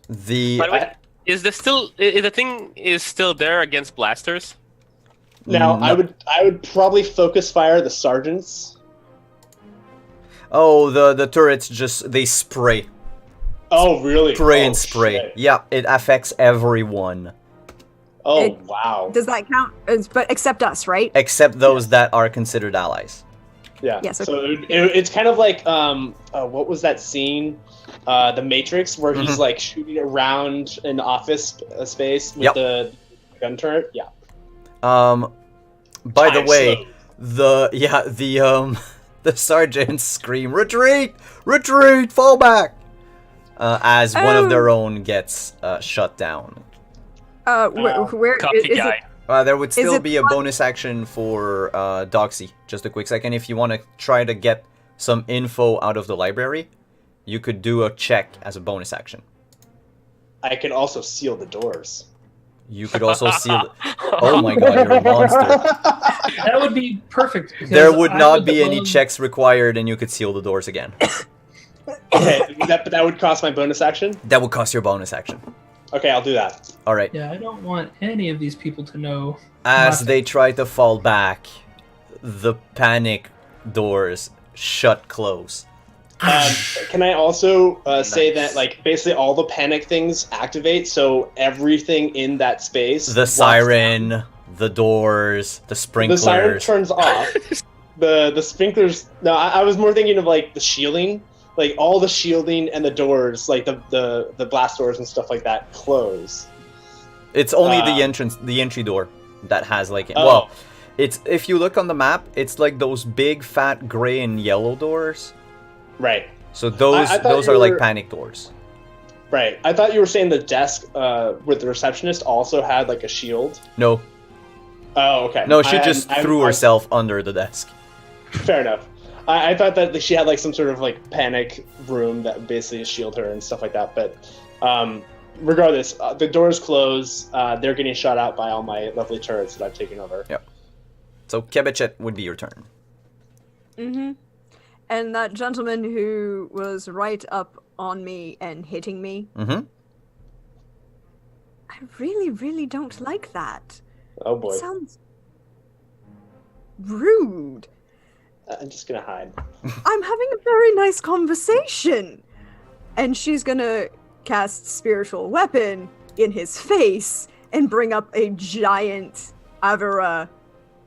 The By the way, is the thing is still there against blasters? Now No. I would probably focus fire the sergeants. oh, the turrets just they spray. Oh really? Spray Oh, and spray. shit. Yeah, it affects everyone. Oh It- wow. Does that count? But except us, right? Except those that are considered allies. Yeah. Yes, So it's kind of like what was that scene? The Matrix, where he's like shooting around an office space with Yep. the gun turret. Yeah. By the Time way, slowed. the sergeants scream, "Retreat! Retreat! Fall back!" As one of their own gets shut down. Where Copy is guy. it? There would still it be a one- bonus action for Doxy. Just a quick second. If you want to try to get some info out of the library, you could do a check as a bonus action. I can also seal the doors. You could also seal. Oh my god, you're a monster. that would be perfect. because There would I not be any love- checks required, and you could seal the doors again. Okay, but that would cost my bonus action. That would cost your bonus action. Okay, I'll do that. All right. Yeah, I don't want any of these people to know. As Nothing. they try to fall back, the panic doors shut close. Can I also say Nice. that like basically all the panic things activate, so everything in that space. The walks siren, down. the doors, the The sprinklers. siren turns off. the sprinklers. No, I was more thinking of like the shielding, like all the shielding and the doors, like the blast doors and stuff like that, close. It's only Uh, the entry door that has like Oh. well, it's if you look on the map, it's like those big fat gray and yellow doors Right. So those I thought those you are like were- panic doors. Right. I thought you were saying the desk with the receptionist also had like a shield. No, Oh, okay. no, she just threw I- herself under the desk. Fair enough. I thought that she had like some sort of like panic room that basically shield her and stuff like that. But regardless, the doors close. They're getting shot out by all my lovely turrets that I've taken over. So Kebechet would be your turn. Mm-hmm. And that gentleman who was right up on me and hitting me, Mm-hmm. I really, really don't like that. Oh boy. It sounds rude. I'm just gonna hide. I'm having a very nice conversation. And she's gonna cast Spiritual Weapon in his face and bring up a giant Avera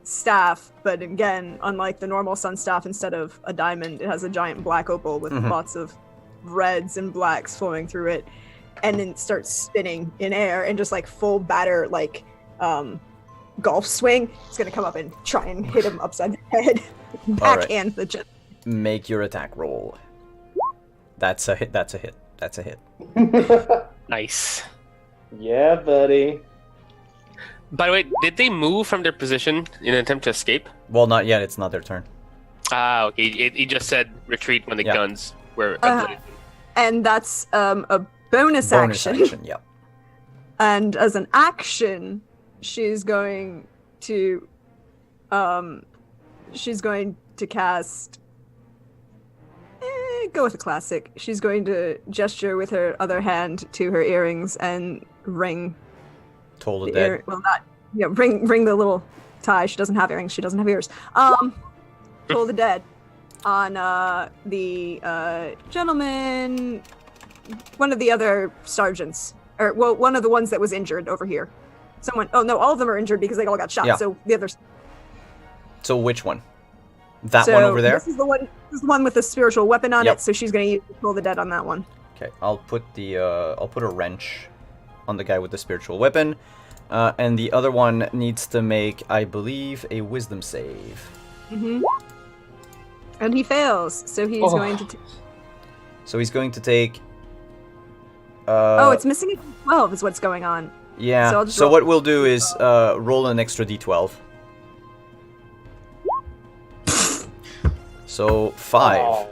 staff. But again, unlike the normal sun staff, instead of a diamond, it has a giant black opal with Mhm. lots of reds and blacks flowing through it. And then starts spinning in air and just like full batter, like golf swing. It's gonna come up and try and hit him upside the head. Backhand the gentleman. Make your attack roll. That's a hit. That's a hit. That's a hit. Nice. Yeah, buddy. By the way, did they move from their position in an attempt to escape? Well, not yet. It's not their turn. Ah, okay. He just said retreat when the Yeah. guns were. And that's a bonus Bonus action. action. Yeah. And as an action, she's going to cast go with a classic. She's going to gesture with her other hand to her earrings and ring Toll the the dead. ring the little tie. She doesn't have earrings, she doesn't have ears. Toll the dead on the gentleman, one of the other sergeants, or well, one of the ones that was injured over here. Someone. Oh no, all of them are injured because they all got shot. Yeah. So the others. So which one? That so one over there? This is the one with the spiritual weapon on Yep. it. So she's going to use Toll the dead on that one. Okay, I'll put a wrench on the guy with the spiritual weapon, and the other one needs to make, I believe, a wisdom save. Mm-hmm. And he fails, so he's going to. So he's going to take. Oh, it's missing a 12 is what's going on. Yeah. so I'll just So roll- what we'll do is roll an extra d12. So 5. Oh.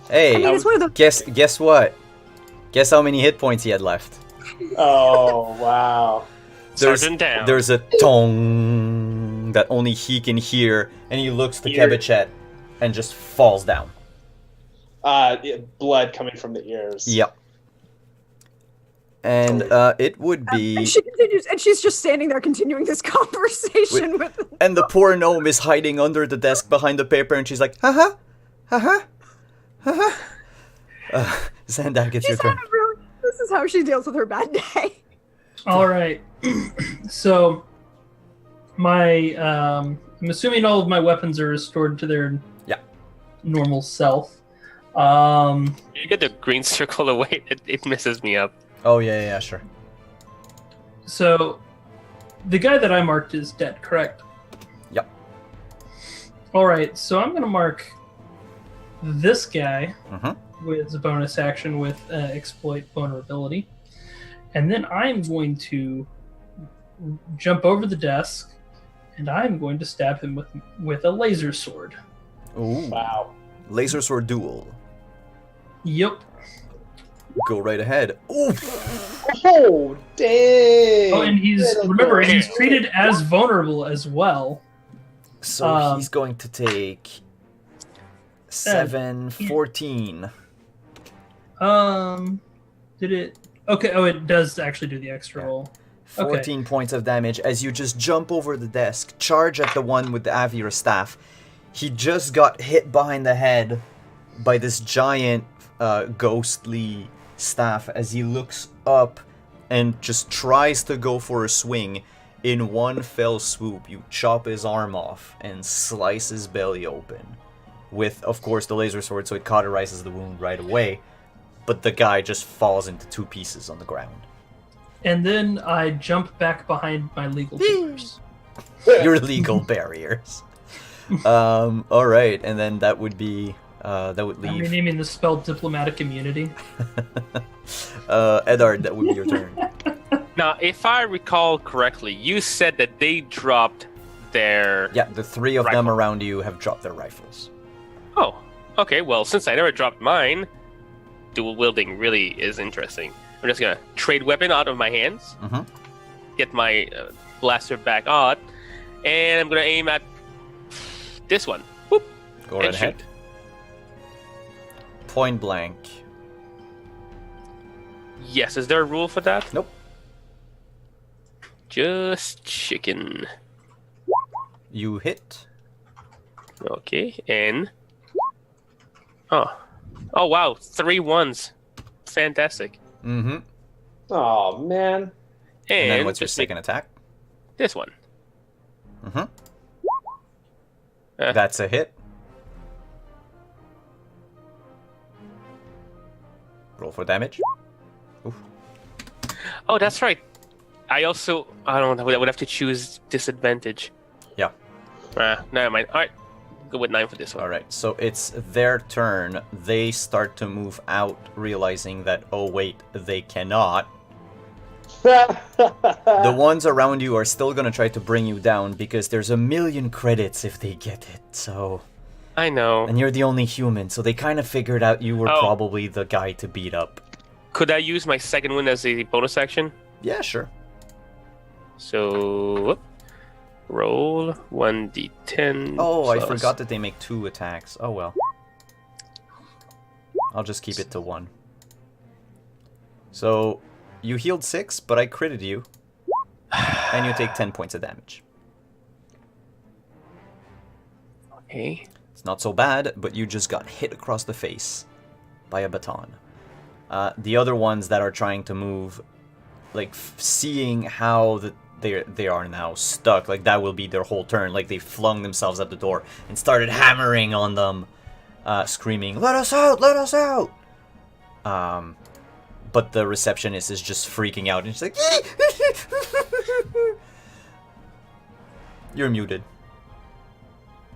Hey, I mean, it's one of the. guess what? Guess how many hit points he had left? Oh, wow. Sergeant down. There's a tong that only he can hear, and he looks to Ear. Kebechet and just falls down. Yeah, blood coming from the ears. Yep. And it would be, And she continues, and she's just standing there continuing this conversation with. and the poor gnome is hiding under the desk behind the paper, and she's like, haha, haha, haha. Zandak, it's your She's turn. had a really. This is how she deals with her bad day. All right. So, my I'm assuming all of my weapons are restored to their normal self. You get the green circle away. It messes me up. Oh yeah, sure. So, the guy that I marked is dead, correct? Yep. All right. So I'm going to mark this guy Mm-hmm. with a bonus action with exploit vulnerability, and then I'm going to jump over the desk, and I'm going to stab him with a laser sword. Ooh. Wow. Laser sword duel. Yep. Go right ahead. Ooh. Oh, dang. Oh, and he's remember he's treated as vulnerable as well. So he's going to take 7, 14. Did it? Okay. Oh, it does actually do the extra roll. 14 points of damage as you just jump over the desk, charge at the one with the Avira staff. He just got hit behind the head by this giant ghostly staff as he looks up and just tries to go for a swing. In one fell swoop, you chop his arm off and slice his belly open. With, of course, the laser sword, so it cauterizes the wound right away. But the guy just falls into 2 pieces on the ground. And then I jump back behind my legal papers. Your legal barriers. Alright, and then that would be That would I'm leave renaming the spell diplomatic immunity. Edard. That would be your turn. Now, if I recall correctly, you said that they dropped their... Yeah, the three of them Rifle. around you have dropped their rifles. Oh, okay. Well, since I never dropped mine, dual wielding really is interesting. I'm just gonna trade weapon out of my hands, Mhm. get my blaster back on, and I'm gonna aim at this one. Whoop. Go right And ahead. shoot. Point blank. Yes, is there a rule for that? Nope. Just chicken. You hit. Okay, and... Oh. Oh, wow. 3 1s. Fantastic. Mm-hmm. Oh man. And then what's your just make second attack? this one. Mm-hmm. Uh. That's a hit. Roll for damage. Oh, that's right. I don't know. I would have to choose disadvantage. Yeah. Never mind. All right. Go with 9 for this one. All right. So it's their turn. They start to move out, realizing that, oh wait, they cannot. The ones around you are still gonna try to bring you down because there's 1,000,000 credits if they get it. So, I know. and you're the only human, so they kind of figured out you were Oh. probably the guy to beat up. Could I use my second one as a bonus action? Yeah, sure. So, roll 1d10. Oh, I plus- forgot that they make 2 attacks. Oh well. I'll just keep it to 1. So, you healed 6, but I critted you. And you take 10 points of damage. Okay. It's not so bad, but you just got hit across the face by a baton. The other ones that are trying to move, like seeing how they are now stuck, like that will be their whole turn. Like they flung themselves at the door and started hammering on them, screaming, "Let us out! Let us out!" But the receptionist is just freaking out and she's like, "You're muted."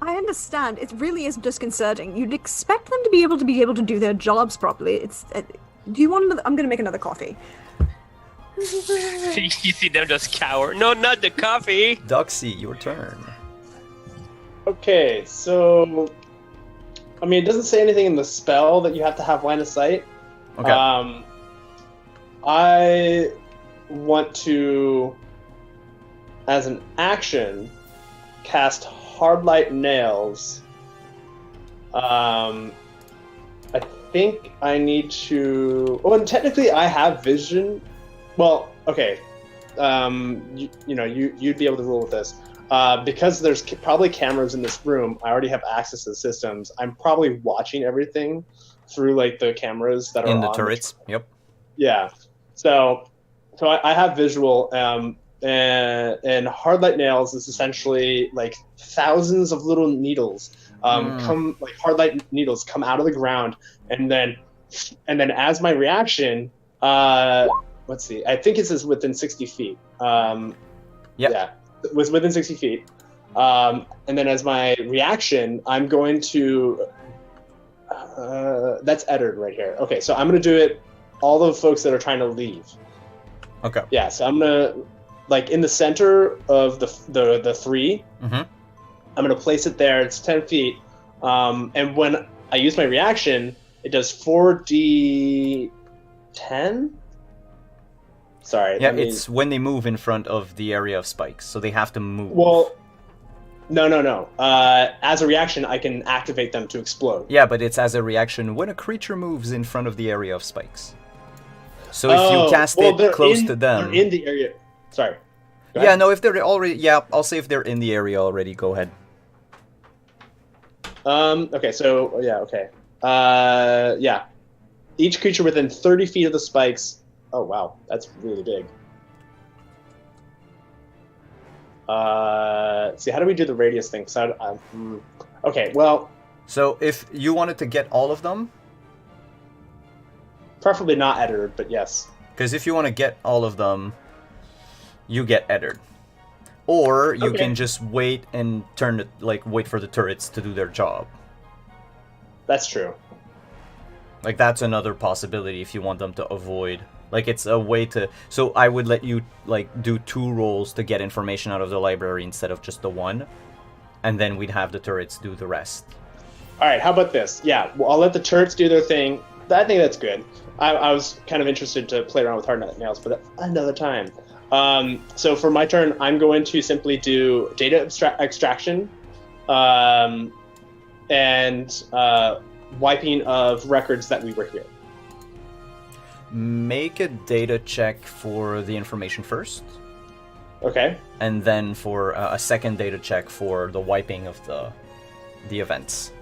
I understand. It really is disconcerting. You'd expect them to be able to do their jobs properly. It's. Do you want another? I'm gonna make another coffee. You see them just cower. No, not the coffee. Doxy, your turn. Okay, so I mean, it doesn't say anything in the spell that you have to have line of sight. Okay. I want to, as an action, cast Hard Light Nails. I think I need to. Oh, and technically, I have vision. Well, okay. You'd be able to rule with this. Because there's probably cameras in this room, I already have access to the systems. I'm probably watching everything through like the cameras that are In the on turrets. Yep. Yeah. So I have visual. And Hard Light Nails is essentially like thousands of little needles come like hard light needles come out of the ground, and then as my reaction, let's see, I think it says within 60 feet. Yeah, it was within 60 feet. And then as my reaction, I'm going to. That's Eddard right here. Okay, so I'm going to do it. All the folks that are trying to leave. Okay. Yeah, so I'm gonna, like, in the center of the 3. Mm-hmm. I'm gonna place it there. It's 10 feet. And when I use my reaction, it does 4d10. Sorry. Yeah, it's when they move in front of the area of spikes, so they have to move. Well, no. As a reaction, I can activate them to explode. Yeah, but it's as a reaction when a creature moves in front of the area of spikes. So if you cast it close to them... They're in the area. Sorry. Go Yeah, ahead. no, if they're already... Yeah, I'll say if they're in the area already, go ahead. Okay, so, yeah, okay. Yeah. Each creature within 30 feet of the spikes... Oh, wow. That's really big. See, how do we do the radius thing? Okay, well... So if you wanted to get all of them... Preferably not Eddard, but yes. Because if you want to get all of them, you get Eddard. Or you Okay. can just wait and wait for the turrets to do their job. That's true. Like, that's another possibility if you want them to avoid. Like, it's a way to... So I would let you, like, do 2 rolls to get information out of the library instead of just the 1. And then we'd have the turrets do the rest. All right, how about this? Yeah, well, I'll let the turrets do their thing. I think that's good. I was kind of interested to play around with hard nails, but another time. So for my turn, I'm going to simply do data extraction and wiping of records that we were here. Make a data check for the information first. Okay. And then for a second data check for the wiping of the events.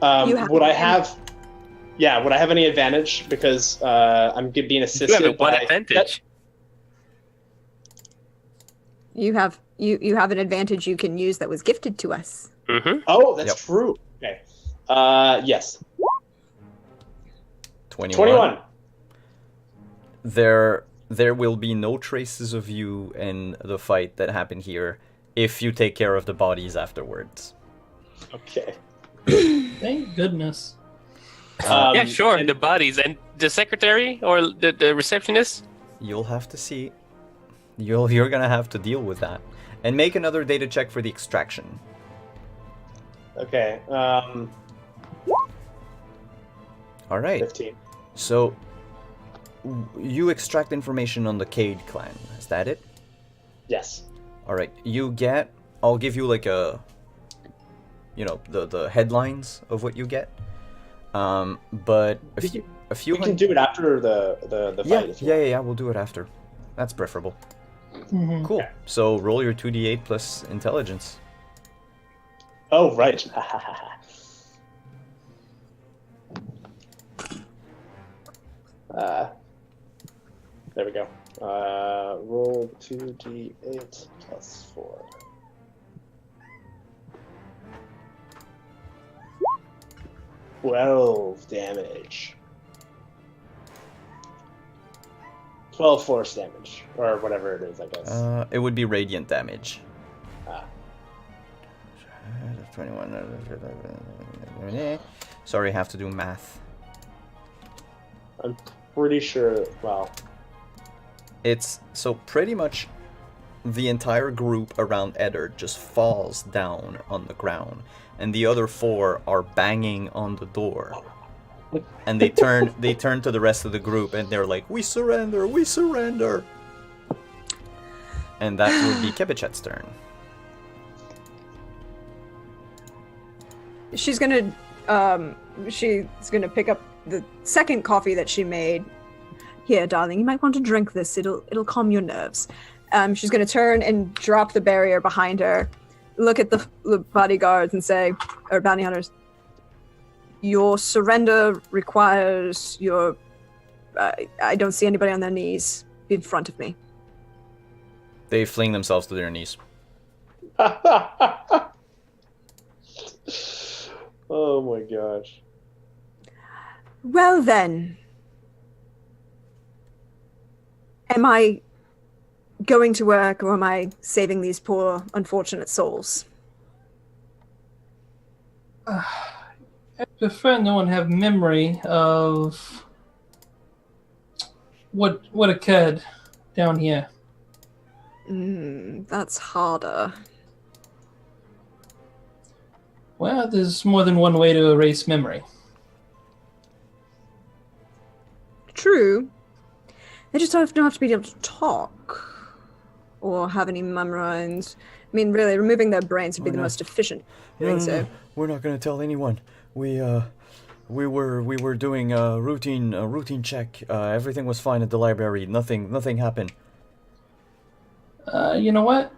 Would I have any advantage because I'm being assisted? You have one by... advantage. You have an advantage you can use that was gifted to us. Mm-hmm. Oh, that's Yep. true. Okay. Yes. 21. There will be no traces of you in the fight that happened here if you take care of the bodies afterwards. Okay. Thank goodness. Yeah, sure. and- The bodies and the secretary or the receptionist. You'll have to see. You're gonna have to deal with that. And make another data check for the extraction. Okay. Alright. 15. So you extract information on the Cade clan. Is that it? Yes. Alright. I'll give you like the headlines of what you get. But a few We can do it after the fight. if you want. yeah, we'll do it after. That's preferable. Mhm. Cool. So roll your 2d8 plus intelligence. Oh, right. There we go. Roll 2d8 plus 4. Twelve damage. 12 force damage, or whatever it is, I guess. It would be radiant damage. Ah. 21. Sorry, I have to do math. I'm pretty sure. Well, It's so pretty much the entire group around Eddard just falls down on the ground, and the other 4 are banging on the door. And they turn to the rest of the group and they're like, "We surrender, we surrender." And that would be Kebichet's turn. She's gonna pick up the second coffee that she made. Here, darling, you might want to drink this. It'll calm your nerves. She's gonna turn and drop the barrier behind her, look at the bodyguards and say, or bounty hunters, your surrender requires your... I don't see anybody on their knees in front of me. They fling themselves to their knees. oh my gosh. Well then, am I going to work or am I saving these poor, unfortunate souls? I prefer no one have memory of what occurred down here. That's harder. Well, there's more than one way to erase memory. True. They just don't have to be able to talk or have any memorized. I mean, really, removing their brains would be the most efficient doing so. We're not gonna tell anyone. We were doing a routine check. Everything was fine at the library. Nothing happened. You know what?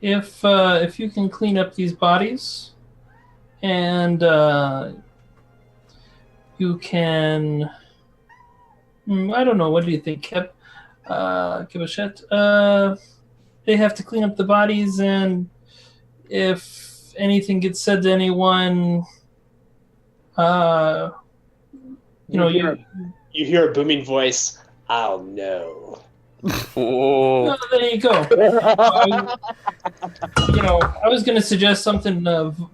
If you can clean up these bodies, and you can, I don't know. What do you think, Kibichet? They have to clean up the bodies, and if anything gets said to anyone, you hear a booming voice. I'll know. Oh, Oh, there you go. I was going to suggest something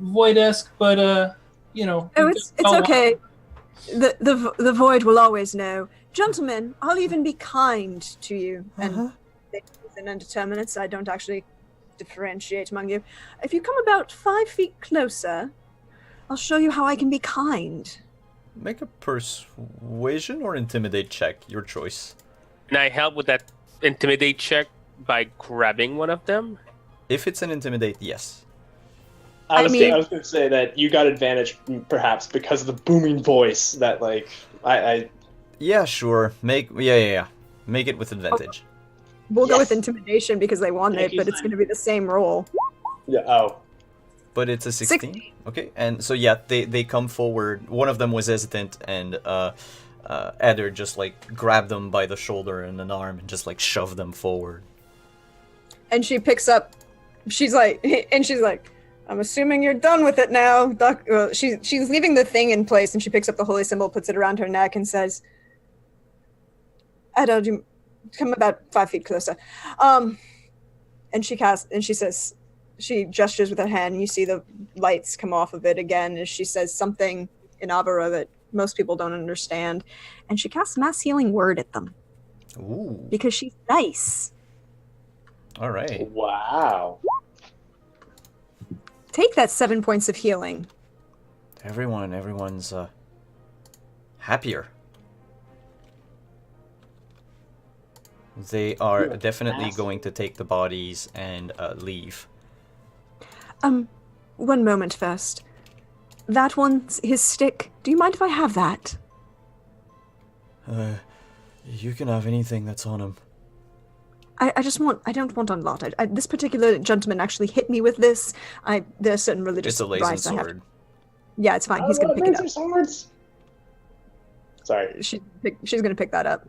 Void-esque, but Oh, it's okay. The void will always know. Gentlemen, I'll even be kind to you. And it's an indeterminate, so I don't actually differentiate among you. If you come about 5 feet closer, I'll show you how I can be kind. Make a persuasion or intimidate check, your choice. Can I help with that intimidate check by grabbing one of them? If it's an intimidate, yes. I was mean- going to say that you got advantage perhaps because of the booming voice that like I Yeah, sure. Make it with advantage. We'll go Yes. with intimidation because they won Thank it, you, but it's Simon. going to be the same roll. yeah oh But it's a 16. Okay, and so yeah, they come forward. One of them was hesitant, and Eder just like grabbed them by the shoulder and an arm and just like shoved them forward. And she picks up. She's like, I'm assuming you're done with it now. Well, she's leaving the thing in place, and she picks up the holy symbol, puts it around her neck, and says, Eda, you come about 5 feet closer. And she says, she gestures with her hand, and you see the lights come off of it again, as she says something in Avara that most people don't understand. And she casts Mass Healing Word at them, Ooh, because she's nice. all right. wow. Take that 7 points of healing. Everyone's happier. They are You're definitely fast. going to take the bodies and leave. 1 moment first. That one's his stick. Do you mind if I have that? You can have anything that's on him. I don't want a lot. This particular gentleman actually hit me with this. There's certain religious It's a laser rites I have. sword. Yeah, it's fine. He's gonna pick it up. Swords. Sorry. She's gonna pick that up.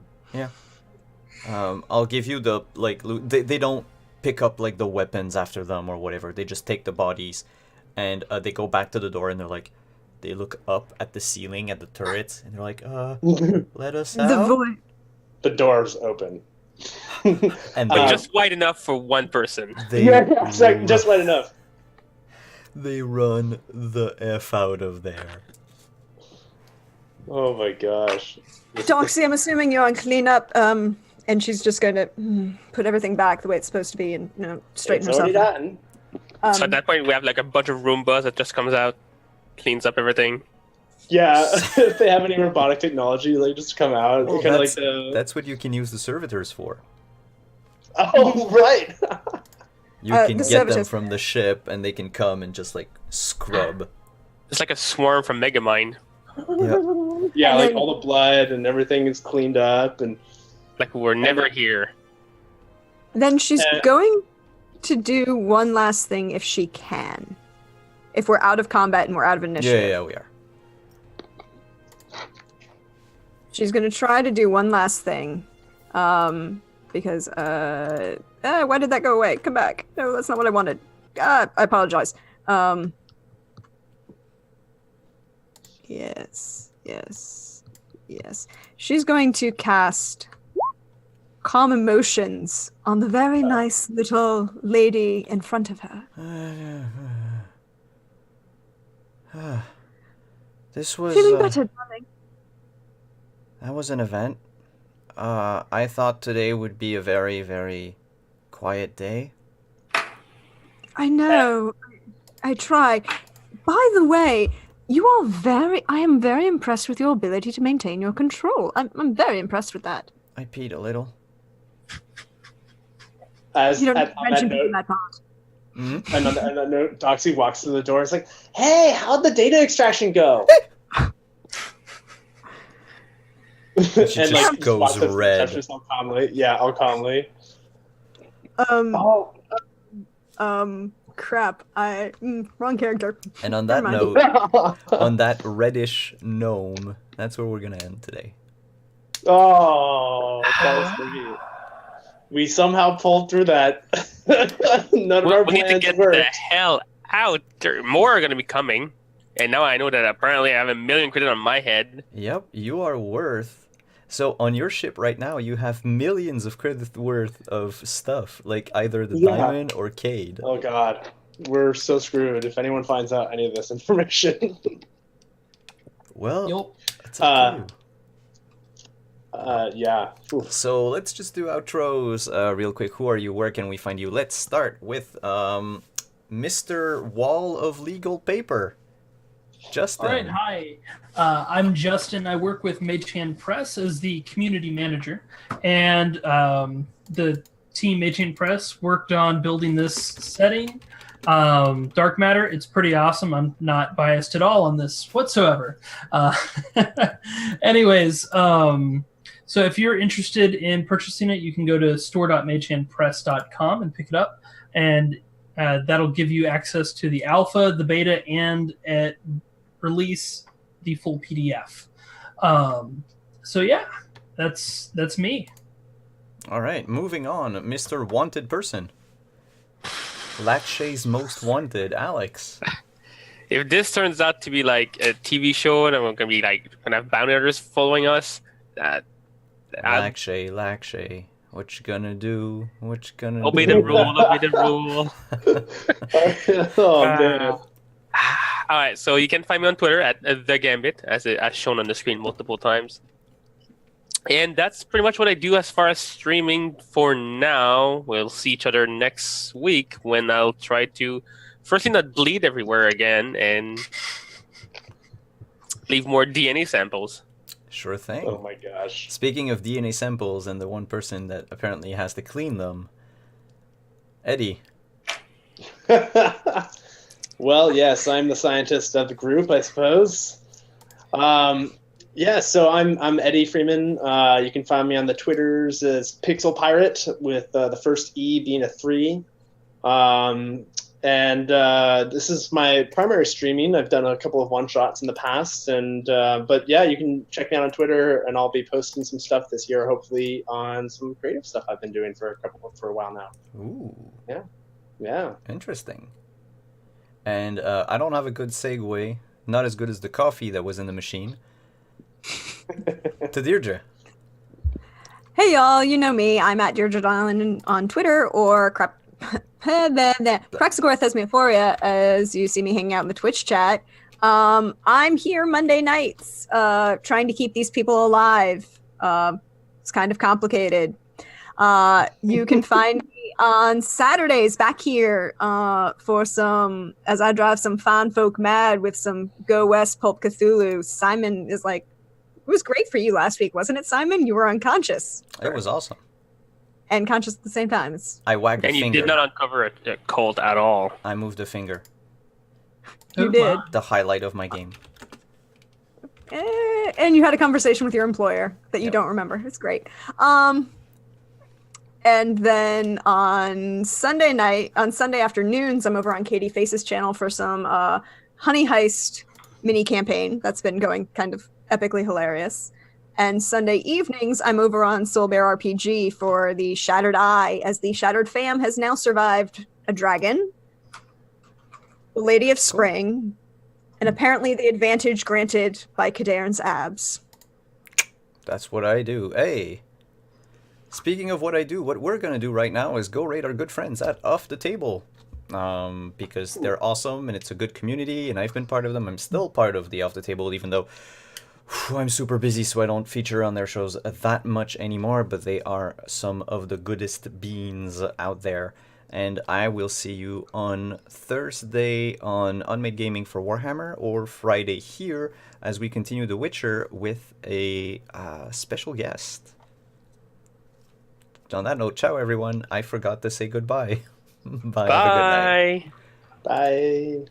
I'll give you the like. They don't pick up like the weapons after them or whatever. They just take the bodies, and they go back to the door and they're like, they look up at the ceiling at the turrets and they're like, let us out. The void. The door's open. And But they just wide enough for one person. they Yeah, exactly, just wide enough. they run the f out of there. Oh my gosh. Doxy, I'm assuming you're on cleanup. And she's just going to put everything back the way it's supposed to be, and straighten It's already herself. done. So at that point, we have like a bunch of Roombas that just comes out, cleans up everything. Yeah, if they have any robotic technology, like just come out. Well, kind of like that's, the. that's what you can use the servitors for. Oh right. You The can get them servitors. from the ship and they can come and just like scrub. It's like a swarm from Megamind. Yeah, And like then- all the blood and everything is cleaned up, and Like we're never here. Then she's Uh, going to do one last thing if she can. If we're out of combat and we're out of initiative. Yeah, we are. She's going to try to do one last thing. Because, why did that go away? Come back. No, that's not what I wanted. I apologize. Yes. She's going to cast Calm Emotions on the very nice little lady in front of her. This was Feeling better, darling? that was an event. I thought today would be a very, very quiet day. I know. I try. By the way, I am very impressed with your ability to maintain your control. I'm very impressed with that. I peed a little. as You don't on that mention note, that part. Mm-hmm. and on that note, Doxy walks through the door. It's like, "Hey, how'd the data extraction go?" She just goes walks up to red. receptionist all calmly. Yeah, all calmly. Oh, crap. Wrong character. And on that Never mind. note, on that reddish gnome, that's where we're gonna end today. Oh, that was great. We somehow pulled through that. None of our We need to plans get worked. the hell out. More are going to be coming. And now I know that apparently I have 1 million credit on my head. Yep, you are worth. So on your ship right now, you have millions of credit worth of stuff, like either the Yeah. diamond or Cade. Oh god, we're so screwed if anyone finds out any of this information. Well, Yup. it's up to you. Yeah. Oof. So let's just do outros real quick. Who are you? Where can we find you? Let's start with Mr. Wall of Legal Paper. Justin. All right, hi. I'm Justin. I work with Mage Hand Press as the community manager, and the team Mage Hand Press worked on building this setting. Dark Matter, it's pretty awesome. I'm not biased at all on this whatsoever. Anyways, so if you're interested in purchasing it, you can go to store.magehandpress.com and pick it up, and that'll give you access to the alpha, the beta, and at release the full PDF. So yeah, that's me. All right, moving on. Mr. Wanted Person. Lakshay's Most Wanted, Alex. If this turns out to be like a TV show and we're gonna be like gonna have bounty hunters following us, Lakshay, what you gonna do? What you gonna obey do? the rule, obey the rule. Oh man. All right, so you can find me on Twitter at The Gambit, as shown on the screen multiple times. And that's pretty much what I do as far as streaming for now. We'll see each other next week when I'll try to, firstly, not bleed everywhere again and leave more DNA samples. Sure thing. Oh my gosh. Speaking of DNA samples and the one person that apparently has to clean them, Eddie. Well, yes, I'm the scientist of the group, I suppose. Yeah, so I'm Eddie Freeman. You can find me on the Twitters as Pixel Pirate, with the first E being a 3. And this is my primary streaming. I've done a couple of one-shots in the past, and but yeah, you can check me out on Twitter, and I'll be posting some stuff this year, hopefully on some creative stuff I've been doing for a while now. Ooh. Yeah. Interesting. And I don't have a good segue, not as good as the coffee that was in the machine. To Deirdre. Hey y'all, you know me. I'm at Deirdre Donnellan on Twitter, or Praxagorthesmophoria, as you see me hanging out in the Twitch chat. I'm here Monday nights, trying to keep these people alive. It's kind of complicated. You can find me on Saturdays back here for some, as I drive some fine folk mad with some Go West Pulp Cthulhu. Simon is like, it was great for you last week, wasn't it, Simon? You were unconscious. It was awesome. And conscious at the same time. I wagged a And you finger. did not uncover a cult at all. I moved a finger. You did. The highlight of my game. And you had a conversation with your employer that you Yep. don't remember. It's great. And then on Sunday afternoons, I'm over on Katie Face's channel for some Honey Heist mini campaign that's been going kind of epically hilarious. And Sunday evenings, I'm over on Soul Bear RPG for the Shattered Eye, as the Shattered fam has now survived a dragon, the Lady of Spring, and apparently the advantage granted by Kadarn's abs. That's what I do. Hey. Speaking of what I do, what we're going to do right now is go raid our good friends at Off the Table. Because they're awesome and it's a good community and I've been part of them. I'm still part of the Off the Table, even though I'm super busy, so I don't feature on their shows that much anymore, but they are some of the goodest beans out there. And I will see you on Thursday on Unmade Gaming for Warhammer, or Friday here as we continue The Witcher with a special guest. On that note, ciao everyone. I forgot to say goodbye. Bye. Have a good night. Bye. Bye.